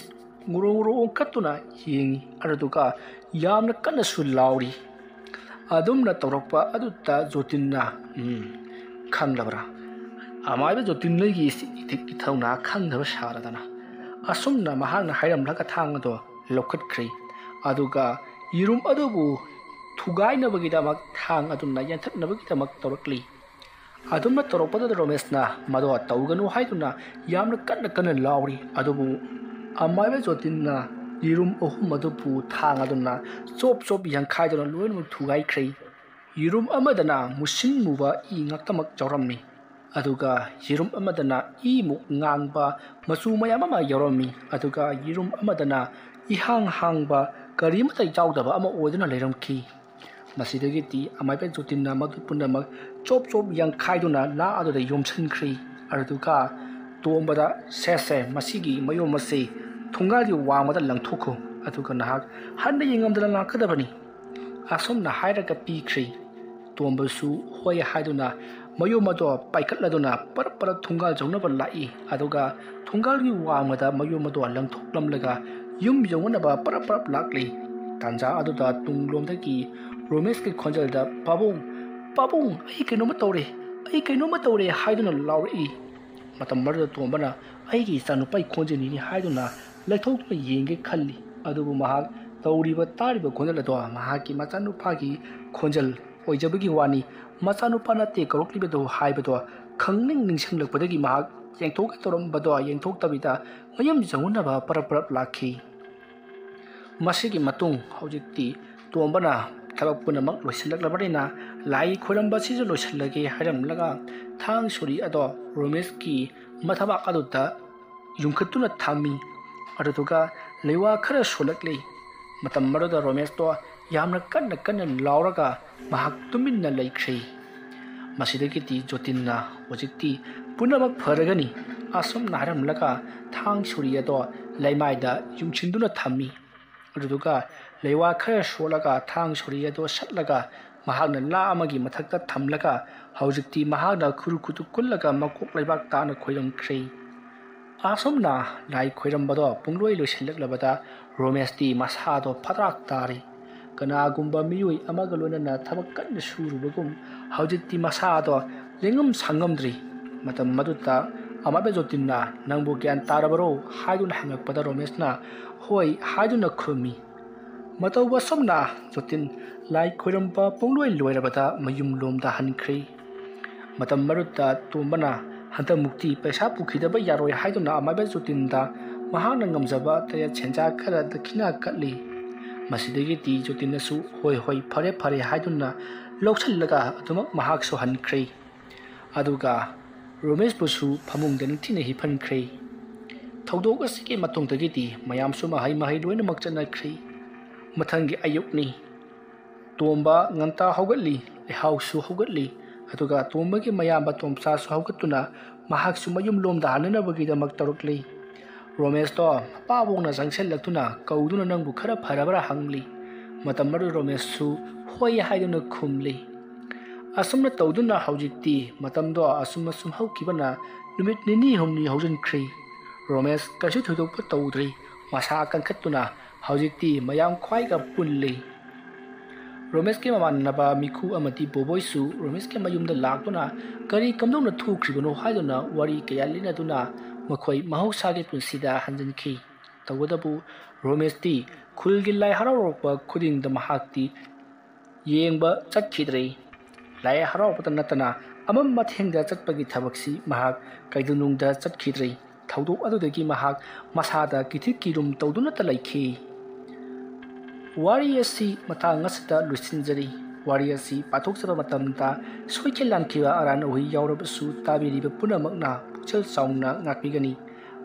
Speaker 1: ꯉꯨꯔꯣ ꯉꯨꯔꯣ ꯑꯣꯟꯈꯠꯇꯨꯅ ꯌꯦꯡꯉꯤ ꯑꯗꯨꯒ ꯌꯥꯝꯅ ꯀꯟꯅꯁꯨ ꯂꯥꯎꯔꯤ꯫ ꯑꯗꯨꯝꯅ ꯇꯧꯔꯛꯄ ꯑꯗꯨꯗ ꯖꯣꯇꯤꯟꯅ ꯈꯪꯂꯕ꯭ꯔꯥ? ꯑꯃꯥꯏꯕ ꯖꯣꯇꯤꯟꯅꯒꯤ ꯏꯊꯤꯛ ꯏꯊꯧꯅꯥ ꯈꯪꯗꯕ ꯁꯥꯔꯗꯅ ꯑꯁꯨꯝꯅ ꯃꯍꯥꯛꯅ ꯍꯥꯏꯔꯝꯂꯒ ꯊꯥꯡ ꯑꯗꯣ ꯂꯧꯈꯠꯈ꯭ꯔꯦ ꯑꯗꯨꯒ ꯌꯦꯔꯨꯝ ꯑꯗꯨꯕꯨ ꯊꯨꯒꯥꯏꯅꯕꯒꯤꯗꯃꯛ ꯊꯥꯡ ꯑꯗꯨꯅ ꯌꯥꯟꯊꯠꯅꯕꯒꯤꯗꯃꯛ ꯇꯧꯔꯛꯂꯤ꯫ ꯑꯗꯨꯝꯅ ꯇꯧꯔꯛꯄꯗꯨꯗ ꯔꯣꯃꯦꯁꯅ ꯃꯗꯣ ꯇꯧꯒꯅꯨ ꯍꯥꯏꯗꯨꯅ ꯌꯥꯝꯅ ꯀꯟꯅ ꯂꯥꯎꯔꯤ ꯑꯗꯨꯕꯨ ꯑꯃꯥꯏꯕ ꯖꯣꯇꯤꯟꯅ ꯌꯦꯔꯨꯝ ꯑꯍꯨꯝ ꯑꯗꯨꯕꯨ ꯊꯥꯡ ꯑꯗꯨꯅ ꯆꯣꯞ ꯆꯣꯞ ꯌꯥꯟꯈꯥꯏꯗꯨꯅ ꯂꯣꯏꯅꯃꯛ ꯊꯨꯒꯥꯏꯈ꯭ꯔꯦ꯫ ꯌꯦꯔꯨꯝ ꯑꯃꯗꯅ ꯃꯨꯁꯤꯟ ꯃꯨꯕ ꯏ ꯉꯥꯛꯇꯃꯛ ꯌꯥꯎꯔꯝꯃꯤ ꯑꯗꯨꯒ ꯌꯦꯔꯨꯝ ꯑꯃꯗꯅ ꯏꯃꯨꯛ ꯉꯥꯡꯕ ꯃꯆꯨ ꯃꯌꯥꯝ ꯑꯃ ꯌꯥꯎꯔꯝꯃꯤ ꯑꯗꯨꯒ ꯌꯦꯔꯨꯝ ꯑꯃꯗꯅ ꯏꯍꯥꯡ ꯍꯥꯡꯕ ꯀꯔꯤꯃꯠꯇ ꯌꯥꯎꯗꯕ ꯑꯃ ꯑꯣꯏꯗꯨꯅ ꯂꯩꯔꯝꯈꯤ꯫ ꯃꯁꯤꯗꯒꯤꯗꯤ ꯑꯃꯥꯏꯕ ꯖꯣꯇꯤꯟꯅ ꯃꯗꯨ ꯄꯨꯝꯅꯃꯛ ꯆꯣꯞ ꯆꯣꯞ ꯌꯥꯟꯈꯥꯏꯗꯨꯅ ꯂꯥ ꯑꯗꯨꯗ ꯌꯣꯝꯁꯤꯟꯈ꯭ꯔꯦ ꯑꯗꯨꯒ ꯇꯣꯝꯕꯗ ꯁꯦ ꯃꯁꯤꯒꯤ ꯃꯌꯣꯝ ꯑꯁꯤ ꯊꯣꯡꯒꯥꯜꯒꯤ ꯋꯥꯡꯃꯗ ꯂꯪꯊꯣꯛꯈꯣ ꯑꯗꯨꯒ ꯅꯍꯥꯛ ꯍꯟꯅ ꯌꯦꯡꯉꯝꯗꯅ ꯂꯥꯛꯀꯗꯕꯅꯤ꯫ ꯑꯁꯨꯝꯅ ꯍꯥꯏꯔꯒ ꯄꯤꯈ꯭ꯔꯦ꯫ ꯇꯣꯝꯕꯁꯨ ꯍꯣꯏ ꯍꯥꯏꯗꯨꯅ ꯃꯌꯣꯝ ꯑꯗꯣ ꯄꯥꯏꯈꯠꯂꯗꯨꯅ ꯄꯔꯞ ꯊꯣꯡꯒꯥꯜ ꯌꯧꯅꯕ ꯂꯥꯛꯏ ꯑꯗꯨꯒ ꯊꯣꯡꯒꯥꯜꯒꯤ ꯋꯥꯡꯃꯗ ꯃꯌꯣꯝ ꯑꯗꯣ ꯂꯪꯊꯣꯛꯂꯝꯂꯒ ꯌꯨꯝ ꯌꯧꯅꯕ ꯄꯔꯞ ꯂꯥꯛꯂꯤ꯫ ꯇꯥꯟꯖꯥ ꯑꯗꯨꯗ ꯇꯨꯡꯂꯣꯝꯗꯒꯤ ꯔꯣꯃꯦꯁꯀꯤ ꯈꯣꯟꯖꯦꯜꯗ ꯄꯥꯕꯨꯡ ꯑꯩ ꯀꯩꯅꯣꯝꯃ ꯇꯧꯔꯦ ꯍꯥꯏꯗꯨꯅ ꯂꯥꯎꯔꯛꯏ꯫ ꯃꯇꯝ ꯑꯗꯨꯗ ꯇꯣꯝꯕꯅ ꯑꯩꯒꯤ ꯏꯆꯥꯅꯨꯄꯥꯒꯤ ꯈꯣꯟꯖꯦꯜꯅꯤ ꯍꯥꯏꯗꯨꯅ ꯂꯩꯊꯣꯛꯇꯨꯅ ꯌꯦꯡꯒꯦ ꯈꯜꯂꯤ ꯑꯗꯨꯕꯨ ꯃꯍꯥꯛ ꯇꯥꯔꯤꯕ ꯈꯣꯟꯖꯦꯜ ꯑꯗꯣ ꯃꯍꯥꯛꯀꯤ ꯃꯆꯥꯅꯨꯄꯥꯒꯤ ꯈꯣꯟꯖꯦꯜ ꯑꯣꯏꯖꯕꯒꯤ ꯋꯥꯅꯤ ꯃꯆꯥꯅꯨꯄꯥ ꯅꯠꯇꯦ ꯀꯧꯔꯛꯂꯤꯕꯗꯣ ꯍꯥꯏꯕꯗꯣ ꯅꯤꯡꯁꯤꯡꯂꯛꯄꯗꯒꯤ ꯃꯍꯥꯛ ꯌꯦꯡꯊꯣꯛꯀꯦ ꯇꯧꯔꯝꯕꯗꯣ ꯌꯦꯡꯊꯣꯛꯇꯕꯤꯗ ꯃꯌꯨꯝ ꯌꯧꯅꯕ ꯄꯔꯞ ꯂꯥꯛꯈꯤ꯫ ꯃꯁꯤꯒꯤ ꯃꯇꯨꯡ ꯍꯧꯖꯤꯛꯇꯤ ꯇꯣꯝꯕꯅ ꯊꯕꯛ ꯄꯨꯝꯅꯃꯛ ꯂꯣꯏꯁꯤꯜꯂꯛꯂꯕꯅꯤꯅ ꯂꯥꯏ ꯈꯣꯏꯔꯝꯕ ꯑꯁꯤꯁꯨ ꯂꯣꯏꯁꯤꯜꯂꯒꯦ ꯍꯥꯏꯔꯝꯂꯒ ꯊꯥꯡ ꯁꯣꯔꯤ ꯑꯗꯣ ꯔꯣꯃꯦꯁꯀꯤ ꯃꯊꯕꯥꯛ ꯑꯗꯨꯗ ꯌꯨꯡꯈꯠꯇꯨꯅ ꯊꯝꯃꯤ ꯑꯗꯨꯒ ꯂꯩꯋꯥ ꯈꯔ ꯁꯣꯜꯂꯛꯂꯤ꯫ ꯃꯇꯝ ꯑꯗꯨꯗ ꯔꯣꯃꯦꯁꯇꯣ ꯌꯥꯝꯅ ꯀꯟꯅ ꯂꯥꯎꯔꯒ ꯃꯍꯥꯛ ꯇꯨꯃꯤꯟꯅ ꯂꯩꯈ꯭ꯔꯦ꯫ ꯃꯁꯤꯗꯒꯤꯗꯤ ꯖꯣꯇꯤꯟꯅ ꯍꯧꯖꯤꯛꯇꯤ ꯄꯨꯝꯅꯃꯛ ꯐꯔꯒꯅꯤ ꯑꯁꯨꯝꯅ ꯍꯥꯏꯔꯝꯂꯒ ꯊꯥꯡ ꯁꯣꯔꯤ ꯑꯗꯣ ꯂꯩꯃꯥꯏꯗ ꯌꯨꯡꯁꯤꯟꯗꯨꯅ ꯊꯝꯃꯤ ꯑꯗꯨꯒ ꯂꯩꯋꯥ ꯈꯔ ꯁꯣꯜꯂꯒ ꯊꯥꯡ ꯁꯣꯔꯤ ꯑꯗꯣ ꯁꯠꯂꯒ ꯃꯍꯥꯛꯅ ꯂꯥ ꯑꯃꯒꯤ ꯃꯊꯛꯇ ꯊꯝꯂꯒ ꯍꯧꯖꯤꯛꯇꯤ ꯃꯍꯥꯛꯅ ꯈꯨꯔꯨ ꯀꯨꯜꯂꯒ ꯃꯀꯣꯛ ꯂꯩꯕꯥꯛ ꯇꯥꯅ ꯈꯣꯏꯔꯝꯈ꯭ꯔꯦ꯫ ꯑꯁꯨꯝꯅ ꯂꯥꯏ ꯈꯣꯏꯔꯝꯕꯗꯣ ꯄꯨꯡꯂꯣꯏ ꯂꯣꯏꯁꯤꯜꯂꯛꯂꯕꯗ ꯔꯣꯃꯦꯁꯇꯤ ꯃꯁꯥꯗꯣ ꯐꯗ꯭ꯔꯥꯛ ꯇꯥꯔꯤ꯫ ꯀꯅꯥꯒꯨꯝꯕ ꯃꯤꯑꯣꯏ ꯑꯃꯒ ꯂꯣꯏꯅꯅ ꯊꯕꯛ ꯀꯟꯅ ꯁꯨꯔꯨꯕꯒꯨꯝ ꯍꯧꯖꯤꯛꯇꯤ ꯃꯁꯥꯗꯣ ꯂꯦꯡꯉꯝ ꯁꯥꯉꯝꯗ꯭ꯔꯤ꯫ ꯃꯇꯝ ꯑꯗꯨꯗ ꯑꯃꯥꯏꯕ ꯖꯣꯇꯤꯟꯅ ꯅꯪꯕꯨ ꯒ꯭ꯌꯥꯟ ꯇꯥꯔꯕꯔꯣ ꯍꯥꯏꯗꯨꯅ ꯍꯪꯉꯛꯄꯗ ꯔꯣꯃꯦꯁꯅ ꯍꯣꯏ ꯍꯥꯏꯗꯨꯅ ꯈꯨꯝꯃꯤ꯫ ꯃꯇꯧ ꯑꯁꯨꯝꯅ ꯖꯣꯇꯤꯟ ꯂꯥꯏ ꯈꯣꯏꯔꯝꯕ ꯄꯨꯡꯂꯣꯏ ꯂꯣꯏꯔꯕꯗ ꯃꯌꯨꯝꯂꯣꯝꯗ ꯍꯟꯈ꯭ꯔꯦ꯫ ꯃꯇꯝ ꯑꯗꯨꯗ ꯇꯣꯝꯕꯅ ꯍꯟꯗꯛꯃꯨꯛꯇꯤ ꯄꯩꯁꯥ ꯄꯨꯈꯤꯗꯕ ꯌꯥꯔꯣꯏ ꯍꯥꯏꯗꯨꯅ ꯑꯃꯥꯏꯕ ꯖꯣꯇꯤꯟꯗ ꯃꯍꯥꯛꯅ ꯉꯝꯖꯕ ꯇꯌꯦꯠ ꯁꯦꯟꯖꯥꯈꯔ ꯗꯈꯤꯅꯥ ꯀꯠꯂꯤ꯫ ꯃꯁꯤꯗꯒꯤꯗꯤ ꯖꯣꯇꯤꯟꯅꯁꯨ ꯍꯣꯏ ꯐꯔꯦ ꯍꯥꯏꯗꯨꯅ ꯂꯧꯁꯤꯜꯂꯒ ꯑꯗꯨꯃꯛ ꯃꯍꯥꯛꯁꯨ ꯍꯟꯈ꯭ꯔꯦ ꯑꯗꯨꯒ ꯔꯣꯃꯦꯁꯄꯨꯁꯨ ꯐꯃꯨꯡꯗ ꯅꯤꯡꯊꯤꯅ ꯍꯤꯞꯍꯟꯈ꯭ꯔꯦ꯫ ꯊꯧꯗꯣꯛ ꯑꯁꯤꯒꯤ ꯃꯇꯨꯡꯗꯒꯤꯗꯤ ꯃꯌꯥꯝꯁꯨ ꯃꯍꯩ ꯂꯣꯏꯅꯃꯛ ꯆꯠꯅꯈ꯭ꯔꯦ꯫ ꯃꯊꯪꯒꯤ ꯑꯌꯨꯛꯅꯤ꯫ ꯇꯣꯝꯕ ꯉꯟꯇꯥ ꯍꯧꯒꯠꯂꯤ ꯂꯩꯍꯥꯎꯁꯨ ꯍꯧꯒꯠꯂꯤ ꯑꯗꯨꯒ ꯇꯣꯝꯕꯒꯤ ꯃꯌꯥꯝꯕ ꯇꯣꯝꯆꯥꯁꯨ ꯍꯧꯒꯠꯇꯨꯅ ꯃꯍꯥꯛꯁꯨ ꯃꯌꯨꯝꯂꯣꯝꯗ ꯍꯟꯅꯅꯕꯒꯤꯗꯃꯛ ꯇꯧꯔꯛꯂꯤ꯫ ꯔꯣꯃꯦꯁꯇꯣ ꯃꯄꯥꯕꯣꯛꯅ ꯆꯪꯁꯤꯜꯂꯛꯇꯨꯅ ꯀꯧꯗꯨꯅ ꯅꯪꯕꯨ ꯈꯔ ꯐꯔꯕ꯭ꯔꯥ ꯍꯪꯂꯤ꯫ ꯃꯇꯝ ꯑꯗꯨ ꯔꯣꯃꯦꯁꯁꯨ ꯍꯣꯏ ꯍꯥꯏꯗꯨꯅ ꯈꯨꯝꯂꯤ꯫ ꯑꯁꯨꯝꯅ ꯇꯧꯗꯨꯅ ꯍꯧꯖꯤꯛꯇꯤ ꯃꯇꯝꯗꯣ ꯑꯁꯨꯝ ꯍꯧꯈꯤꯕꯅ ꯅꯨꯃꯤꯠ ꯅꯤꯅꯤ ꯍꯨꯝꯅꯤ ꯍꯧꯖꯤꯟꯈ꯭ꯔꯦ꯫ ꯔꯣꯃꯦꯁ ꯀꯩꯁꯨ ꯊꯣꯏꯗꯣꯛꯄ ꯇꯧꯗ꯭ꯔꯤ ꯃꯁꯥ ꯀꯟꯈꯠꯇꯨꯅ ꯍꯧꯖꯤꯛꯇꯤ ꯃꯌꯥꯝ ꯈ꯭ꯋꯥꯏꯒ ꯄꯨꯜꯂꯤ꯫ ꯔꯣꯃꯦꯁꯀꯤ ꯃꯃꯥꯟꯅꯕ ꯃꯤꯈꯨ ꯑꯃꯗꯤ ꯕꯣꯕꯣꯏꯁꯨ ꯔꯣꯃꯦꯁꯀꯤ ꯃꯌꯨꯝꯗ ꯂꯥꯛꯇꯨꯅ ꯀꯔꯤ ꯀꯝꯗꯧꯅ ꯊꯣꯛꯈ꯭ꯔꯤꯕꯅꯣ ꯍꯥꯏꯗꯨꯅ ꯋꯥꯔꯤ ꯀꯌꯥ ꯂꯤꯅꯗꯨꯅ ꯃꯈꯣꯏ ꯃꯍꯧꯁꯥꯒꯤ ꯄꯨꯟꯁꯤꯗ ꯍꯟꯖꯤꯟꯈꯤ꯫ ꯇꯧꯕꯇꯕꯨ ꯔꯣꯃꯦꯁꯇꯤ ꯈꯨꯜꯒꯤ ꯂꯥꯏ ꯍꯔꯥꯎꯔꯛꯄ ꯈꯨꯗꯤꯡꯗ ꯃꯍꯥꯛꯇꯤ ꯌꯦꯡꯕ ꯆꯠꯈꯤꯗ꯭ꯔꯦ꯫ ꯂꯥꯏ ꯍꯔꯥꯎꯕꯇ ꯅꯠꯇꯅ ꯑꯃꯝ ꯑꯊꯦꯡꯗ ꯆꯠꯄꯒꯤ ꯊꯕꯛꯁꯤ ꯃꯍꯥꯛ ꯀꯩꯗꯧꯅꯨꯡꯗ ꯆꯠꯈꯤꯗ꯭ꯔꯦ꯫ ꯊꯧꯗꯣꯛ ꯑꯗꯨꯗꯒꯤ ꯃꯍꯥꯛ ꯃꯁꯥꯗ ꯀꯤꯊꯤ ꯀꯤꯔꯨꯝ ꯇꯧꯗꯨꯅꯇ ꯂꯩꯈꯤ꯫ ꯋꯥꯔꯤ ꯑꯁꯤ ꯃꯇꯥꯡ ꯑꯁꯤꯗ ꯂꯣꯏꯁꯤꯟꯖꯔꯤ ꯋꯥꯔꯤ ꯑꯁꯤ ꯄꯥꯊꯣꯛꯆꯕ ꯃꯇꯝꯗ ꯁꯣꯏꯈꯤꯜ ꯂꯥꯟꯈꯤꯕ ꯑꯔꯥꯟ ꯑꯍꯣꯏ ꯌꯥꯎꯔꯕꯁꯨ ꯇꯥꯕꯤꯔꯤꯕ ꯄꯨꯝꯅꯃꯛꯅ ꯄꯨꯛꯆꯦꯜ ꯆꯥꯎꯅ ꯉꯥꯛꯄꯤꯒꯅꯤ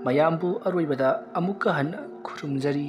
Speaker 1: ꯃꯌꯥꯝꯕꯨ ꯑꯔꯣꯏꯕꯗ ꯑꯃꯨꯛꯀ ꯍꯟꯅ ꯈꯨꯔꯨꯝꯖꯔꯤ